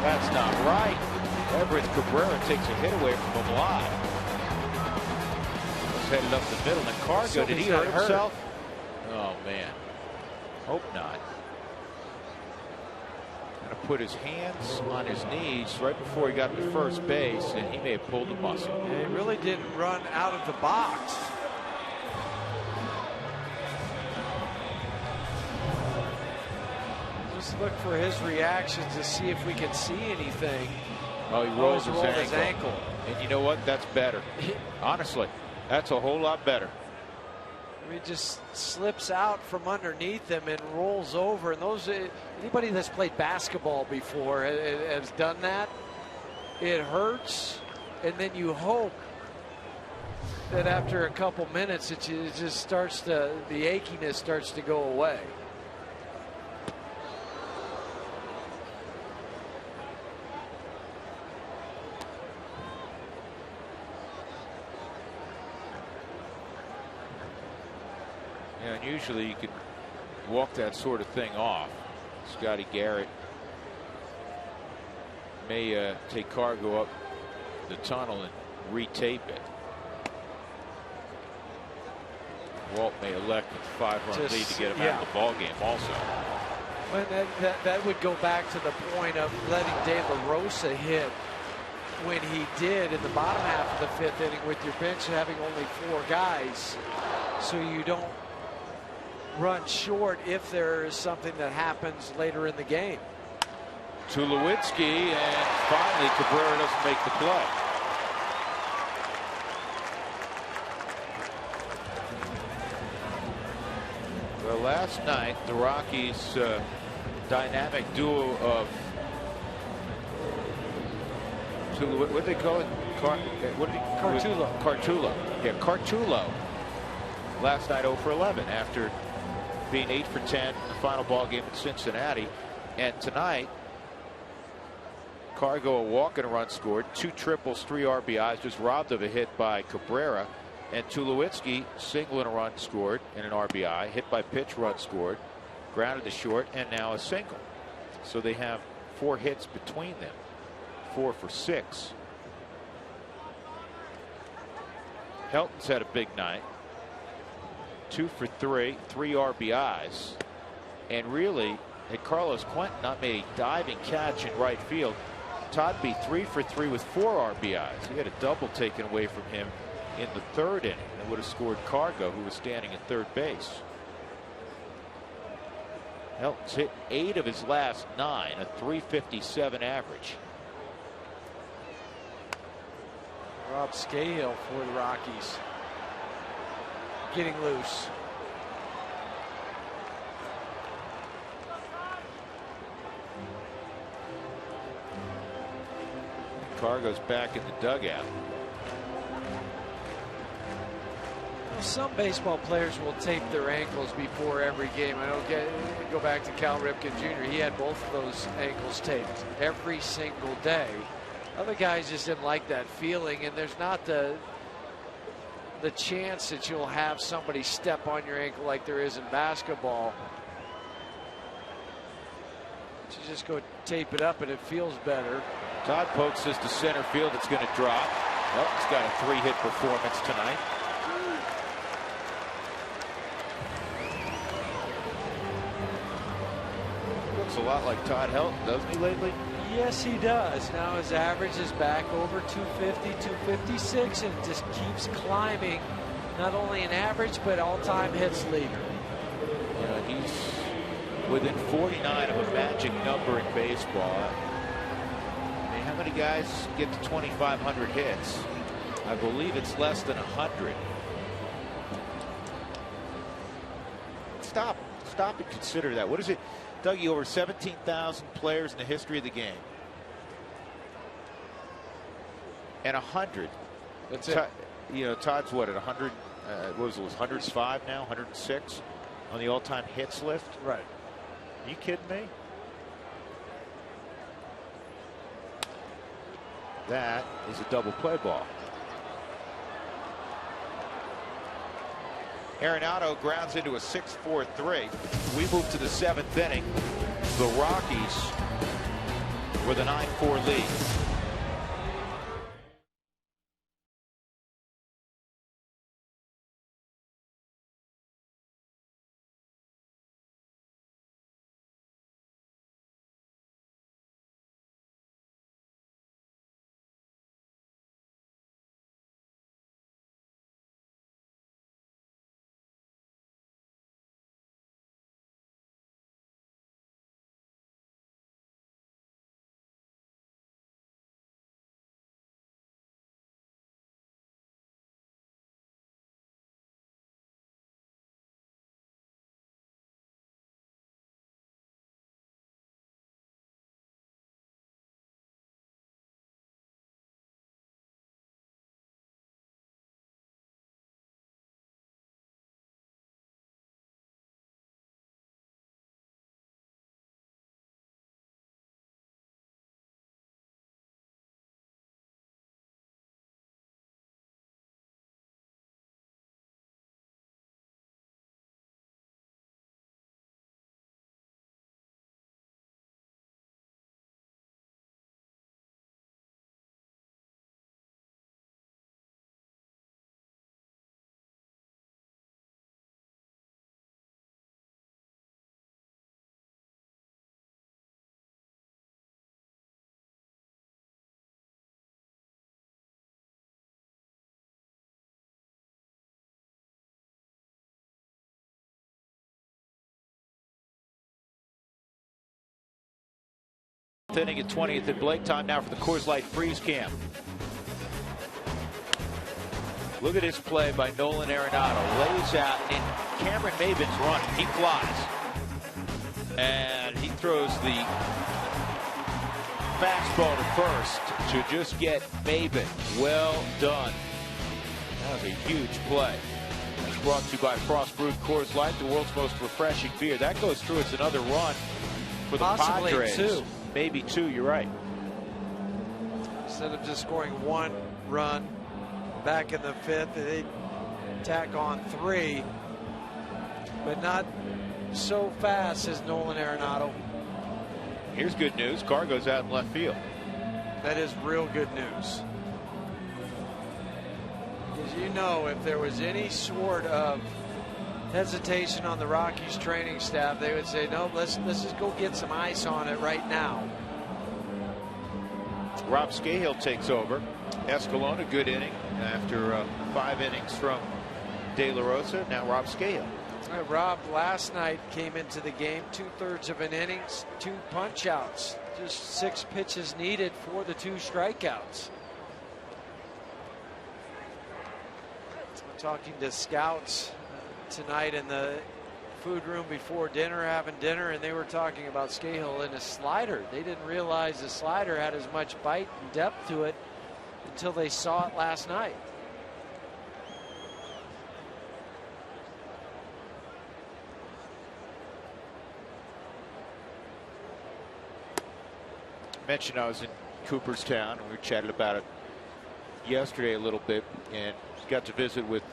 Speaker 1: That's not right. Everett Cabrera takes a hit away from him live. Was headed up the middle, and Cargo, did he hurt himself? Oh man, hope not. Going to put his hands on his knees right before he got to first base, and he may have pulled a muscle.
Speaker 4: Yeah, he really didn't run out of the box. Just look for his reactions to see if we can see anything.
Speaker 1: Oh, he rolls
Speaker 4: his ankle.
Speaker 1: And you know what? That's better. Honestly, that's a whole lot better.
Speaker 4: He just slips out from underneath him and rolls over. And those, anybody that's played basketball before has done that. It hurts, and then you hope that after a couple minutes, it just starts to, the achiness starts to go away.
Speaker 1: And usually you can walk that sort of thing off. Scotty Garrett may take Cargo up the tunnel and retape it. Walt may elect a 5-run lead to get him out of the ball game also.
Speaker 4: Well, that would go back to the point of letting De La Rosa hit when he did in the bottom half of the 5th inning with your bench having only 4 guys, so you don't run short if there is something that happens later in the game.
Speaker 1: Tulowitzki, and finally Cabrera doesn't make the play. Well, last night the Rockies dynamic duo of what do they call it?
Speaker 4: Cartullo.
Speaker 1: Cartullo. Yeah, Cartullo. Last night 0 for 11 after being 8 for 10 in the final ball game in Cincinnati. And tonight, Cargo a walk and a run scored, 2 triples, 3 RBIs, just robbed of a hit by Cabrera. And Tulowitzki single and a run scored and an RBI, hit by pitch, run scored, grounded to short, and now a single. So they have 4 hits between them, 4 for 6. Helton's had a big night. 2 for 3, 3 RBIs, and really, had Carlos Quentin not made a diving catch in right field, Todd be 3 for 3 with 4 RBIs. He had a double taken away from him in the 3rd inning that would have scored Cargo, who was standing at third base. Helton's hit 8 of his last 9, a .357 average.
Speaker 4: Rob Scahill for the Rockies. Getting loose.
Speaker 1: Cargo's back in the dugout.
Speaker 4: Some baseball players will tape their ankles before every game. I don't go back to Cal Ripken Jr. He had both of those ankles taped every single day. Other guys just didn't like that feeling, and there's not the chance that you'll have somebody step on your ankle like there is in basketball. You just go tape it up and it feels better.
Speaker 1: Todd Polk says to center field it's going to drop. Well, he's got a 3-hit performance tonight. a lot like Todd Helton, doesn't he, lately?
Speaker 4: Yes, he does. Now his average is back over 250, 256, and just keeps climbing. Not only an average, but all-time hits leader.
Speaker 1: Yeah, he's within 49 of a magic number in baseball. I mean, how many guys get to 2,500 hits? I believe it's less than 100. Stop and consider that. What is it, Dougie? Over 17,000 players in the history of the game, and 100.
Speaker 4: That's it.
Speaker 1: You know, Todd's what, at 100? What was it? 105 now, 106 on the all-time hits list.
Speaker 4: Right.
Speaker 1: Are you kidding me? That is a double play ball. Arenado grounds into a 6-4-3. We move to the 7th inning. The Rockies with a 9-4 lead. Inning at 20th and Blake. Time now for the Coors Light Freeze Cam. Look at this play by Nolan Arenado. Lays out, and Cameron Maben's running. He flies. And he throws the fastball to first to just get Maben. Well done. That was a huge play. That's brought to you by Frost Brewed Coors Light, the world's most refreshing beer. That goes through. It's another run for the
Speaker 4: Possibly
Speaker 1: Padres.
Speaker 4: Two.
Speaker 1: Maybe two, you're right.
Speaker 4: Instead of just scoring one run back in the 5th, they tack on 3, but not so fast as Nolan Arenado.
Speaker 1: Here's good news. Carr goes out in left field.
Speaker 4: That is real good news. Because you know, if there was any sort of hesitation on the Rockies training staff, they would say, no, let's just go get some ice on it right now.
Speaker 1: Rob Scahill takes over. Escalona, good inning after 5 innings from De La Rosa. Now Rob Scahill.
Speaker 4: Rob last night came into the game 2/3 of an inning, 2 punch outs, just 6 pitches needed for the 2 strikeouts. We're talking to scouts tonight in the food room before dinner, having dinner, and they were talking about Scahill and his slider. They didn't realize the slider had as much bite and depth to it until they saw it last night.
Speaker 1: Mentioned I was in Cooperstown, and we chatted about it yesterday a little bit, and got to visit with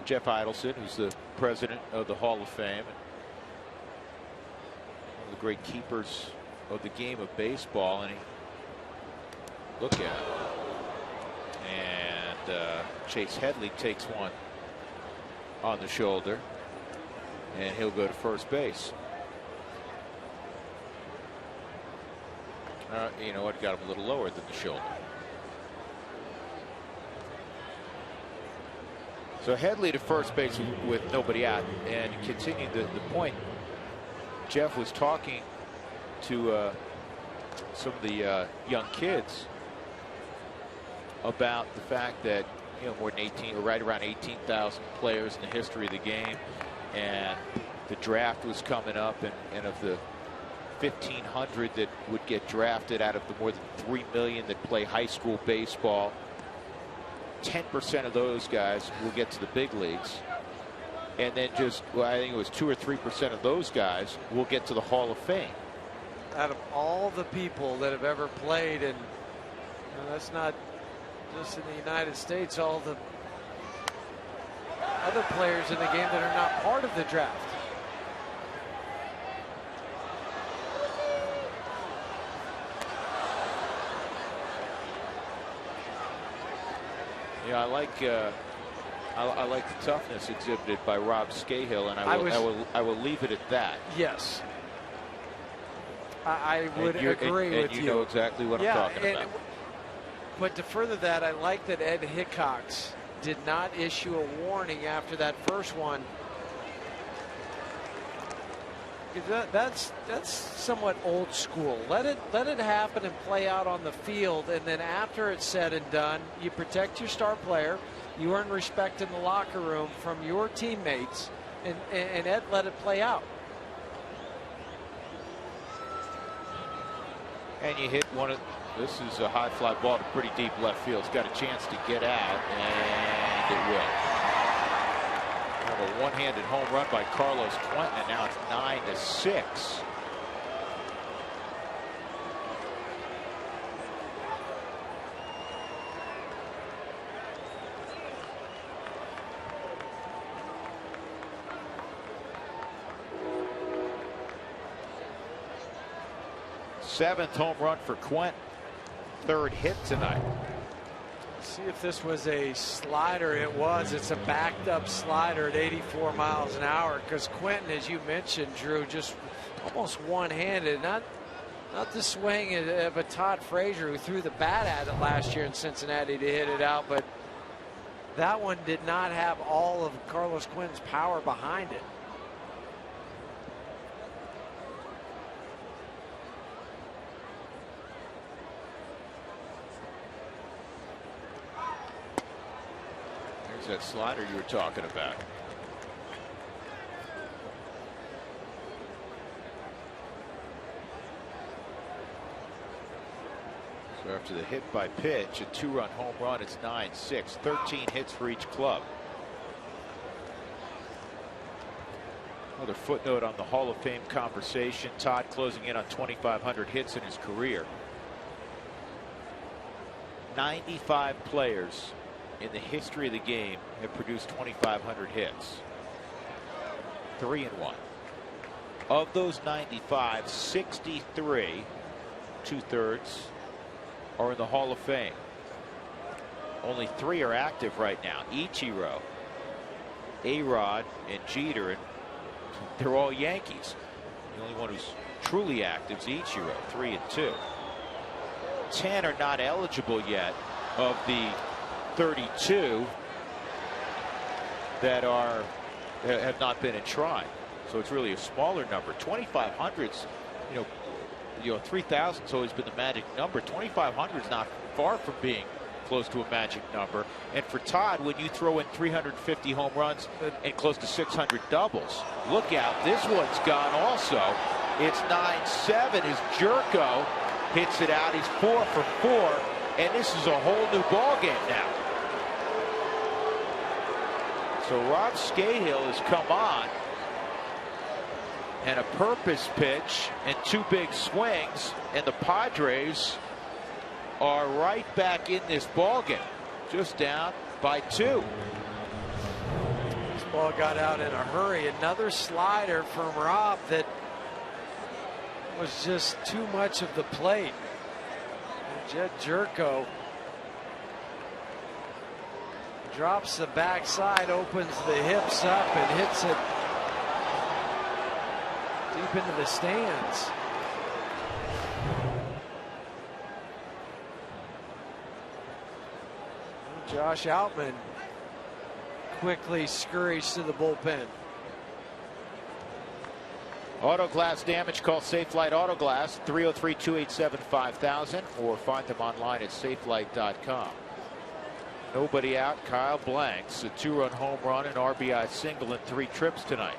Speaker 1: Jeff Idelson, who's the president of the Hall of Fame, and one of the great keepers of the game of baseball. And look at it. And Chase Headley takes one on the shoulder, and he'll go to first base.
Speaker 5: You know what? Got him a little lower than the shoulder.
Speaker 1: So Headley to first base with nobody out, and continued the point. Jeff was talking to some of the young kids about the fact that, you know, more than 18 or right around 18,000 players in the history of the game, and the draft was coming up, and of the 1,500 that would get drafted out of the more than 3 million that play high school baseball, 10% of those guys will get to the big leagues, and then just, well, I think it was 2 or 3% of those guys will get to the Hall of Fame.
Speaker 4: Out of all the people that have ever played, and you know, that's not just in the United States, all the other players in the game that are not part of the draft.
Speaker 1: Yeah, I like the toughness exhibited by Rob Scahill, and I will leave it at that.
Speaker 4: Yes, I would agree with you.
Speaker 1: You know exactly what I'm talking about.
Speaker 4: But to further that, I like that Ed Hickox did not issue a warning after that first one. That's somewhat old school. Let it happen and play out on the field, and then after it's said and done, you protect your star player, you earn respect in the locker room from your teammates, and Ed let it play out.
Speaker 1: And you hit one of, this is a high fly ball to pretty deep left field. It's got a chance to get out, and it will. A one-handed home run by Carlos Quentin, and now it's 9-6. Seventh home run for Quentin. Third hit tonight.
Speaker 4: See if this was a slider. It was. It's a backed up slider at 84 miles an hour, because Quentin, as you mentioned, Drew, just almost one-handed. Not the swing of a Todd Frazier, who threw the bat at it last year in Cincinnati to hit it out, but that one did not have all of Carlos Quentin's power behind it.
Speaker 1: That slider you were talking about. So after the hit by pitch, a 2-run home run, it's 9-6. 13 hits for each club. Another footnote on the Hall of Fame conversation. Todd closing in on 2,500 hits in his career. 95 players in the history of the game have produced 2,500 hits. 3-1. Of those 95, 63, 2/3, are in the Hall of Fame. Only 3 are active right now. Ichiro, A-Rod, and Jeter, and they're all Yankees. The only one who's truly active is Ichiro, 3 and 2. 10 are not eligible yet of the 32 that have not been enshrined. So it's really a smaller number. 2,500's, you know, 3,000's always been the magic number. 2,500 is not far from being close to a magic number. And for Todd, when you throw in 350 home runs and close to 600 doubles, look out, this one's gone also. It's 9-7 as Jerko hits it out. He's 4 for 4, and this is a whole new ball game now. So Rob Scahill has come on, and a purpose pitch and 2 big swings, and the Padres are right back in this ball game, just down by 2.
Speaker 4: This ball got out in a hurry. Another slider from Rob that was just too much of the plate. And Jed Jerko drops the backside, opens the hips up, and hits it deep into the stands. Josh Outman quickly scurries to the bullpen.
Speaker 1: Auto glass damage, call Safelite Auto Glass, 303-287-5000, or find them online at safelite.com. Nobody out, Kyle Blanks, a 2-run home run, an RBI single in 3 trips tonight.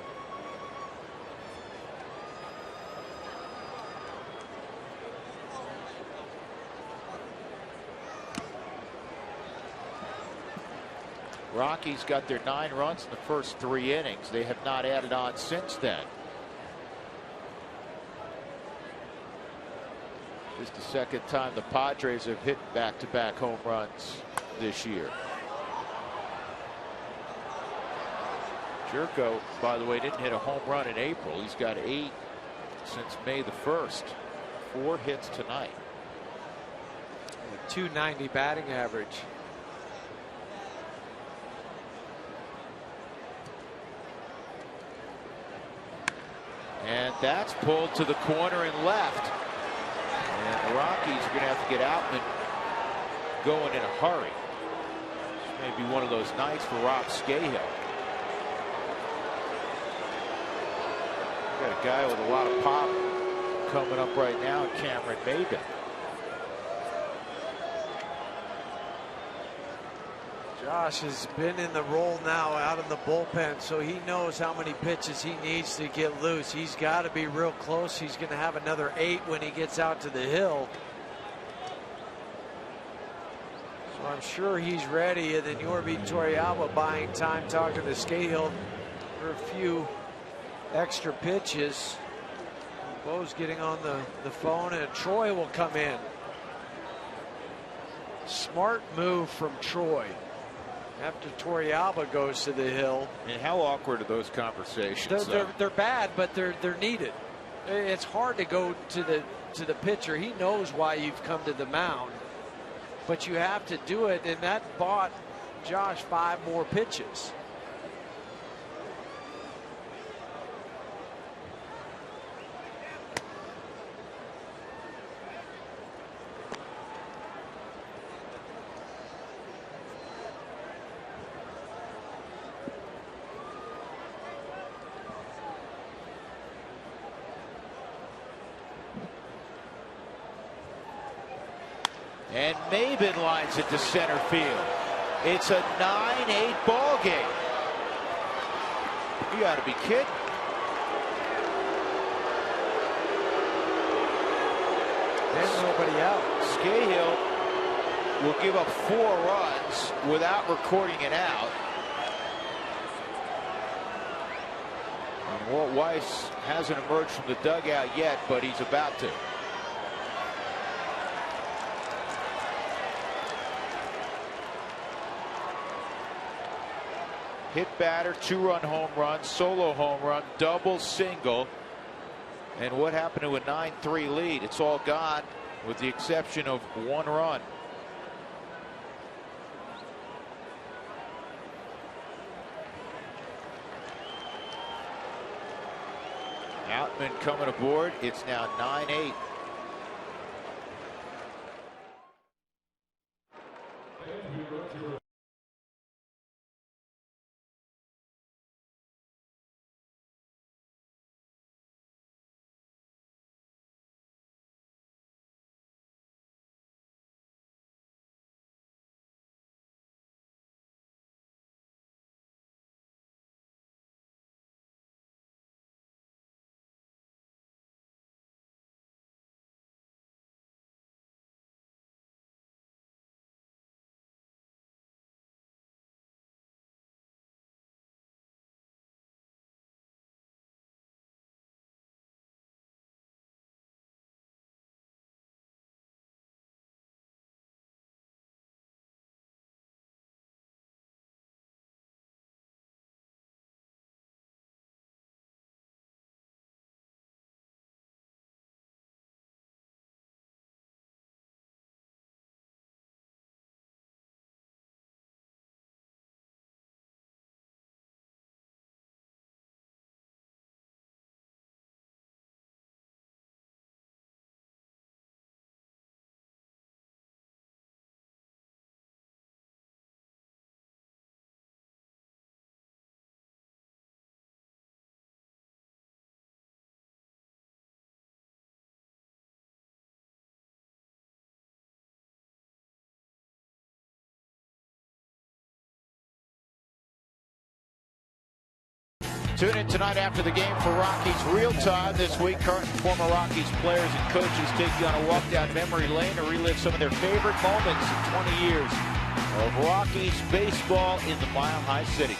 Speaker 1: Rockies got their 9 runs in the first 3 innings. They have not added on since then. This is the second time the Padres have hit back-to-back home runs this year. Jerko, by the way, didn't hit a home run in April. He's got 8 since May the 1st. 4 hits tonight.
Speaker 4: A .290 batting average.
Speaker 1: And that's pulled to the corner and left. And the Rockies are going to have to get Outman going in a hurry. This may be one of those nights for Rob Scahill. Got a guy with a lot of pop coming up right now, Cameron Maybin.
Speaker 4: Josh has been in the role now out in the bullpen, so he knows how many pitches he needs to get loose. He's got to be real close. He's going to have another 8 when he gets out to the hill. So I'm sure he's ready. And then Yorby Torrealba buying time, talking to Scahill for a few extra pitches. Bo's getting on the phone, and Troy will come in. Smart move from Troy. After Torrealba goes to the hill.
Speaker 1: And how awkward are those conversations?
Speaker 4: They're bad, but they're needed. It's hard to go to the pitcher. He knows why you've come to the mound, but you have to do it, and that bought Josh 5 more pitches.
Speaker 1: And Maybin lines it to center field. It's a 9-8 ball game. You got to be kidding.
Speaker 4: There's nobody out.
Speaker 1: Scahill will give up 4 runs without recording an out. And Walt Weiss hasn't emerged from the dugout yet, but he's about to. Hit batter, 2-run home run, solo home run, double, single. And what happened to a 9-3 lead? It's all gone with the exception of 1 run. Outman coming aboard. It's now 9-8. Tune in tonight after the game for Rockies Real Time. This week, current and former Rockies players and coaches take you on a walk down memory lane to relive some of their favorite moments in 20 years of Rockies baseball in the Mile High City.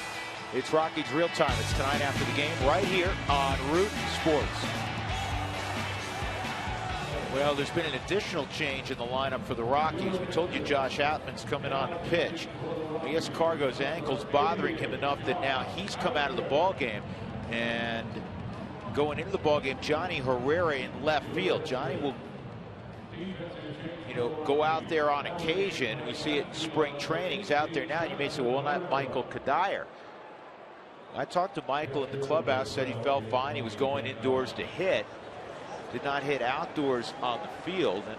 Speaker 1: It's Rockies Real Time. It's tonight after the game right here on Root Sports. Well, there's been an additional change in the lineup for the Rockies. We told you Josh Outman's coming on to pitch. I guess Cargo's ankle's bothering him enough that now he's come out of the ball game. And going into the ball game, Johnny Herrera in left field. Johnny will, go out there on occasion. We see it in spring training. He's out there now. You may say, well, not Michael Kadire. I talked to Michael in the clubhouse, said he felt fine. He was going indoors to hit. Did not hit outdoors on the field, and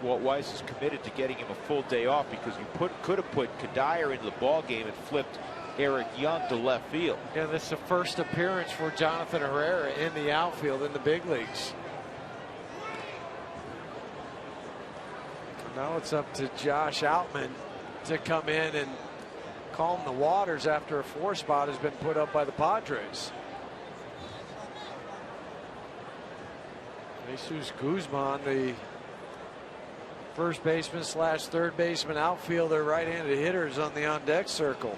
Speaker 1: Walt Weiss is committed to getting him a full day off because you could have put Kadire into the ball game and flipped Eric Young to left field.
Speaker 4: Yeah, this is the first appearance for Jonathan Herrera in the outfield in the big leagues. Now it's up to Josh Outman to come in and calm the waters after a 4 spot has been put up by the Padres. Jesus Guzman, the first baseman / third baseman outfielder, right-handed hitters on the on-deck circle.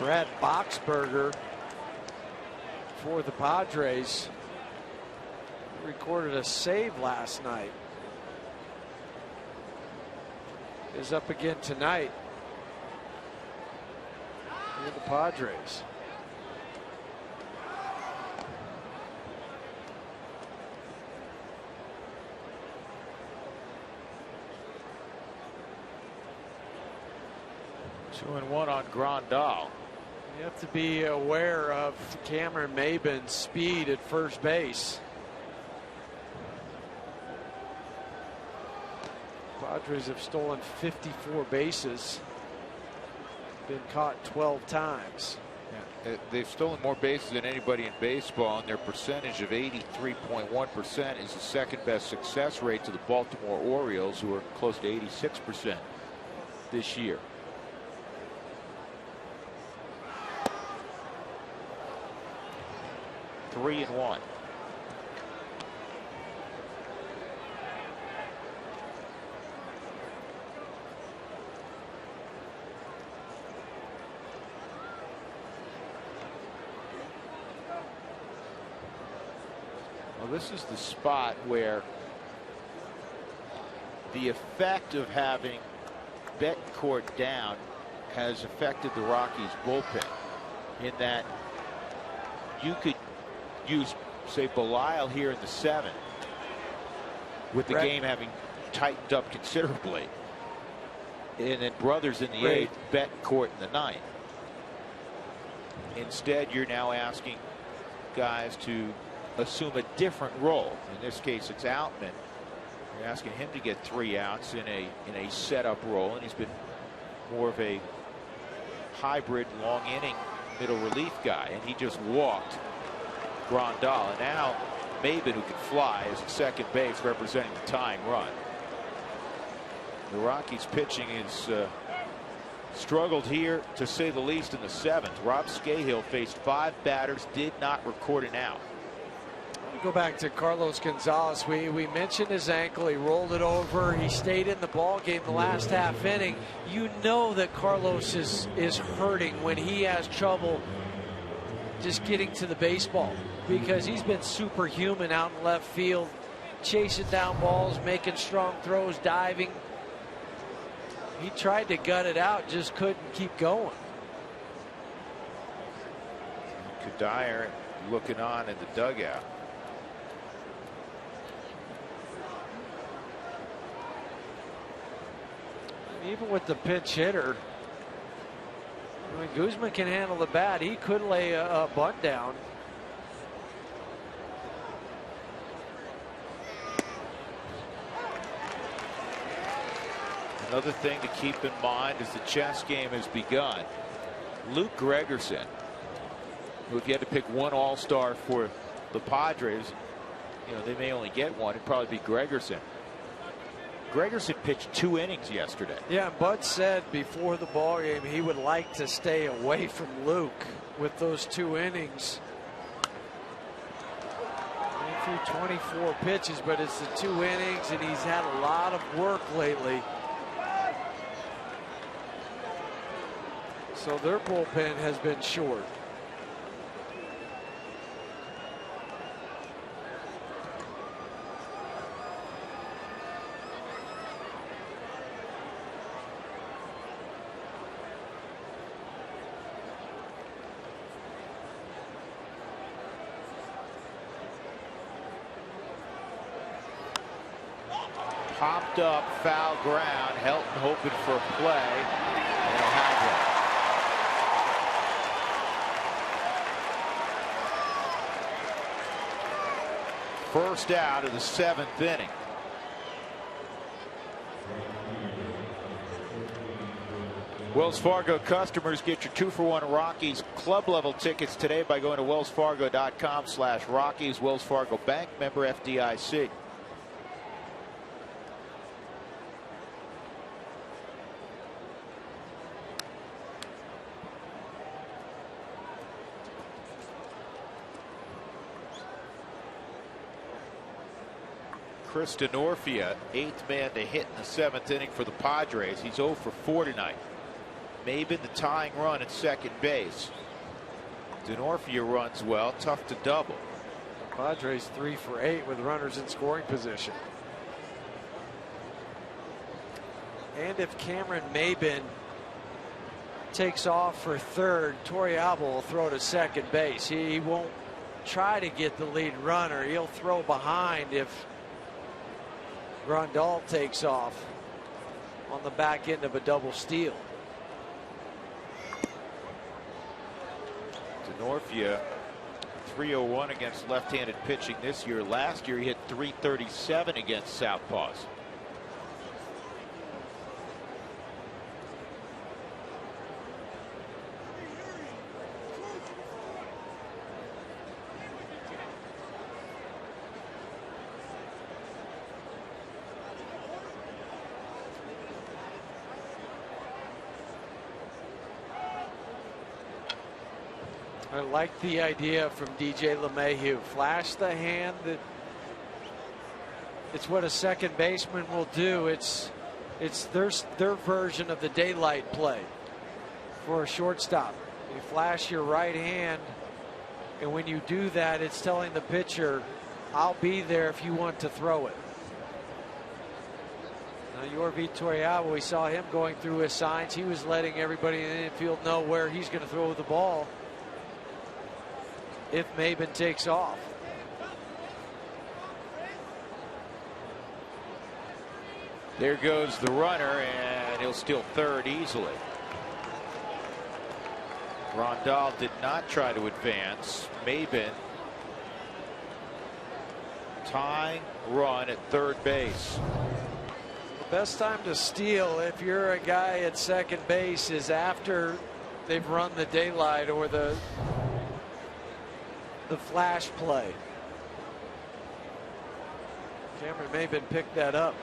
Speaker 4: Brad Boxberger for the Padres recorded a save last night. Is up again tonight for the Padres.
Speaker 1: Two and one on Grandal.
Speaker 4: You have to be aware of Cameron Maybin's speed at first base. Padres have stolen 54 bases, been caught 12 times.
Speaker 5: Yeah, they've stolen more bases than anybody in baseball, and their percentage of 83.1% is the second best success rate to the Baltimore Orioles, who are close to 86% this year. Three and one. Well, this is the spot where the effect of having Betancourt down has affected the Rockies bullpen, in that you could use, say, Belisle here in the 7th, with the game having tightened up considerably, and then Brothers in the 8th, Betancourt in the 9th. Instead, you're now asking guys to assume a different role. In this case, it's Outman. You're asking him to get 3 outs in a setup role, and he's been more of a hybrid long inning middle relief guy, and he just walked Grandal, and now Maybin, who can fly, is at second base representing the tying run. The Rockies pitching is struggled here, to say the least, in the 7th. Rob Scahill faced 5 batters, did not record an out.
Speaker 4: Go back to Carlos Gonzalez. We mentioned his ankle. He rolled it over. He stayed in the ball game the last half inning. You know that Carlos is hurting when he has trouble just getting to the baseball, because he's been superhuman out in left field, chasing down balls, making strong throws, diving. He tried to gut it out, just couldn't keep going.
Speaker 1: Kadire looking on in the dugout.
Speaker 4: Even with the pinch hitter, I mean, Guzman can handle the bat. He could lay a bunt down.
Speaker 5: Another thing to keep in mind as the chess game has begun. Luke Gregerson, who if you had to pick one all-star for the Padres, you know, they may only get one. It'd probably be Gregerson. Gregerson pitched 2 innings yesterday.
Speaker 4: Yeah, Bud said before the ball game he would like to stay away from Luke with those 2 innings. He threw 24 pitches, but it's the 2 innings, and he's had a lot of work lately. So their bullpen has been short.
Speaker 5: Popped up, foul ground. Helton hoping for a play. And he'll have one. First out of the 7th inning. Wells Fargo customers, get your 2-for-1 Rockies club level tickets today by going to wellsfargo.com/Rockies. Wells Fargo Bank, member FDIC. Chris Denorfia, 8th man to hit in the 7th inning for the Padres. He's 0 for 4 tonight. Maben the tying run at second base. Denorfia runs well, tough to double.
Speaker 4: Padres 3 for 8 with runners in scoring position. And if Cameron Maben takes off for third, Torrealba will throw to second base. He won't try to get the lead runner. He'll throw behind if Grandal takes off on the back end of a double steal.
Speaker 5: Denorfia 301 against left-handed pitching this year. Last year he hit 337 against southpaws.
Speaker 4: I like the idea from DJ LeMahieu. Flash the hand. It's what a second baseman will do. It's their version of the daylight play for a shortstop. You flash your right hand, and when you do that, it's telling the pitcher, I'll be there if you want to throw it. Now, Yorvi Torrealba, we saw him going through his signs. He was letting everybody in the infield know where he's going to throw the ball if Maben takes off.
Speaker 5: There goes the runner, and he'll steal third easily. Grandal did not try to advance. Maben tying run at third base.
Speaker 4: The best time to steal if you're a guy at second base is after they've run the daylight or the flash play. Cameron Maben picked that up.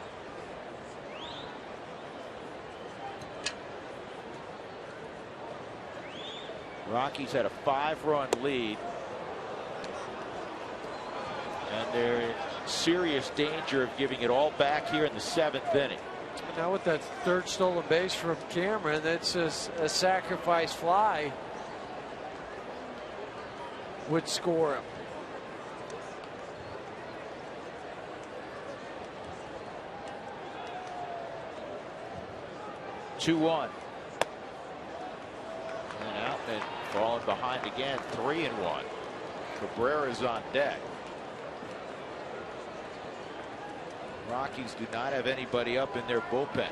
Speaker 5: Rockies had a 5-run lead, and they're in serious danger of giving it all back here in the 7th inning.
Speaker 4: Now with that third stolen base from Cameron, that's a sacrifice fly would score him.
Speaker 5: Two-1. And Outman falling behind again, 3-1. Cabrera's on deck. Rockies do not have anybody up in their bullpen.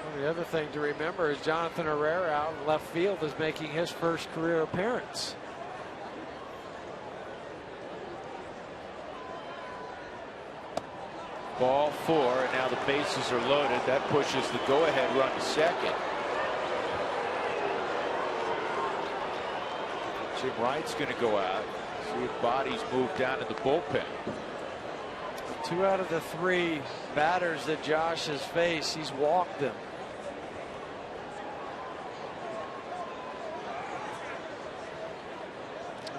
Speaker 4: Well, the other thing to remember is Jonathan Herrera out in left field is making his first career appearance.
Speaker 5: Ball 4, and now the bases are loaded. That pushes the go-ahead run to second. Jim Wright's going to go out. See if bodies move down in the bullpen.
Speaker 4: 2 out of the 3 batters that Josh has faced, he's walked them.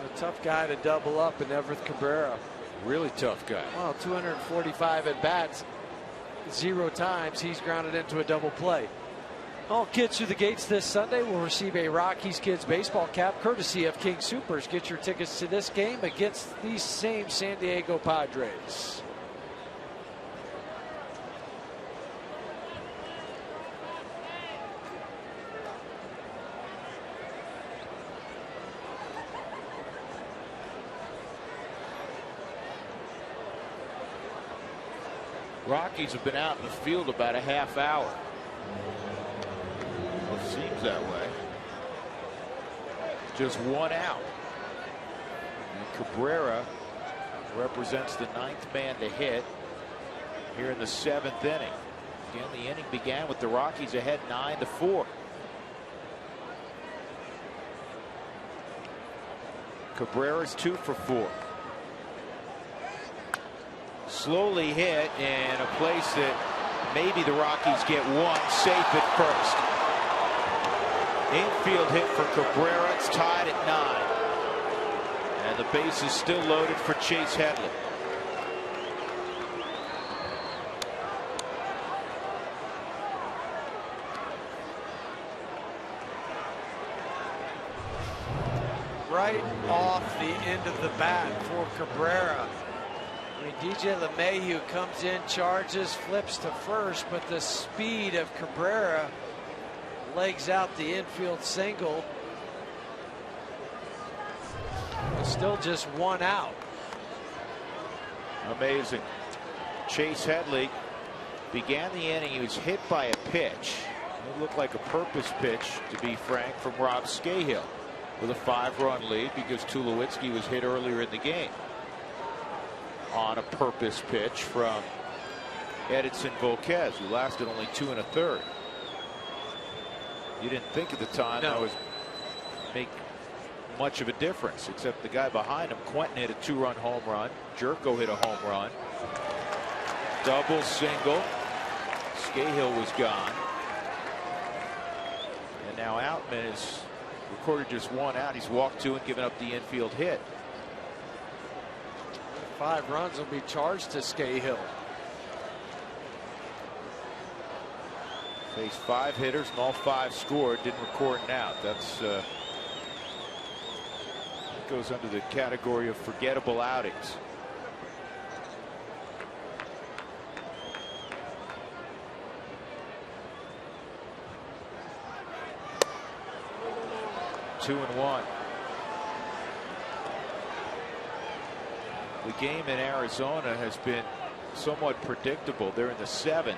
Speaker 4: A tough guy to double up in Everett Cabrera.
Speaker 5: Really tough guy.
Speaker 4: Well, 245 at bats, 0 times he's grounded into a double play. All kids through the gates this Sunday will receive a Rockies Kids baseball cap courtesy of King Soopers. Get your tickets to this game against these same San Diego Padres.
Speaker 5: Rockies have been out in the field about a half hour. Well, it seems that way. Just 1 out. And Cabrera represents the 9th man to hit here in the 7th inning. Again, the inning began with the Rockies ahead 9-4. Cabrera's 2 for 4. Slowly hit in a place that maybe the Rockies get 1 safe at first. Infield hit for Cabrera. It's tied at 9. And the base is still loaded for Chase Headley.
Speaker 4: Right off the end of the bat for Cabrera. I mean, DJ LeMahieu comes in, charges, flips to first, but the speed of Cabrera legs out the infield single. It's still just 1 out.
Speaker 5: Amazing. Chase Headley began the inning. He was hit by a pitch. It looked like a purpose pitch, to be frank, from Rob Scahill with a 5-run lead because Tulowitzki was hit earlier in the game on a purpose pitch from Edinson Volquez, who lasted only 2 1/3. You didn't think at the time that would make much of a difference, except the guy behind him, Quentin, hit a 2-run home run. Jerko hit a home run. Double, single. Scahill was gone. And now Outman is recorded just 1 out. He's walked 2 and given up the infield hit.
Speaker 4: 5 runs will be charged to Scahill.
Speaker 5: Faced 5 hitters and all 5 scored. Didn't record an out. That's that goes under the category of forgettable outings. Two and 1. The game in Arizona has been somewhat predictable. They're in the 7th.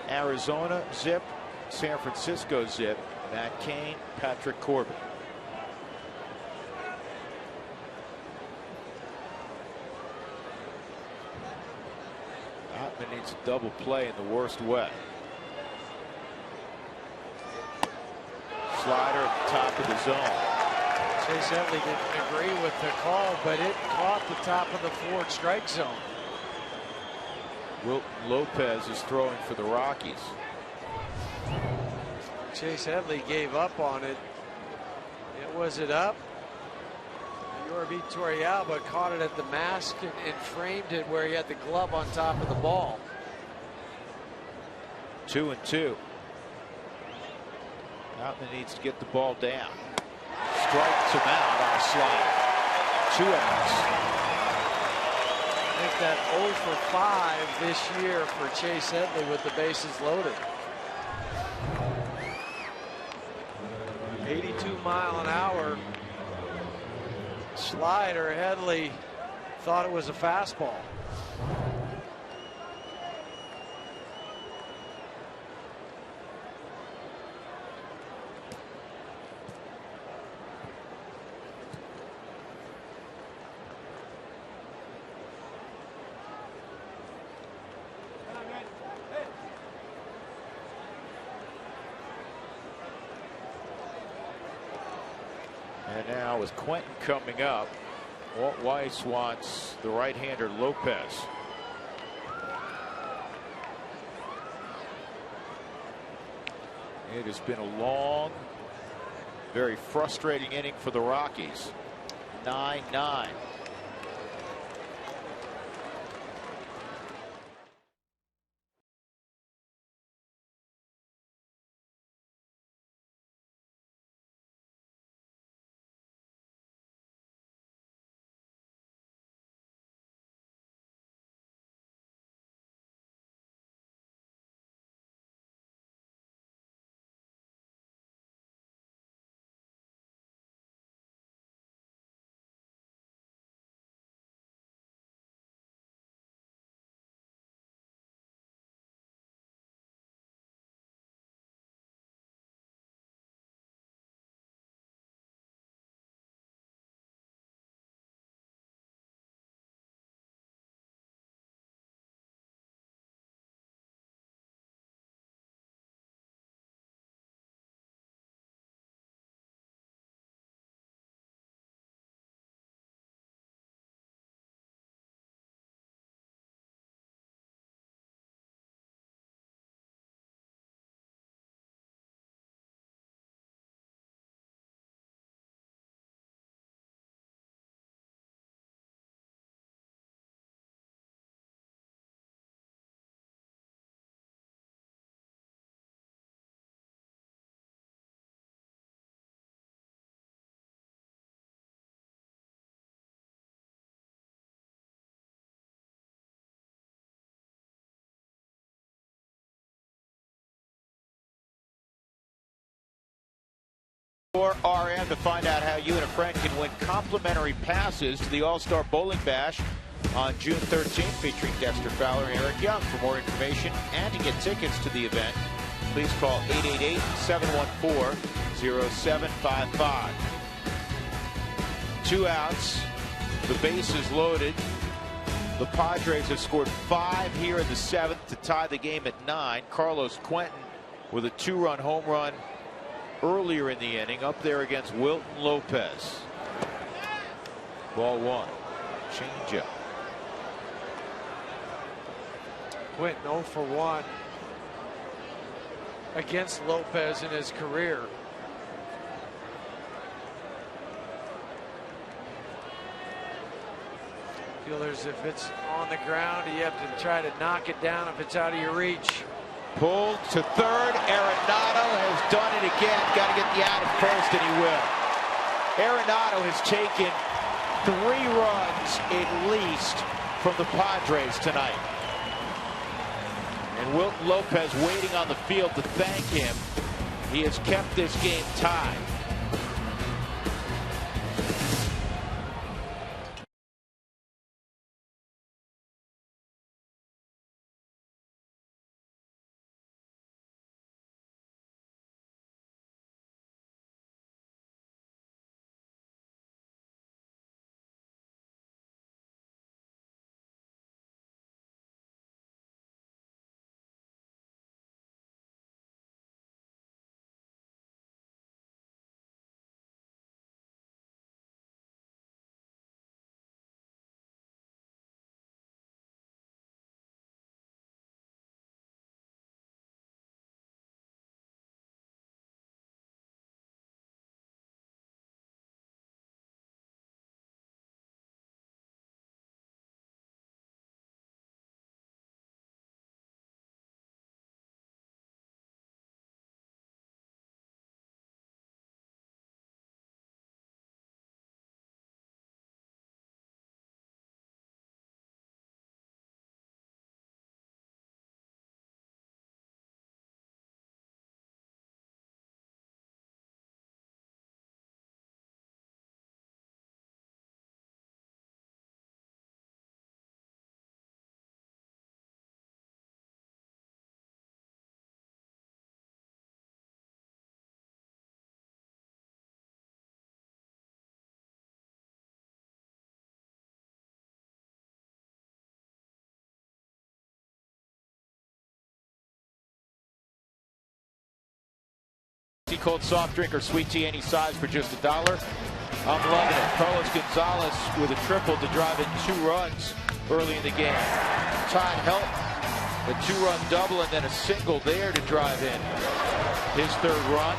Speaker 5: Arizona zip, San Francisco zip, Matt Cain, Patrick Corbin. Outman needs a double play in the worst way. Slider at the top of the zone.
Speaker 4: Chase Headley didn't agree with the call, but it caught the top of the forward strike zone.
Speaker 5: Wilt Lopez is throwing for the Rockies.
Speaker 4: Chase Headley gave up on it. Was it up? Yorvi Torrealba caught it at the mask and framed it where he had the glove on top of the ball.
Speaker 5: 2 and 2. Outman needs to get the ball down. Strikes him out on a slide. 2 outs.
Speaker 4: I think that 0 for 5 this year for Chase Headley with the bases loaded. 82-mile-an-hour slider. Headley thought it was a fastball.
Speaker 5: And now with Quentin coming up, Walt Weiss wants the right-hander Lopez. It has been a long, very frustrating inning for the Rockies. 9-9. Or RM to find out how you and a friend can win complimentary passes to the All-Star Bowling Bash on June 13th, featuring Dexter Fowler and Eric Young. For more information and to get tickets to the event, please call 888-714-0755. 2 outs. The base is loaded. The Padres have scored 5 here in the 7th to tie the game at 9. Carlos Quentin with a 2-run home run earlier in the inning, up there against Wilton Lopez. Ball 1. Changeup.
Speaker 4: Quentin 0 for 1 against Lopez in his career. Fielders, if it's on the ground, you have to try to knock it down if it's out of your reach.
Speaker 5: Pulled to third. Arenado has done it again. Got to get the out at first, and he will. Arenado has taken 3 runs at least from the Padres tonight. And Wilton Lopez waiting on the field to thank him. He has kept this game tied. Cold soft drink or sweet tea any size for just $1. I'm loving it. Carlos Gonzalez with a triple to drive in 2 runs early in the game. Todd Helton, a 2-run double and then a single there to drive in his 3rd run.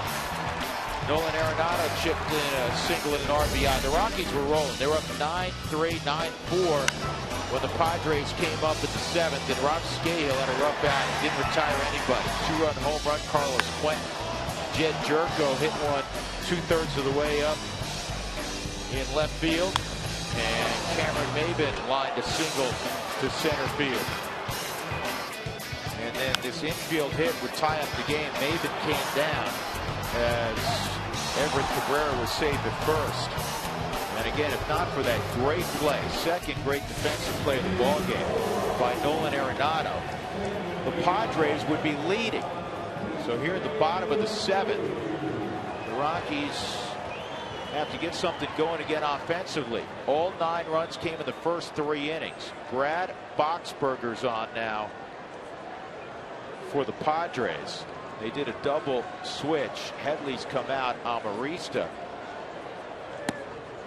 Speaker 5: Nolan Arenado chipped in a single and an RBI. The Rockies were rolling. They were up 9-3, 9-4 when the Padres came up at the 7th, and Rob Scahill had a rough bat and didn't retire anybody. 2-run home run, Carlos Quentin. Jed Jerko hit one 2/3 of the way up in left field, and Cameron Maybin lined a single to center field. And then this infield hit would tie up the game. Maybin came down as Everett Cabrera was saved at first. And again, if not for that great play, second great defensive play of the ball game by Nolan Arenado, the Padres would be leading. So here at the bottom of the 7th, the Rockies have to get something going again offensively. All 9 runs came in the first 3 innings. Brad Boxberger's on now for the Padres. They did a double switch. Headley's come out. Amarista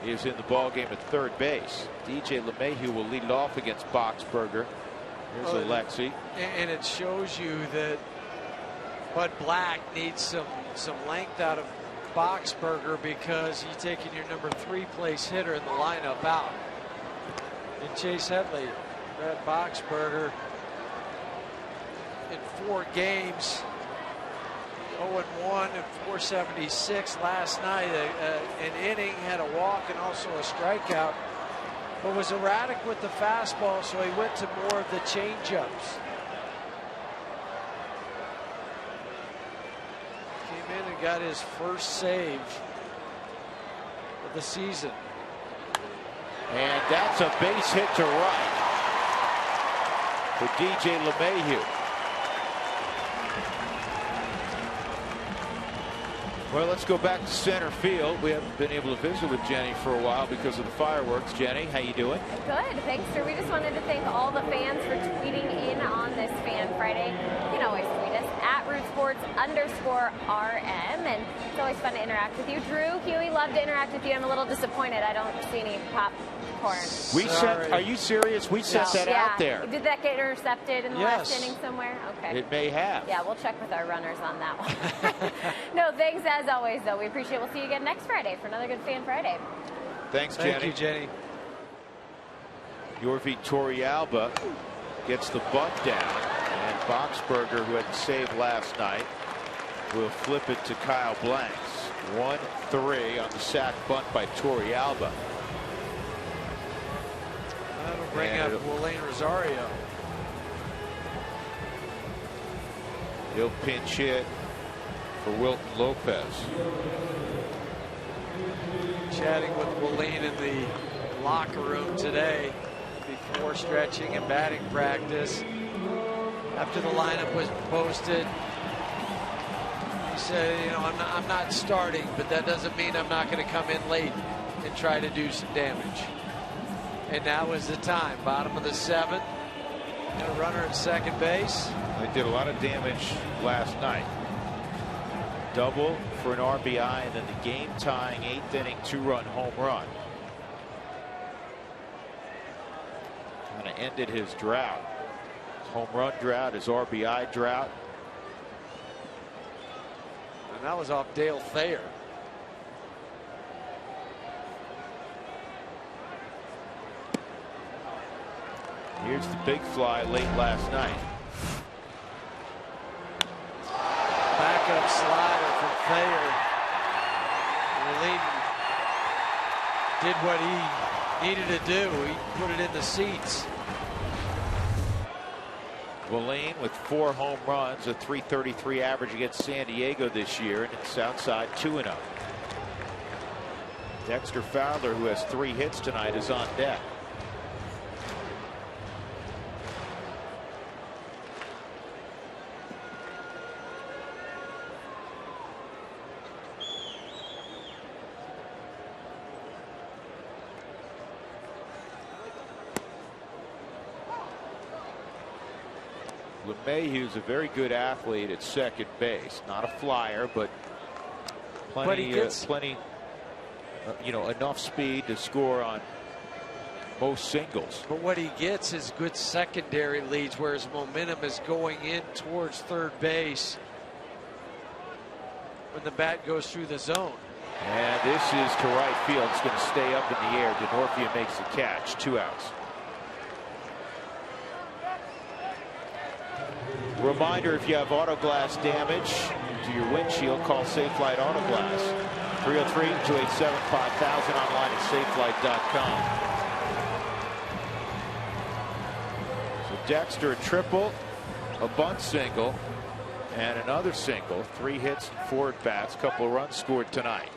Speaker 5: is in the ball game at 3rd base. DJ LeMahieu will lead it off against Boxberger. Here's Alexi.
Speaker 4: And it shows you that Bud Black needs some length out of Boxberger, because he's taking your number 3 place hitter in the lineup out. And Chase Headley, Brad Boxberger, in 4 games, 0-1 and 476 last night. An inning, had a walk and also a strikeout, but was erratic with the fastball, so he went to more of the changeups. Came in and got his first save of the season.
Speaker 5: And that's a base hit to right for DJ LeMahieu. Well, let's go back to center field. We haven't been able to visit with Jenny for a while because of the fireworks. Jenny, how you doing?
Speaker 3: Good, thanks, sir. We just wanted to thank all the fans for tweeting in on this Fan Friday. You can always tweet us at @RootSports_RM, and it's always fun to interact with you. Drew, Huey, love to interact with you. I'm a little disappointed I don't see any popcorn.
Speaker 5: We sent, are you serious? We sent that out there.
Speaker 3: Did that get intercepted in the last inning somewhere? Okay.
Speaker 5: It may have.
Speaker 3: Yeah, we'll check with our runners on that one. No, thanks as always, though. We appreciate it. We'll see you again next Friday for another good Fan Friday.
Speaker 5: Thanks, Jenny.
Speaker 4: Thank you, Jenny.
Speaker 5: Yorvi Torrealba gets the bunt down, and Boxberger, who had the save last night, will flip it to Kyle Blanks. 1-3 on the sac bunt by Torrealba.
Speaker 4: That'll bring up Wilane Rosario.
Speaker 5: He'll pinch hit for Wilton Lopez.
Speaker 4: Chatting with Wilane in the locker room today before stretching and batting practice. After the lineup was posted, he said, you know, I'm not starting, but that doesn't mean I'm not going to come in late and try to do some damage. And now is the time. Bottom of the 7th. And a runner at second base.
Speaker 5: They did a lot of damage last night. Double for an RBI, and then the game-tying 8th inning 2-run home run. Kind of ended his drought. His home run drought, his RBI drought.
Speaker 4: And that was off Dale Thayer.
Speaker 5: Here's the big fly late last night.
Speaker 4: Backup slider from Thayer. Wilane did what he needed to do. He put it in the seats.
Speaker 5: Wilane with 4 home runs, a .333 average against San Diego this year, and it's outside 2-0. Dexter Fowler, who has 3 hits tonight, is on deck. LeMahieu's a very good athlete at second base. Not a flyer, but plenty enough speed to score on most singles.
Speaker 4: But what he gets is good secondary leads, whereas momentum is going in towards third base when the bat goes through the zone.
Speaker 5: And this is to right field. It's going to stay up in the air. DeNorfia makes the catch. 2 outs. Reminder, if you have auto glass damage to your windshield, call Safelight Auto Glass. 303-287-5000, online at safelight.com. So Dexter a triple, a bunt single, and another single. 3 hits and 4 at bats. Couple of runs scored tonight.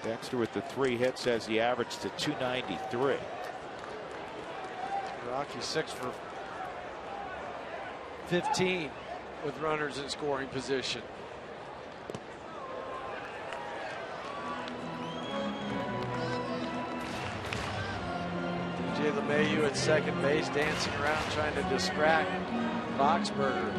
Speaker 5: Dexter with the 3 hits has the average to 293.
Speaker 4: Rocky 6 for 15 with runners in scoring position. DJ LeMahieu at second base, dancing around trying to distract Boxberger.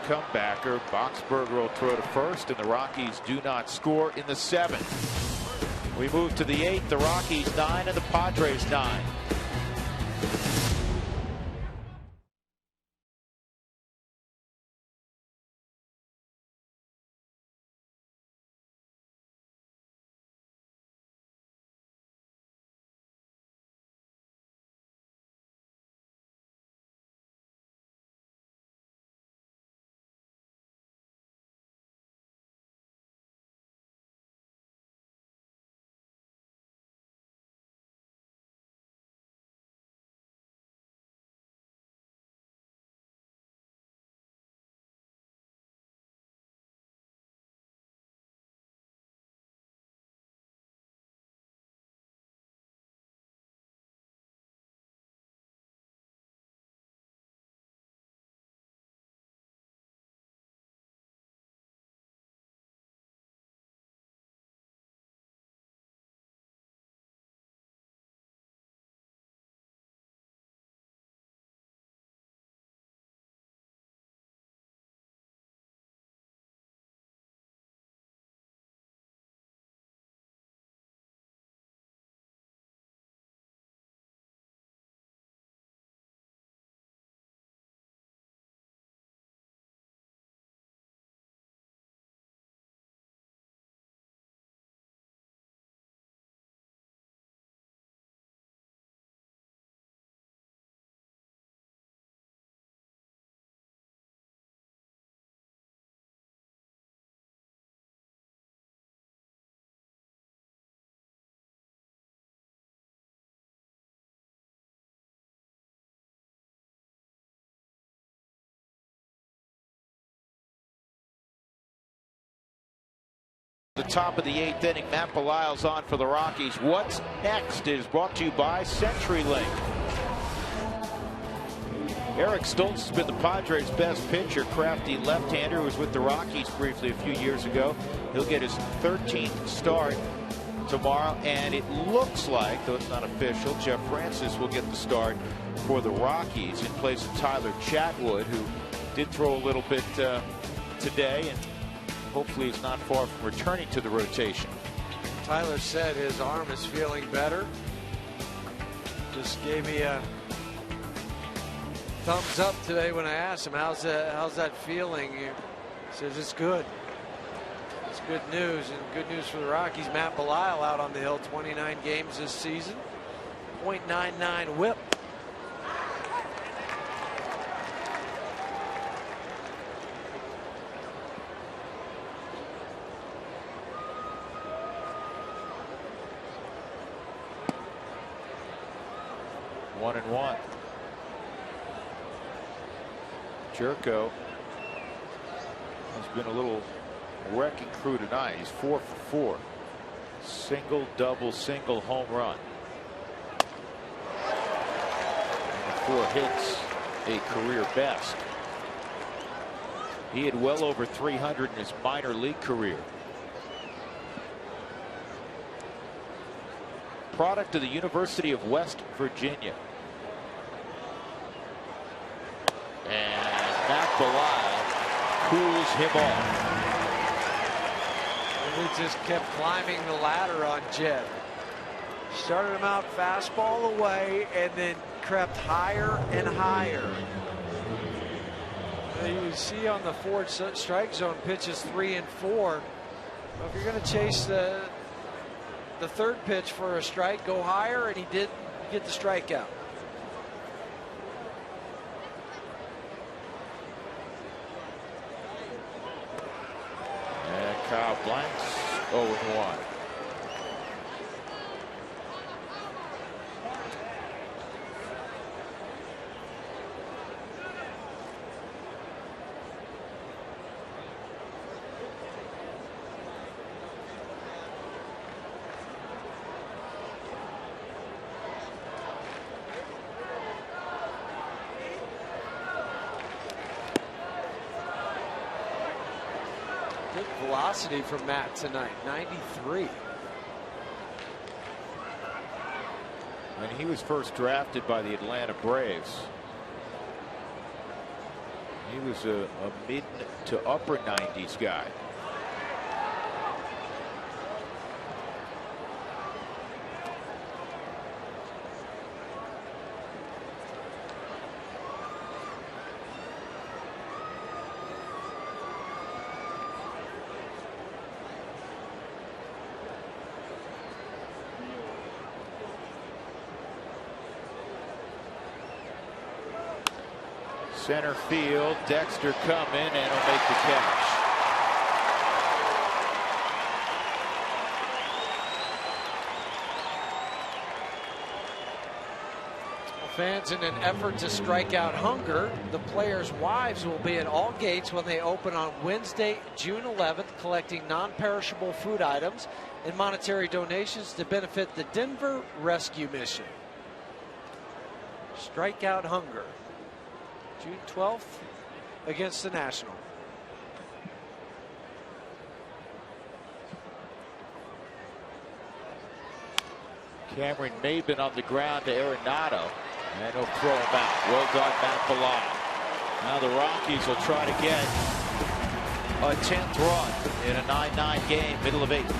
Speaker 5: Comebacker. Boxberger will throw to first, and the Rockies do not score in the 7th. We move to the 8th. The Rockies 9 and the Padres 9. The top of the 8th inning, Matt Belisle's on for the Rockies. What's next is brought to you by CenturyLink. Eric Stoltz has been the Padres' best pitcher. Crafty left-hander who was with the Rockies briefly a few years ago. He'll get his 13th start tomorrow, and it looks like, though it's not official, Jeff Francis will get the start for the Rockies in place of Tyler Chatwood, who did throw a little bit today, and hopefully is not far from returning to the rotation.
Speaker 4: Tyler said his arm is feeling better. Just gave me a thumbs up today when I asked him, how's that feeling? He says it's good. It's good news, and good news for the Rockies. Matt Belisle out on the hill, 29 games this season, .99 whip.
Speaker 5: 1-1. Jerko has been a little wrecking crew tonight. He's 4 for 4. Single, double, single, home run. And 4 hits, a career best. He had well over 300 in his minor league career. Product of the University of West Virginia. And Matt Bilal cools him off.
Speaker 4: And he just kept climbing the ladder on Jed. Started him out fastball away and then crept higher and higher. You see on the forward strike zone pitches 3 and 4. Well, if you're going to chase the third pitch for a strike, go higher, and he did get the strikeout.
Speaker 5: And Kyle blanks 0-1.
Speaker 4: Good velocity from Matt tonight, 93.
Speaker 5: When he was first drafted by the Atlanta Braves, he was a mid to upper 90s guy. Center field, Dexter coming, and he'll make the catch.
Speaker 4: Fans, in an effort to strike out hunger, the players' wives will be at all gates when they open on Wednesday, June 11th, collecting non-perishable food items and monetary donations to benefit the Denver Rescue Mission. Strike out hunger. June 12th against the National.
Speaker 5: Cameron Maben on the ground to Arenado, and he'll throw him out. Well done, Matt Bilal. Now the Rockies will try to get a 10th run in a 9-9 game, middle of 8th.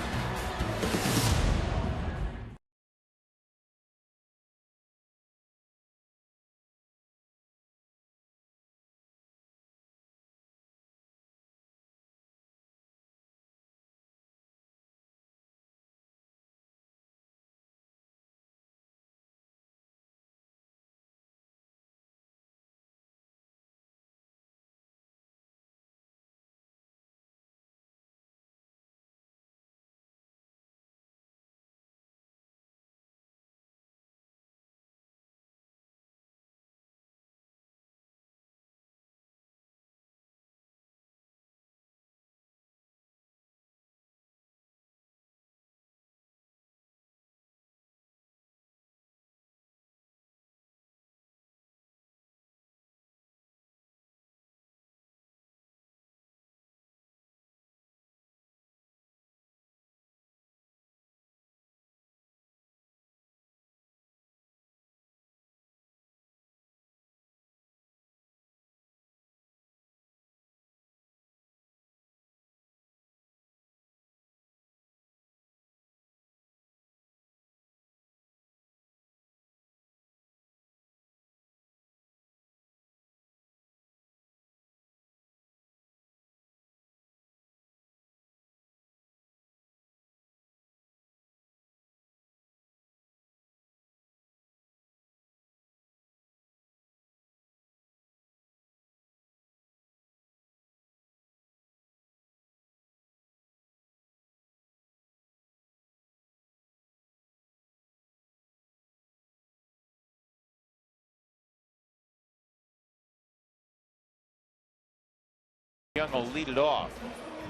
Speaker 5: Young will lead it off.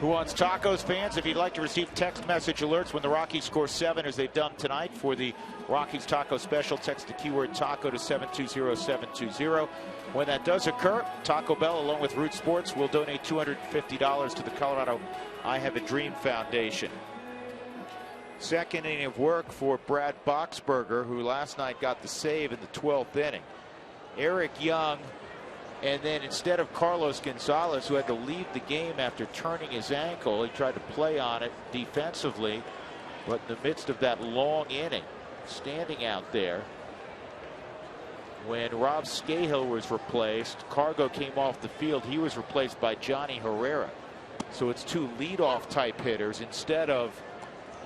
Speaker 5: Who Wants Tacos fans, if you'd like to receive text message alerts when the Rockies score 7 as they've done tonight for the Rockies Taco Special, text the keyword taco to 720-720. When that does occur, Taco Bell along with Root Sports will donate $250 to the Colorado I Have a Dream Foundation. Second inning of work for Brad Boxberger, who last night got the save in the 12th inning. Eric Young, and then instead of Carlos Gonzalez, who had to leave the game after turning his ankle, he tried to play on it defensively, but in the midst of that long inning, standing out there, when Rob Scahill was replaced, Cargo came off the field. He was replaced by Johnny Herrera. So it's two leadoff type hitters instead of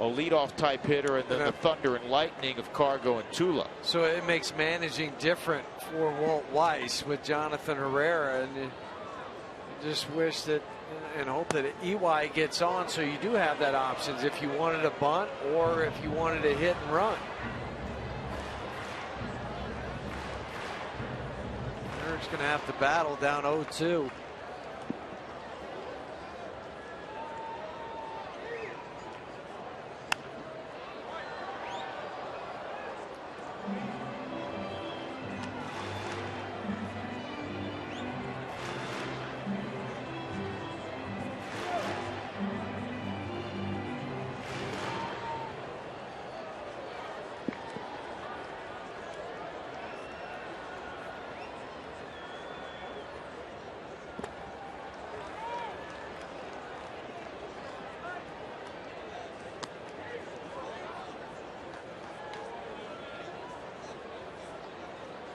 Speaker 5: a leadoff type hitter and then the thunder and lightning of Cargo and Tula.
Speaker 4: So it makes managing different for Walt Weiss with Jonathan Herrera, and you just wish that and hope that EY gets on so you do have that options if you wanted a bunt or if you wanted to hit and run. Eric's going to have to battle down 0-2.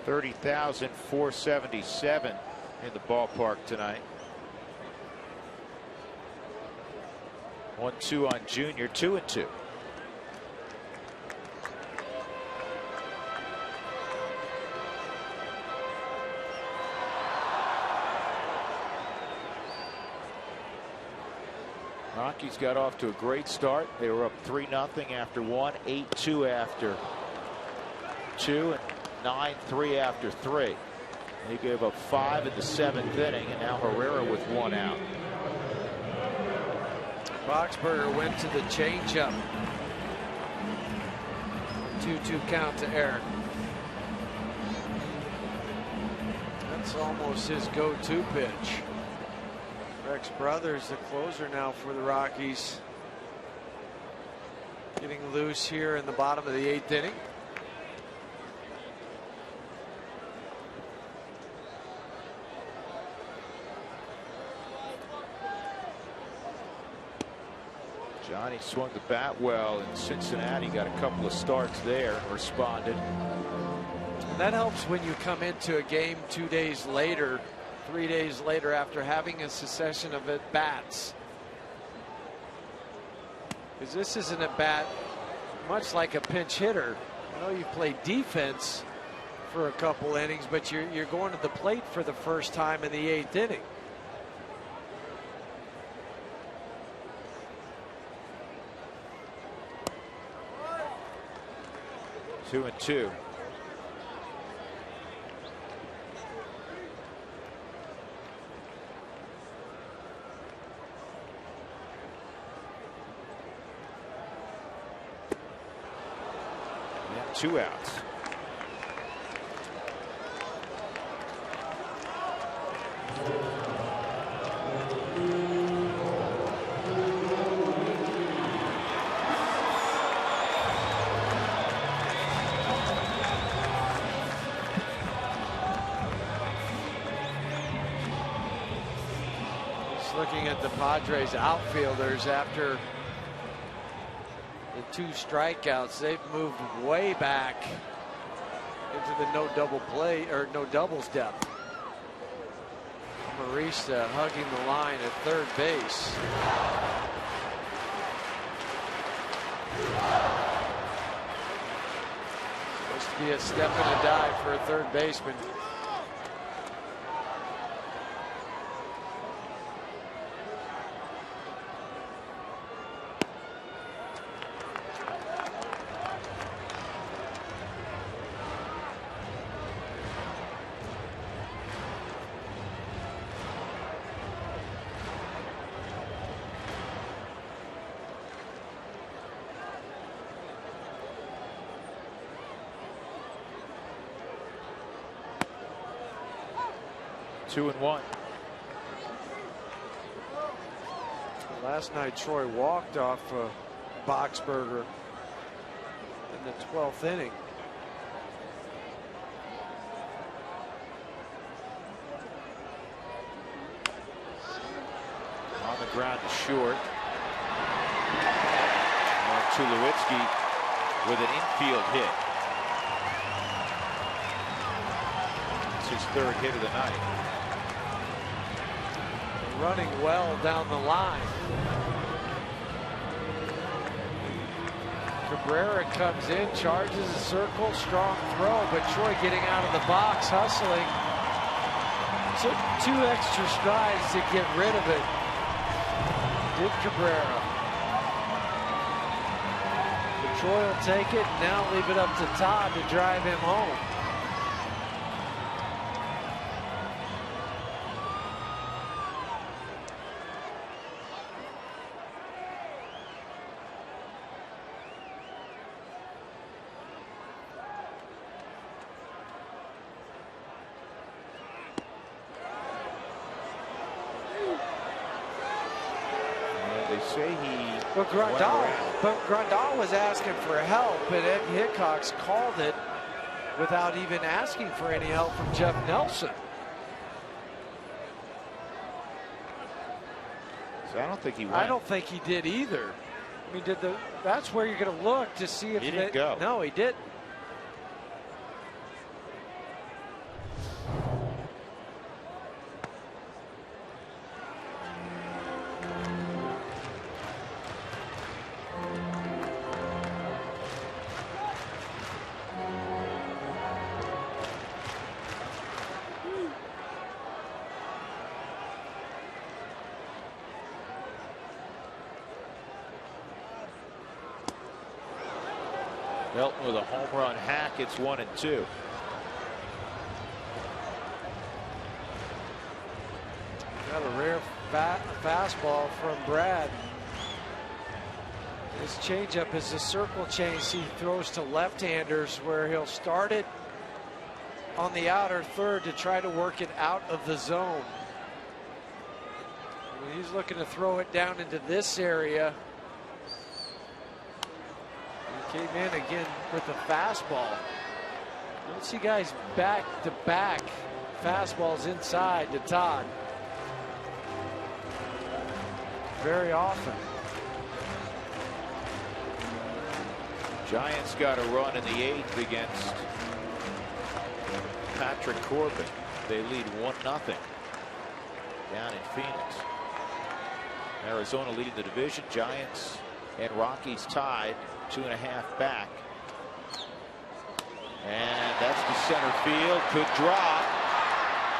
Speaker 5: $30,477 in the ballpark tonight. 1-2 on Junior, 2-2. Rockies got off to a great start. They were up 3-0 after 1, 8-2 after 2, and 9-3 after 3. He gave up 5 in the 7th inning, and now Herrera with 1 out.
Speaker 4: Boxberger went to the changeup. 2-2 count to Eric. That's almost his go-to pitch. Rex Brothers, the closer now for the Rockies, getting loose here in the bottom of the 8th inning.
Speaker 5: Johnny swung the bat well in Cincinnati, got a couple of starts there and responded.
Speaker 4: And that helps when you come into a game 2 days later, 3 days later after having a succession of at-bats. Because this isn't a bat much like a pinch hitter. I know you play defense for a couple innings, but you're going to the plate for the first time in the 8th inning.
Speaker 5: Two and two. And 2 outs.
Speaker 4: Looking at the Padres outfielders after the 2 strikeouts, they've moved way back into the no double play or no doubles depth. Marista hugging the line at third base. Supposed to be a step and a dive for a third baseman.
Speaker 5: 2-1.
Speaker 4: Last night, Troy walked off Boxberger in the 12th inning.
Speaker 5: On the ground to short. And Tulowitzki with an infield hit. It's his 3rd hit of the night.
Speaker 4: Running well down the line. Cabrera comes in, charges a circle, strong throw, but Troy getting out of the box, hustling. Took 2 extra strides to get rid of it. Did Cabrera. But Troy will take it and now leave it up to Todd to drive him home. But Grandal was asking for help, and Ed Hickox called it without even asking for any help from Jeff Nelson.
Speaker 5: So I don't think he went.
Speaker 4: I don't think he did either. I mean, that's where you're going to look to see if
Speaker 5: he didn't go.
Speaker 4: No, he didn't.
Speaker 5: Melton with a home run hack. It's 1-2.
Speaker 4: Got a rare fastball from Brad. His changeup is a circle change he throws to left-handers, where he'll start it on the outer third to try to work it out of the zone. He's looking to throw it down into this area. Came in again with a fastball. You don't see guys back-to-back fastballs inside to Todd very often.
Speaker 5: Giants got a run in the 8th against Patrick Corbin. They lead 1-0 down in Phoenix. Arizona leading the division. Giants and Rockies tied, 2.5 back. And that's to center field. Could drop.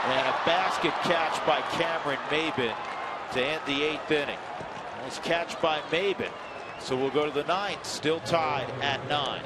Speaker 5: And a basket catch by Cameron Maben to end the 8th inning. Nice catch by Maben. So we'll go to the 9th, still tied at 9.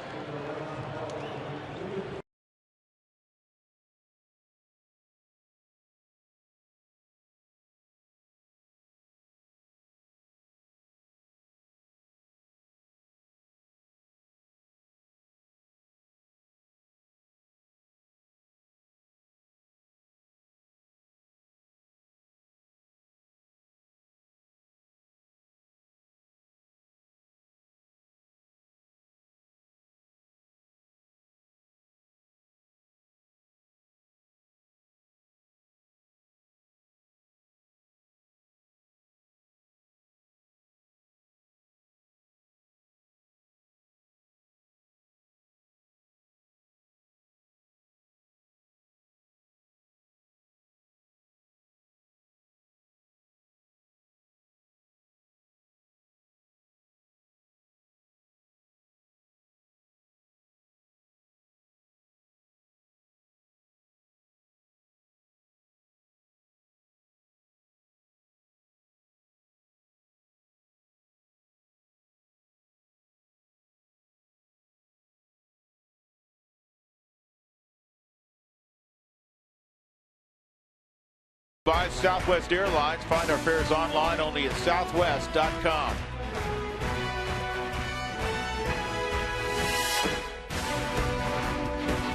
Speaker 5: By Southwest Airlines. Find our fares online only at southwest.com.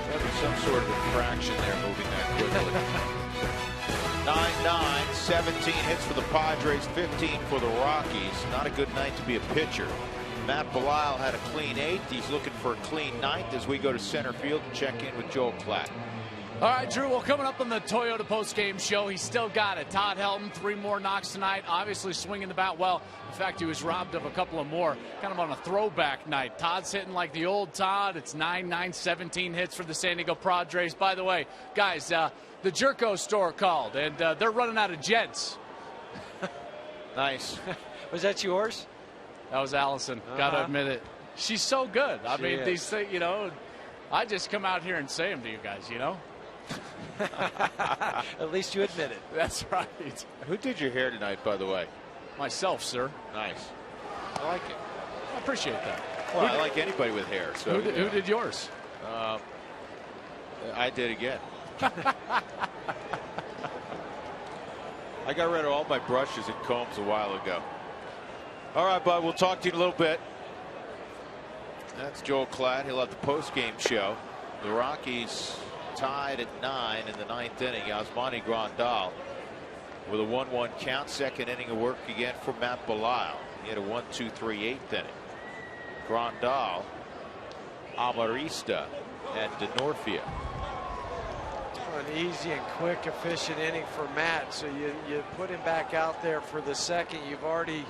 Speaker 5: There'll be some sort of infraction there moving that quickly. 9-9, 17 hits for the Padres, 15 for the Rockies. Not a good night to be a pitcher. Matt Belisle had a clean 8th. He's looking for a clean 9th as we go to center field and check in with Joel Klatt.
Speaker 6: All right, Drew, well, coming up on the Toyota postgame show, he's still got it. Todd Helton, 3 more knocks tonight, obviously swinging the bat well. In fact, he was robbed of a couple of more, kind of on a throwback night. Todd's hitting like the old Todd. It's 9-9, 17 hits for the San Diego Padres. By the way, guys, the Jerko store called, and they're running out of Jeds.
Speaker 5: Nice.
Speaker 2: Was that yours?
Speaker 6: That was Allison. Gotta admit it. She's so good. I mean, these things, you know, I just come out here and say them to you guys, you know?
Speaker 2: At least you admit it.
Speaker 6: That's right.
Speaker 5: Who did your hair tonight, by the way?
Speaker 6: Myself, sir.
Speaker 5: Nice. I like it.
Speaker 6: I appreciate that.
Speaker 5: Well, I like anybody with hair. So
Speaker 6: who did yours?
Speaker 5: I did again. I got rid of all my brushes and combs a while ago. All right, bud, we'll talk to you in a little bit. That's Joel Klatt. He'll have the post-game show. The Rockies tied at 9 in the 9th inning. Yasmani Grandal with a 1-1 count. Second inning of work again for Matt Belisle. He had a 1-2-3 8th inning. Grandal, Amarista, and DeNorfia.
Speaker 4: An easy and quick, efficient inning for Matt. So you put him back out there for the second. You've already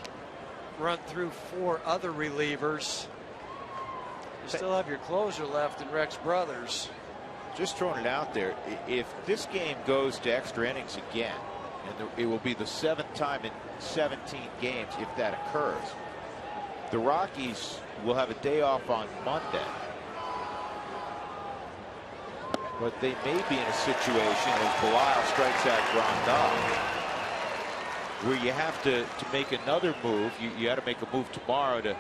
Speaker 4: run through 4 other relievers. You still have your closer left in Rex Brothers.
Speaker 5: Just throwing it out there, if this game goes to extra innings again, and it will be the 7th time in 17 games if that occurs, the Rockies will have a day off on Monday. But they may be in a situation as Belisle strikes out Grandal where you have to make another move. You got to make a move tomorrow to,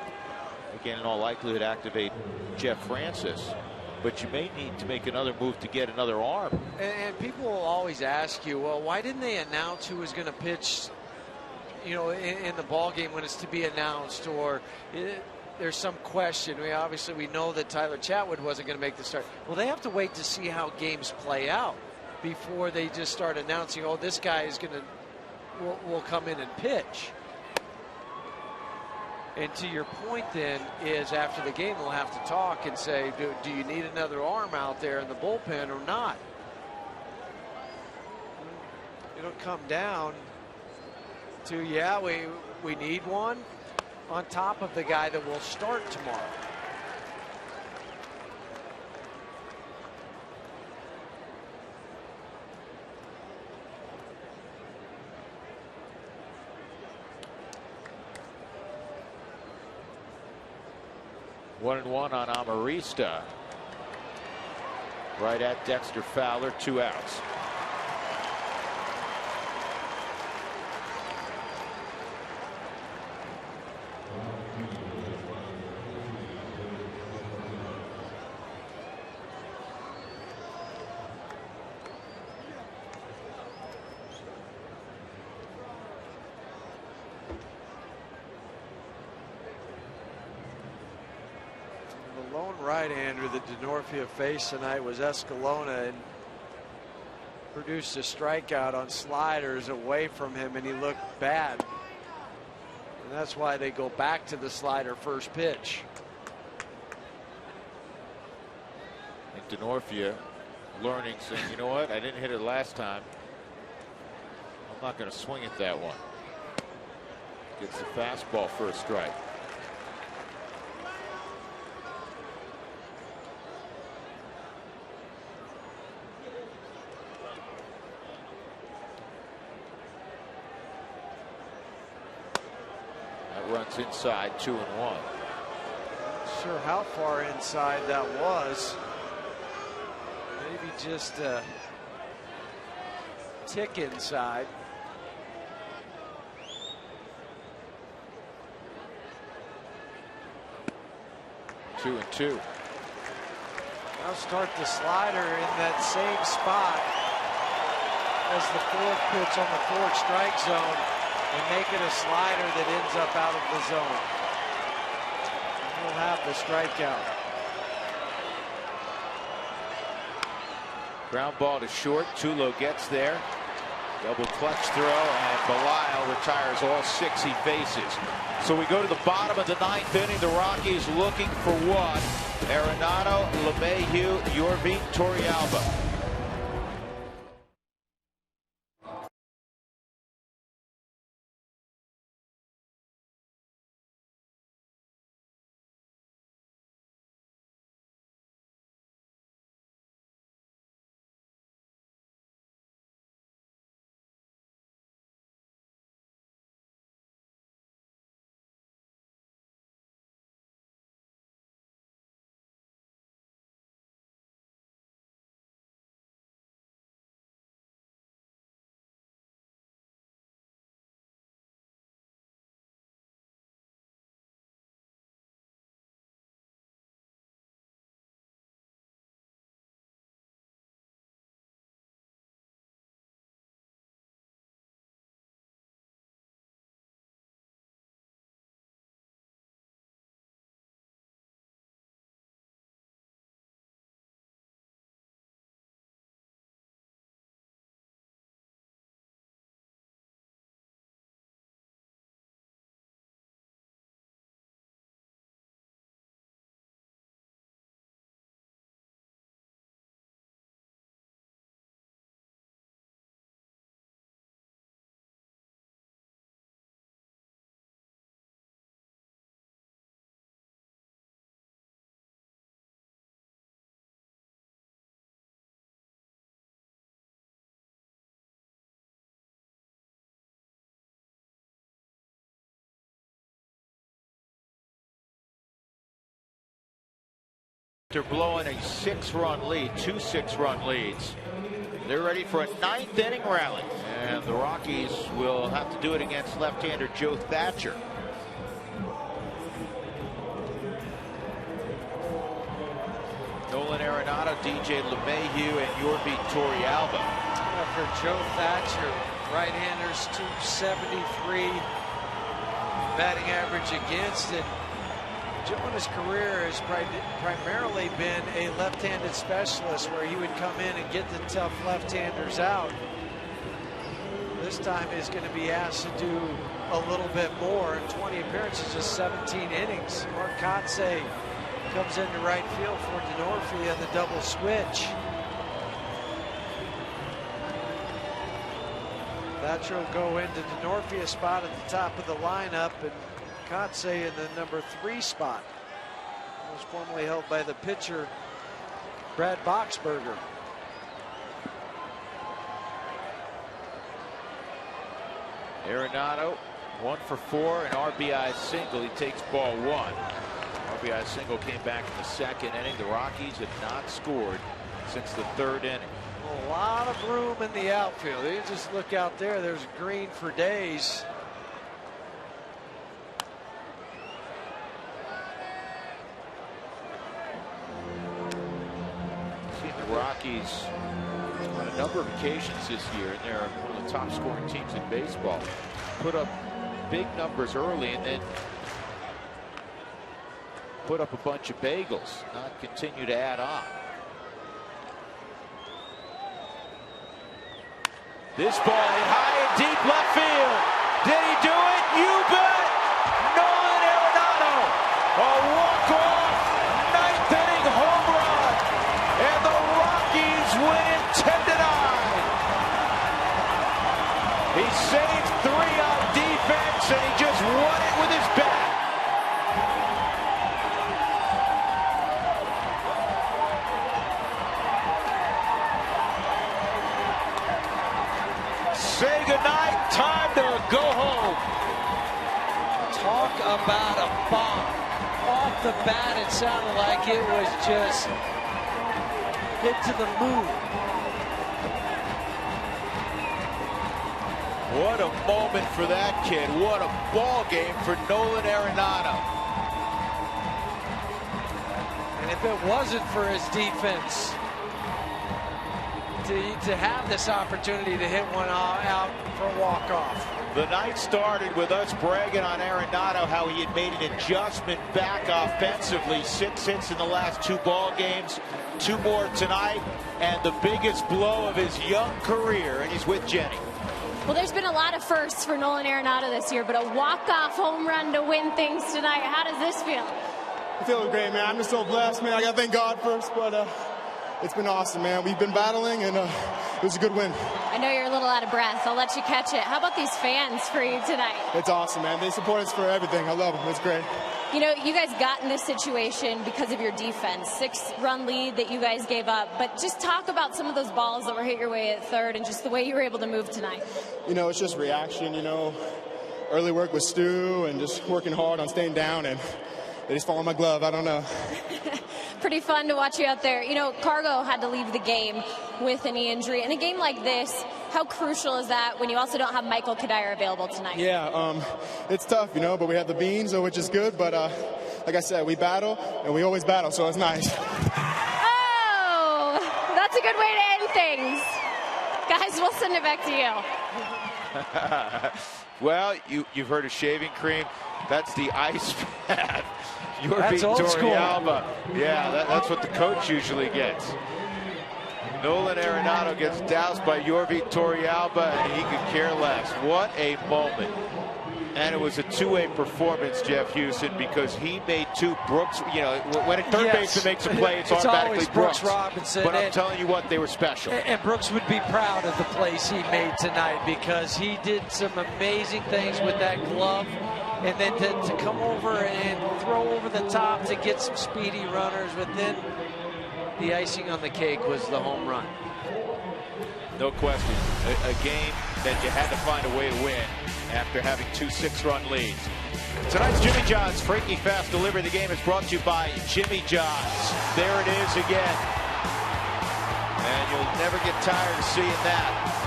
Speaker 5: again, in all likelihood, activate Jeff Francis. But you may need to make another move to get another arm.
Speaker 4: And people will always ask you, well, why didn't they announce who was going to pitch, you know, in the ball game when it's to be announced, or there's some question. We know that Tyler Chatwood wasn't going to make the start. Well, they have to wait to see how games play out before they just start announcing, oh, this guy is going to will come in and pitch. And to your point then is after the game we'll have to talk and say, do you need another arm out there in the bullpen or not? It'll come down to, yeah, we need one on top of the guy that will start tomorrow.
Speaker 5: One and one on Amarista. Right at Dexter Fowler, 2 outs.
Speaker 4: Right-hander that DeNorfia faced tonight was Escalona, and produced a strikeout on sliders away from him, and he looked bad. And that's why they go back to the slider first pitch.
Speaker 5: And DeNorfia learning, saying, you know what, I didn't hit it last time. I'm not going to swing at that one. Gets the fastball for a strike. Runs inside, 2-1.
Speaker 4: Not sure how far inside that was. Maybe just a tick inside.
Speaker 5: Two and two.
Speaker 4: Now start the slider in that same spot as the 4th pitch on the 4th strike zone, and make it a slider that ends up out of the zone. We'll have the strikeout.
Speaker 5: Ground ball to short. Tulo gets there. Double clutch throw, and Belisle retires all 6 he faces. So we go to the bottom of the 9th inning. The Rockies looking for one. Arenado, LeMahieu, Yorvin, Torrealba. They're blowing a 6-run lead, 2 6-run leads. They're ready for a 9th inning rally. And the Rockies will have to do it against left-hander Joe Thatcher. Nolan Arenado, DJ LeMahieu, and Yorvin Torrealba.
Speaker 4: For Joe Thatcher, right-handers 273 batting average against it. Joe in his career has primarily been a left-handed specialist where he would come in and get the tough left-handers out. This time he's going to be asked to do a little bit more. 20 appearances, just 17 innings. Mark Kotsay comes into right field for DeNorfia, the double switch. Thatcher will go into DeNorfia's spot at the top of the lineup, and Kotsay in the number 3 spot. It was formerly held by the pitcher Brad Boxberger.
Speaker 5: Arenado 1 for 4, an RBI single. He takes ball 1. RBI single came back in the 2nd inning. The Rockies had not scored since the 3rd inning.
Speaker 4: A lot of room in the outfield. You just look out there. There's green for days.
Speaker 5: Rockies on a number of occasions this year, and they're one of the top scoring teams in baseball, put up big numbers early and then put up a bunch of bagels, not continue to add on. This ball hit high and deep left field. Did he do it? You bet! Nolan Arenado, a walk-off 9th inning home run, and the Rockies win it 10-9. He saved 3 on defense, and he just won it with his bat. Say goodnight, time to go home.
Speaker 4: Talk about a bomb. Off the bat, it sounded like it was just hit to the moon.
Speaker 5: What a moment for that kid. What a ball game for Nolan Arenado.
Speaker 4: And if it wasn't for his defense, to have this opportunity to hit one out for a walk-off.
Speaker 5: The night started with us bragging on Arenado, how he had made an adjustment back offensively. 6 hits in the last 2 ball games, 2 more tonight, and the biggest blow of his young career, and he's with Jenny.
Speaker 3: Well, there's been a lot of firsts for Nolan Arenado this year, but a walk-off home run to win things tonight. How does this feel?
Speaker 7: I feel great, man. I'm just so blessed, man. I got to thank God first, but it's been awesome, man. We've been battling, and it was a good win.
Speaker 3: I know you're a little out of breath. I'll let you catch it. How about these fans for you tonight?
Speaker 7: It's awesome, man. They support us for everything. I love them. It's great.
Speaker 3: You know, you guys got in this situation because of your defense. 6-run lead that you guys gave up. But just talk about some of those balls that were hit your way at third and just the way you were able to move tonight.
Speaker 7: You know, it's just reaction, you know. Early work with Stu and just working hard on staying down, and they just fall in my glove. I don't know.
Speaker 3: Pretty fun to watch you out there. You know, Cargo had to leave the game with a knee injury. In a game like this, how crucial is that when you also don't have Michael Kadire available tonight?
Speaker 7: Yeah, it's tough, you know, but we have the beans, which is good. But like I said, we battle, and we always battle, so it's nice.
Speaker 3: Oh, that's a good way to end things. Guys, we'll send it back to you.
Speaker 5: Well, you've heard of shaving cream. That's the ice bath.
Speaker 2: That's old school.
Speaker 5: Yeah, that's what the coach usually gets. Nolan Arenado gets doused by Yorvi Torrealba, and he could care less. What a moment. And it was a two-way performance, Jeff Houston, because he made 2. Brooks, you know, when a third baseman makes a play, it's automatically
Speaker 2: Brooks Robinson.
Speaker 5: But I'm telling you what, they were special.
Speaker 2: And Brooks would be proud of the plays he made tonight, because he did some amazing things with that glove. And then to come over and throw over the top to get some speedy runners. But then the icing on the cake was the home run.
Speaker 5: No question. A game that you had to find a way to win after having 2 6-run leads. Tonight's Jimmy John's freaky fast delivery of the game is brought to you by Jimmy John's. There it is again. And you'll never get tired of seeing that.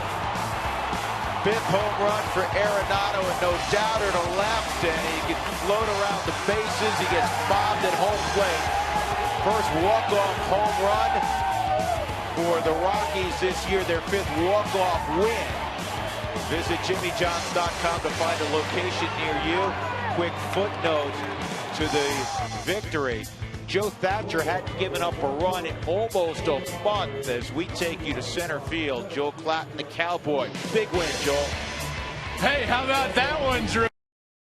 Speaker 5: 5th home run for Arenado, and no doubter to left, and he can float around the bases. He gets bobbed at home plate. First walk-off home run for the Rockies this year, their 5th walk-off win. Visit JimmyJohns.com to find a location near you. Quick footnote to the victory. Joe Thatcher hadn't given up a run in almost a month as we take you to center field. Joel Clatton, the Cowboy. Big win, Joel.
Speaker 6: Hey, how about that one, Drew?